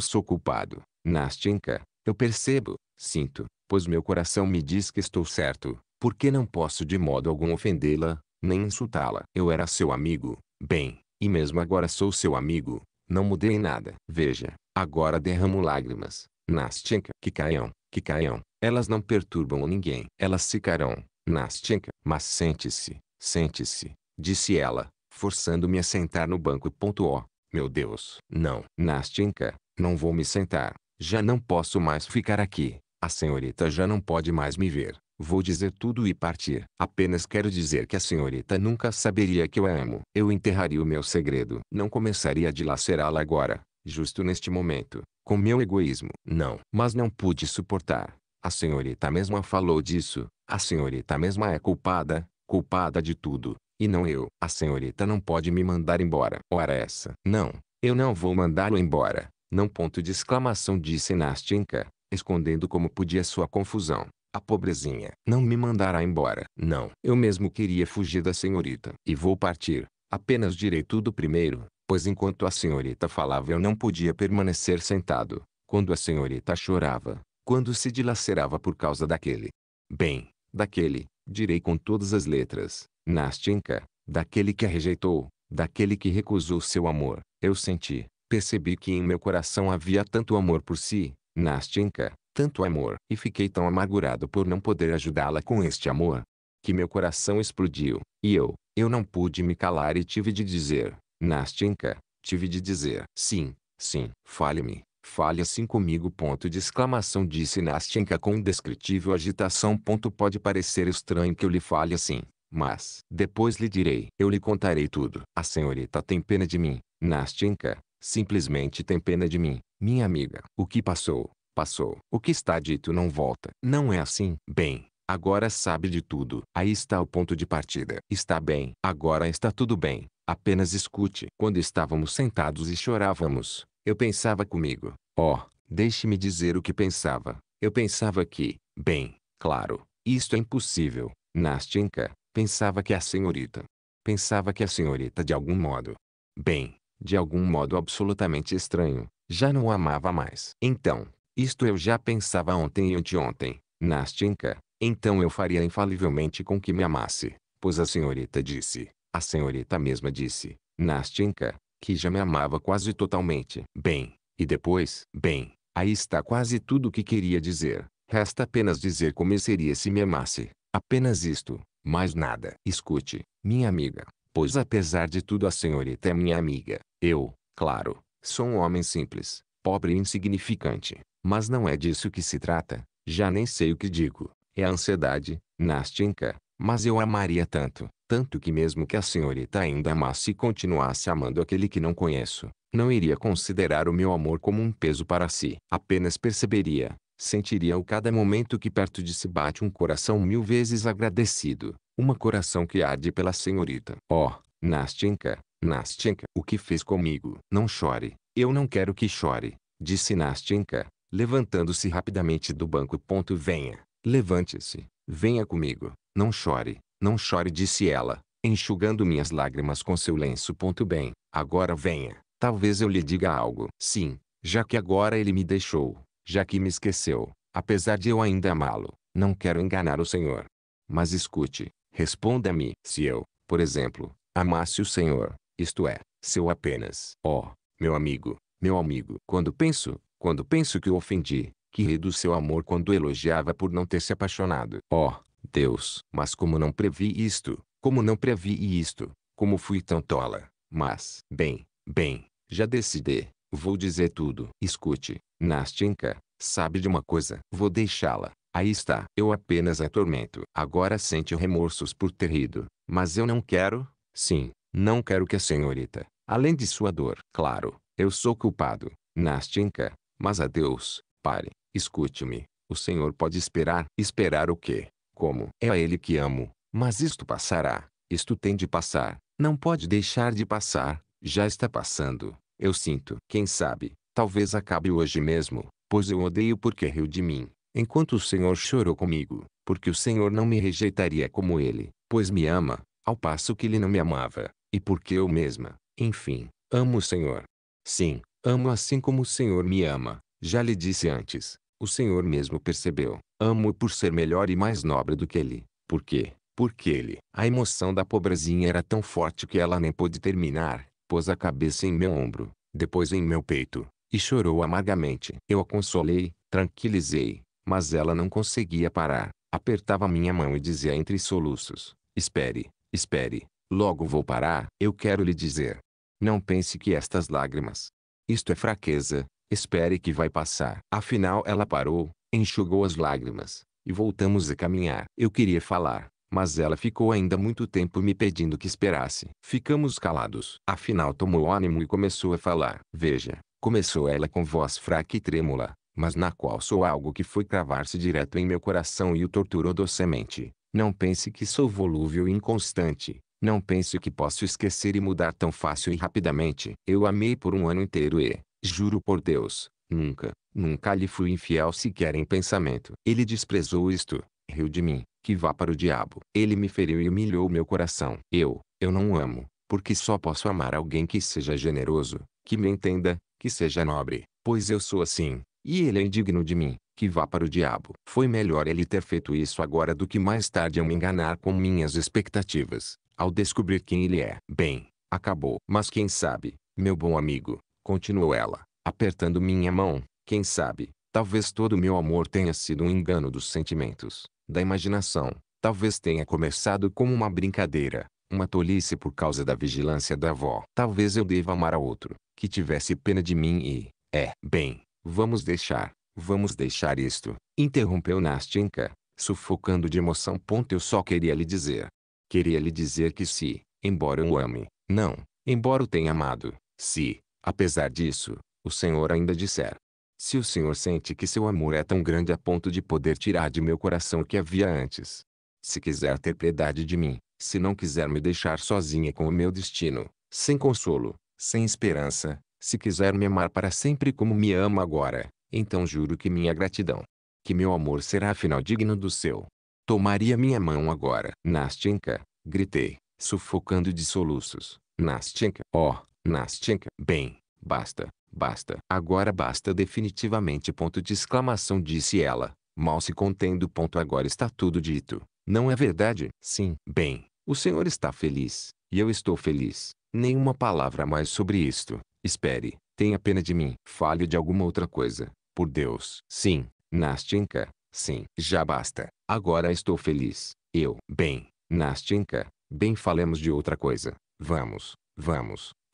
sou culpado, Nastinka. Eu percebo, sinto, pois meu coração me diz que estou certo, porque não posso de modo algum ofendê-la, nem insultá-la. Eu era seu amigo, bem, e mesmo agora sou seu amigo. Não mudei em nada. Veja, agora derramo lágrimas, Nastinka. Que caiam, que caiam. Elas não perturbam ninguém. Elas ficarão, Nastinka. Mas sente-se, sente-se, disse ela, forçando-me a sentar no banco. Oh, meu Deus. Não, Nastinka, não vou me sentar. Já não posso mais ficar aqui. A senhorita já não pode mais me ver. Vou dizer tudo e partir. Apenas quero dizer que a senhorita nunca saberia que eu a amo. Eu enterraria o meu segredo. Não começaria a dilacerá-la agora, justo neste momento, com meu egoísmo. Não. Mas não pude suportar. A senhorita mesma falou disso. A senhorita mesma é culpada, culpada de tudo. e não eu. A senhorita não pode me mandar embora. Ora essa. Não, eu não vou mandá-lo embora. Não ponto de exclamação disse Nastinka, escondendo como podia sua confusão. A pobrezinha não me mandará embora. Não. Eu mesmo queria fugir da senhorita. E vou partir. Apenas direi tudo primeiro, pois enquanto a senhorita falava eu não podia permanecer sentado. Quando a senhorita chorava, quando se dilacerava por causa daquele. Bem, daquele, direi com todas as letras, Nastinka, daquele que a rejeitou, daquele que recusou seu amor. Eu senti, percebi que em meu coração havia tanto amor por si, Nastinka, tanto amor. E fiquei tão amargurado por não poder ajudá-la com este amor, que meu coração explodiu. E eu não pude me calar e tive de dizer, Nastinka, tive de dizer, sim, sim, fale-me. Fale assim comigo. Ponto de exclamação disse Nastinka com indescritível agitação. Pode parecer estranho que eu lhe fale assim, mas depois lhe direi. Eu lhe contarei tudo. A senhorita tem pena de mim, Nastinka, simplesmente tem pena de mim, minha amiga. O que passou, passou. O que está dito não volta. Não é assim? Bem, agora sabe de tudo. Aí está o ponto de partida. Está bem. Agora está tudo bem. Apenas escute. Quando estávamos sentados e chorávamos, eu pensava comigo, deixe-me dizer o que pensava. Eu pensava que, bem, claro, isto é impossível, Nastinka, pensava que a senhorita. Pensava que a senhorita de algum modo. Bem, de algum modo absolutamente estranho, já não o amava mais. Então, isto eu já pensava ontem e anteontem, Nastinka, então eu faria infalivelmente com que me amasse, pois a senhorita disse, a senhorita mesma disse, Nastinka, que já me amava quase totalmente. Bem, e depois? Bem, aí está quase tudo o que queria dizer. Resta apenas dizer como seria se me amasse. Apenas isto, mais nada. Escute, minha amiga, pois apesar de tudo a senhorita é minha amiga. Eu, claro, sou um homem simples, pobre e insignificante, mas não é disso que se trata. Já nem sei o que digo. É a ansiedade, Nastinka, mas eu amaria tanto. Tanto que mesmo que a senhorita ainda amasse e continuasse amando aquele que não conheço, não iria considerar o meu amor como um peso para si. Apenas perceberia, sentiria a cada momento que perto de si bate um coração 1000 vezes agradecido. Um coração que arde pela senhorita. Nastinka, Nastinka, o que fez comigo? Não chore. Eu não quero que chore, disse Nastinka, levantando-se rapidamente do banco. Venha, levante-se, venha comigo. Não chore. Não chore, disse ela, enxugando minhas lágrimas com seu lenço. Bem, agora venha, talvez eu lhe diga algo. Sim, já que agora ele me deixou, já que me esqueceu, apesar de eu ainda amá-lo, não quero enganar o senhor. Mas escute, responda-me. Se eu, por exemplo, amasse o senhor, isto é, se eu apenas, meu amigo, quando penso que o ofendi, que ri do seu amor quando elogiava por não ter se apaixonado. Deus! Mas como não previ isto, como fui tão tola. Mas, bem, já decidi, vou dizer tudo. Escute, Nastinka, sabe de uma coisa? Vou deixá-la. Aí está. Eu apenas a atormento. Agora sente remorsos por ter rido, mas eu não quero, sim, não quero que a senhorita, além de sua dor. Claro, eu sou culpado, Nastinka, mas adeus, pare, escute-me. O senhor pode esperar. Esperar o quê? Como? É a ele que amo. Mas isto passará. Isto tem de passar. Não pode deixar de passar. Já está passando. Eu sinto. Quem sabe, talvez acabe hoje mesmo, pois eu odeio porque riu de mim, enquanto o Senhor chorou comigo, porque o Senhor não me rejeitaria como ele, pois me ama, ao passo que ele não me amava, e porque eu mesma, enfim, amo o Senhor. Sim, amo assim como o Senhor me ama. Já lhe disse antes. O Senhor mesmo percebeu. Amo-o por ser melhor e mais nobre do que ele. Por quê? Porque ele. A emoção da pobrezinha era tão forte que ela nem pôde terminar. Pôs a cabeça em meu ombro, depois em meu peito, e chorou amargamente. Eu a consolei, tranquilizei, mas ela não conseguia parar. Apertava minha mão e dizia entre soluços: espere, espere, logo vou parar. Eu quero lhe dizer. Não pense que estas lágrimas. Isto é fraqueza. Espere que vai passar. Afinal ela parou, enxugou as lágrimas, e voltamos a caminhar. Eu queria falar, mas ela ficou ainda muito tempo me pedindo que esperasse. Ficamos calados. Afinal tomou ânimo e começou a falar. Veja, começou ela com voz fraca e trêmula, mas na qual soou algo que foi cravar-se direto em meu coração e o torturou docemente. Não pense que sou volúvel e inconstante. Não pense que posso esquecer e mudar tão fácil e rapidamente. Eu amei por um ano inteiro e, juro por Deus, nunca lhe fui infiel sequer em pensamento. Ele desprezou isto, riu de mim, que vá para o diabo. Ele me feriu e humilhou meu coração. Eu não amo, porque só posso amar alguém que seja generoso, que me entenda, que seja nobre, pois eu sou assim, e ele é indigno de mim, que vá para o diabo. Foi melhor ele ter feito isso agora do que mais tarde eu me enganar com minhas expectativas, ao descobrir quem ele é. Bem, acabou. Mas quem sabe, meu bom amigo, continuou ela, apertando minha mão, quem sabe, talvez todo meu amor tenha sido um engano dos sentimentos, da imaginação, talvez tenha começado como uma brincadeira, uma tolice por causa da vigilância da avó. Talvez eu deva amar a outro, que tivesse pena de mim e, bem, vamos deixar isto, interrompeu Nastinka, sufocando de emoção. Eu só queria lhe dizer. Queria lhe dizer que se, embora eu o ame, não, embora o tenha amado, se, apesar disso, o Senhor ainda disser. Se o Senhor sente que seu amor é tão grande a ponto de poder tirar de meu coração o que havia antes. Se quiser ter piedade de mim, se não quiser me deixar sozinha com o meu destino, sem consolo, sem esperança, se quiser me amar para sempre como me ama agora, então juro que minha gratidão, que meu amor será afinal digno do seu. Tomaria minha mão agora. Nastinka, gritei, sufocando de soluços. Nastinka, oh, Nastinka. Bem, basta, agora basta definitivamente. Ponto de exclamação, disse ela, mal se contendo. Agora está tudo dito, não é verdade? Sim. Bem, o senhor está feliz, e eu estou feliz. Nenhuma palavra mais sobre isto. Espere, tenha pena de mim. Fale de alguma outra coisa, por Deus. Sim, Nastinka, sim. Já basta. Agora estou feliz. Bem, Nastinka, bem, falemos de outra coisa. Vamos,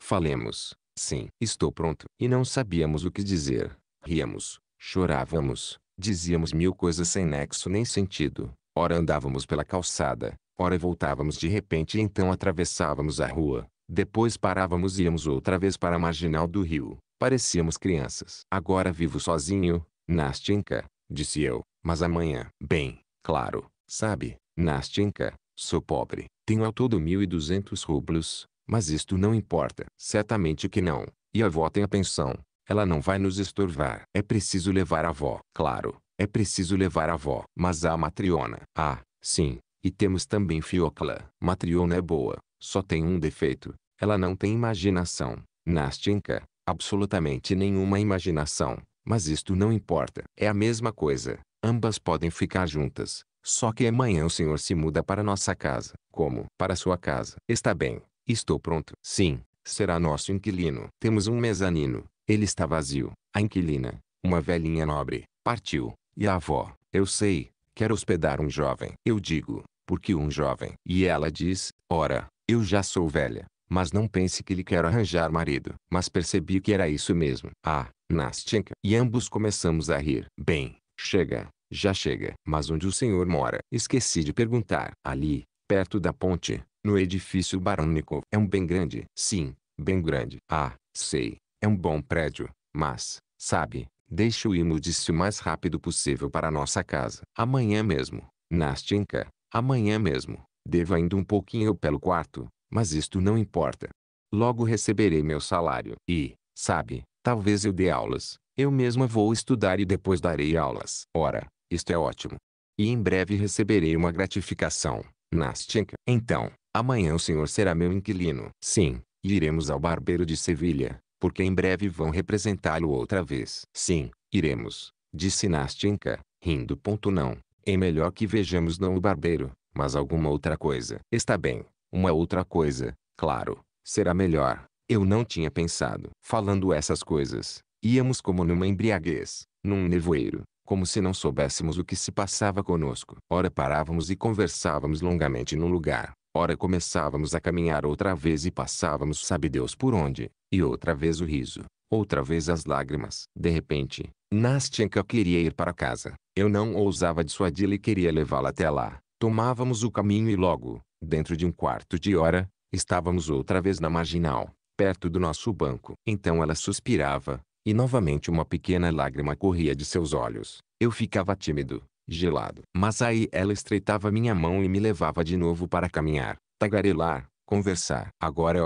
falemos. Sim. Estou pronto. E não sabíamos o que dizer. Ríamos, chorávamos, dizíamos mil coisas sem nexo nem sentido. Ora andávamos pela calçada, ora voltávamos de repente e então atravessávamos a rua. Depois parávamos e íamos outra vez para a marginal do rio. Parecíamos crianças. Agora vivo sozinho, Nastinka, disse eu, mas amanhã. Bem, claro, sabe, Nastinka, sou pobre. Tenho ao todo 1.200 rublos, mas isto não importa. Certamente que não. E a avó tem a pensão. Ela não vai nos estorvar. É preciso levar a avó. Claro, é preciso levar a avó. Mas há a Matriona. Ah, sim. E temos também Fiocla. Matriona é boa, só tem um defeito. Ela não tem imaginação. Nastinka, absolutamente nenhuma imaginação. Mas isto não importa. É a mesma coisa. Ambas podem ficar juntas. Só que amanhã o senhor se muda para nossa casa. Como? Para sua casa. Está bem. Estou pronto. Sim, será nosso inquilino. Temos um mezanino. Ele está vazio. A inquilina, uma velhinha nobre, partiu. E a avó, eu sei, quer hospedar um jovem. Eu digo, porque um jovem? E ela diz, ora, eu já sou velha. Mas não pense que lhe quero arranjar marido. Mas percebi que era isso mesmo. Ah, Nastinka. E ambos começamos a rir. Bem, chega, já chega. Mas onde o senhor mora? Esqueci de perguntar. Ali, perto da ponte, no edifício Barannikov. É um bem grande? Sim, bem grande. Ah, sei, é um bom prédio, mas, sabe, deixe-o irmos o mais rápido possível para nossa casa. Amanhã mesmo, Nastinka, amanhã mesmo. Devo ainda um pouquinho pelo quarto, mas isto não importa. Logo receberei meu salário. E, sabe, talvez eu dê aulas. Eu mesma vou estudar e depois darei aulas. Ora, isto é ótimo. E em breve receberei uma gratificação, Nastinka. Então, amanhã o senhor será meu inquilino. Sim, e iremos ao barbeiro de Sevilha, porque em breve vão representá-lo outra vez. Sim, iremos, disse Nastinka, rindo. Não, é melhor que vejamos não o barbeiro, mas alguma outra coisa. Está bem, uma outra coisa, claro, será melhor. Eu não tinha pensado. Falando essas coisas, íamos como numa embriaguez, num nevoeiro, como se não soubéssemos o que se passava conosco. Ora parávamos e conversávamos longamente num lugar, ora começávamos a caminhar outra vez e passávamos sabe Deus por onde, e outra vez o riso, outra vez as lágrimas. De repente, Nastinka queria ir para casa. Eu não ousava dissuadi-la e queria levá-la até lá. Tomávamos o caminho e logo, dentro de um quarto de hora, estávamos outra vez na marginal, perto do nosso banco. Então ela suspirava, e novamente uma pequena lágrima corria de seus olhos. Eu ficava tímido, gelado. Mas aí ela estreitava minha mão e me levava de novo para caminhar, tagarelar, conversar. Agora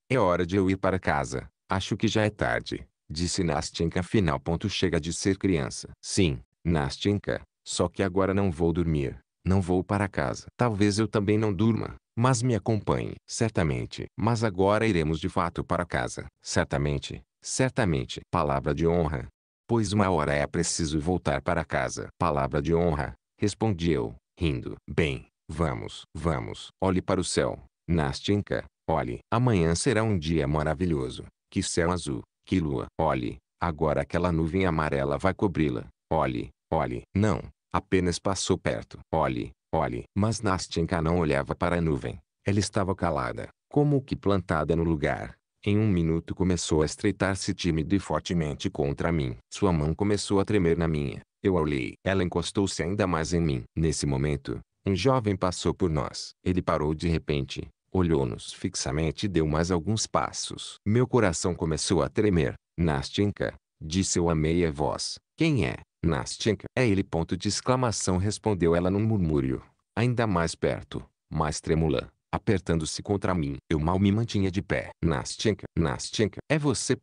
é hora de eu ir para casa. Acho que já é tarde, disse Nastenka. Afinal, chega de ser criança. Sim, Nastenka, só que agora não vou dormir. Não vou para casa. Talvez eu também não durma, mas me acompanhe. Certamente. Mas agora iremos de fato para casa. Certamente, certamente. Palavra de honra. Pois uma hora é preciso voltar para casa. Palavra de honra, respondi eu, rindo. Bem, vamos. Olhe para o céu, Nastenka, olhe. Amanhã será um dia maravilhoso. Que céu azul, que lua. Olhe, agora aquela nuvem amarela vai cobri-la. Olhe. Não, apenas passou perto. Olhe. Mas Nastenka não olhava para a nuvem. Ela estava calada, como que plantada no lugar. Em um minuto começou a estreitar-se tímido e fortemente contra mim. Sua mão começou a tremer na minha. Eu a olhei. Ela encostou-se ainda mais em mim. Nesse momento, um jovem passou por nós. Ele parou de repente, olhou-nos fixamente e deu mais alguns passos. Meu coração começou a tremer. Nastenka, disse eu a meia voz. Quem é, Nastenka? É ele. Respondeu ela num murmúrio. Ainda mais perto, mais trêmula, apertando-se contra mim. Eu mal me mantinha de pé. Nastenka, é você?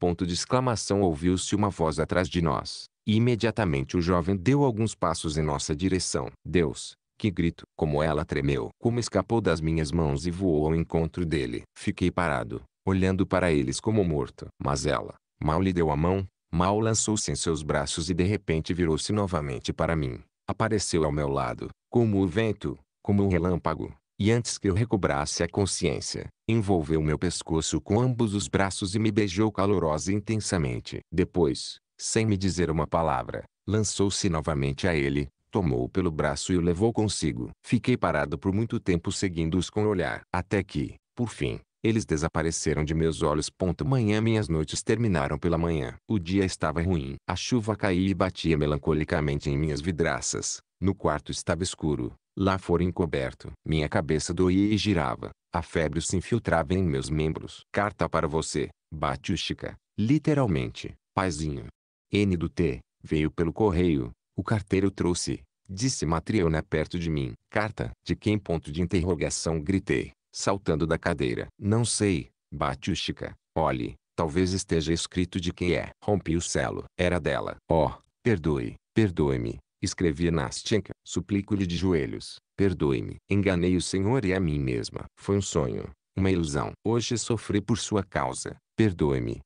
Ouviu-se uma voz atrás de nós. E imediatamente o jovem deu alguns passos em nossa direção. Deus! Que grito! Como ela tremeu! Como escapou das minhas mãos e voou ao encontro dele. Fiquei parado, olhando para eles como morto. Mas ela, mal lhe deu a mão, mal lançou-se em seus braços e de repente virou-se novamente para mim. Apareceu ao meu lado, como o vento, como um relâmpago. E antes que eu recobrasse a consciência, envolveu meu pescoço com ambos os braços e me beijou calorosa e intensamente. Depois, sem me dizer uma palavra, lançou-se novamente a ele, tomou-o pelo braço e o levou consigo. Fiquei parado por muito tempo seguindo-os com o olhar. Até que, por fim, eles desapareceram de meus olhos. Manhã. Minhas noites terminaram pela manhã. O dia estava ruim. A chuva caía e batia melancolicamente em minhas vidraças. No quarto estava escuro. Lá fora encoberto. Minha cabeça doía e girava. A febre se infiltrava em meus membros. Carta para você, Batiushka. Literalmente, paizinho. N do T. Veio pelo correio. O carteiro trouxe. Disse Matriona perto de mim. Carta? De quem? Gritei, saltando da cadeira. Não sei, Batiushka. Olhe, talvez esteja escrito de quem é. Rompi o selo. Era dela. Oh, perdoe-me. Escrevi Nastenka. Suplico-lhe de joelhos. Perdoe-me. Enganei o Senhor e a mim mesma. Foi um sonho. Uma ilusão. Hoje sofri por sua causa. Perdoe-me.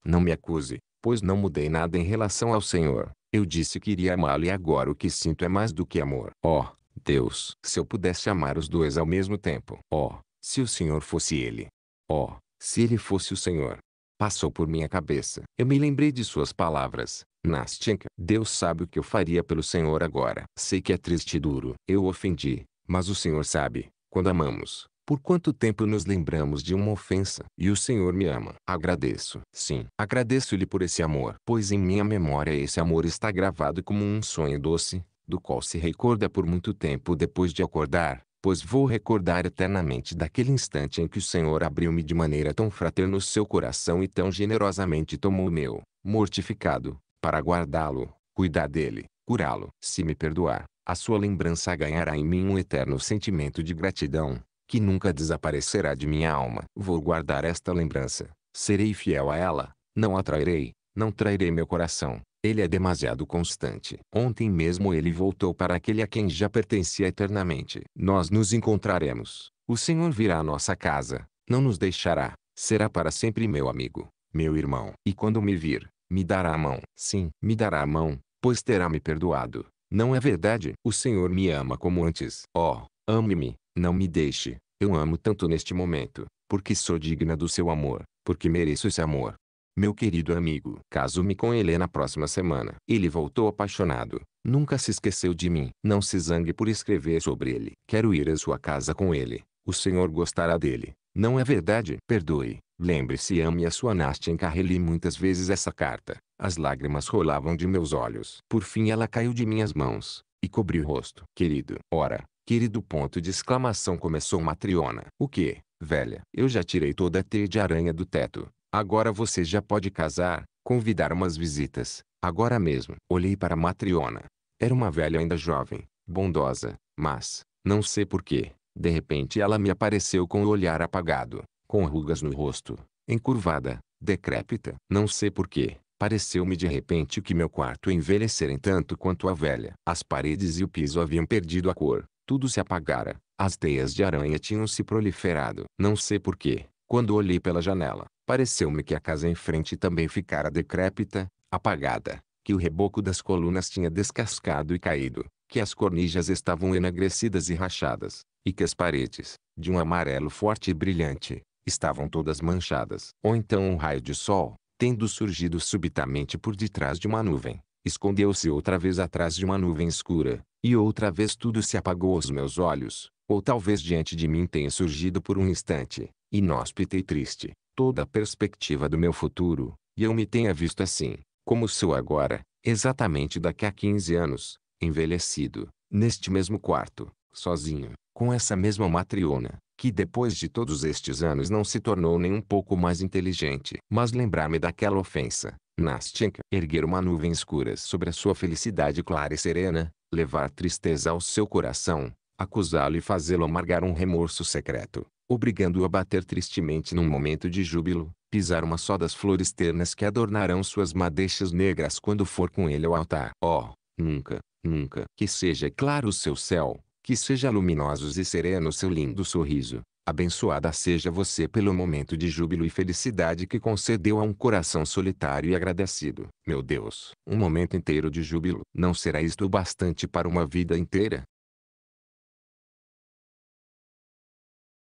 Não me acuse, pois não mudei nada em relação ao Senhor. Eu disse que iria amá-lo e agora o que sinto é mais do que amor. Oh, Deus! Se eu pudesse amar os dois ao mesmo tempo. Oh, se o Senhor fosse ele. Oh, se ele fosse o Senhor. Passou por minha cabeça. Eu me lembrei de suas palavras. Nastenka, Deus sabe o que eu faria pelo Senhor agora. Sei que é triste e duro. Eu o ofendi, mas o Senhor sabe, quando amamos, por quanto tempo nos lembramos de uma ofensa. E o Senhor me ama. Agradeço. Sim, agradeço-lhe por esse amor. Pois em minha memória esse amor está gravado como um sonho doce, do qual se recorda por muito tempo depois de acordar. Pois vou recordar eternamente daquele instante em que o Senhor abriu-me de maneira tão fraterna o seu coração e tão generosamente tomou o meu, mortificado, para guardá-lo, cuidar dele, curá-lo. Se me perdoar, a sua lembrança ganhará em mim um eterno sentimento de gratidão, que nunca desaparecerá de minha alma. Vou guardar esta lembrança, serei fiel a ela, não trairei meu coração. Ele é demasiado constante. Ontem mesmo ele voltou para aquele a quem já pertencia eternamente. Nós nos encontraremos. O Senhor virá à nossa casa. Não nos deixará. Será para sempre meu amigo, meu irmão. E quando me vir, me dará a mão. Sim, me dará a mão, pois terá me perdoado. Não é verdade? O Senhor me ama como antes. Oh, ame-me, não me deixe. Eu amo tanto neste momento, porque sou digna do seu amor, porque mereço esse amor. Meu querido amigo, caso-me com ele na próxima semana. Ele voltou apaixonado. Nunca se esqueceu de mim. Não se zangue por escrever sobre ele. Quero ir à sua casa com ele. O Senhor gostará dele. Não é verdade? Perdoe. Lembre-se, ame a sua Nastenka. Reli muitas vezes essa carta. As lágrimas rolavam de meus olhos. Por fim ela caiu de minhas mãos e cobriu o rosto. Querido. Ora, querido. Começou Matriona. O quê, velha? Eu já tirei toda a teia de aranha do teto. Agora você já pode casar, convidar umas visitas, agora mesmo. Olhei para Matriona. Era uma velha ainda jovem, bondosa, mas, não sei porquê, De repente ela me apareceu com o olhar apagado, com rugas no rosto, encurvada, decrépita. Não sei porquê, pareceu-me de repente que meu quarto envelhecera tanto quanto a velha. As paredes e o piso haviam perdido a cor, tudo se apagara, as teias de aranha tinham se proliferado. Não sei porquê, quando olhei pela janela, pareceu-me que a casa em frente também ficara decrépita, apagada, que o reboco das colunas tinha descascado e caído, que as cornijas estavam enegrecidas e rachadas, e que as paredes, de um amarelo forte e brilhante, estavam todas manchadas. Ou então um raio de sol, tendo surgido subitamente por detrás de uma nuvem, escondeu-se outra vez atrás de uma nuvem escura, e outra vez tudo se apagou aos meus olhos, ou talvez diante de mim tenha surgido por um instante, inóspita e triste, toda a perspectiva do meu futuro, e eu me tenha visto assim, como sou agora, exatamente daqui a 15 anos, envelhecido, neste mesmo quarto, sozinho, com essa mesma matriona, que depois de todos estes anos não se tornou nem um pouco mais inteligente. Mas lembrar-me daquela ofensa, Nastyenka, erguer uma nuvem escura sobre a sua felicidade clara e serena, levar tristeza ao seu coração, acusá-lo e fazê-lo amargar um remorso secreto, obrigando-o a bater tristemente num momento de júbilo, pisar uma só das flores ternas que adornarão suas madeixas negras quando for com ele ao altar. Oh, nunca, nunca. Que seja claro o seu céu, que seja luminoso e sereno o seu lindo sorriso. Abençoada seja você pelo momento de júbilo e felicidade que concedeu a um coração solitário e agradecido. Meu Deus, um momento inteiro de júbilo. Não será isto o bastante para uma vida inteira?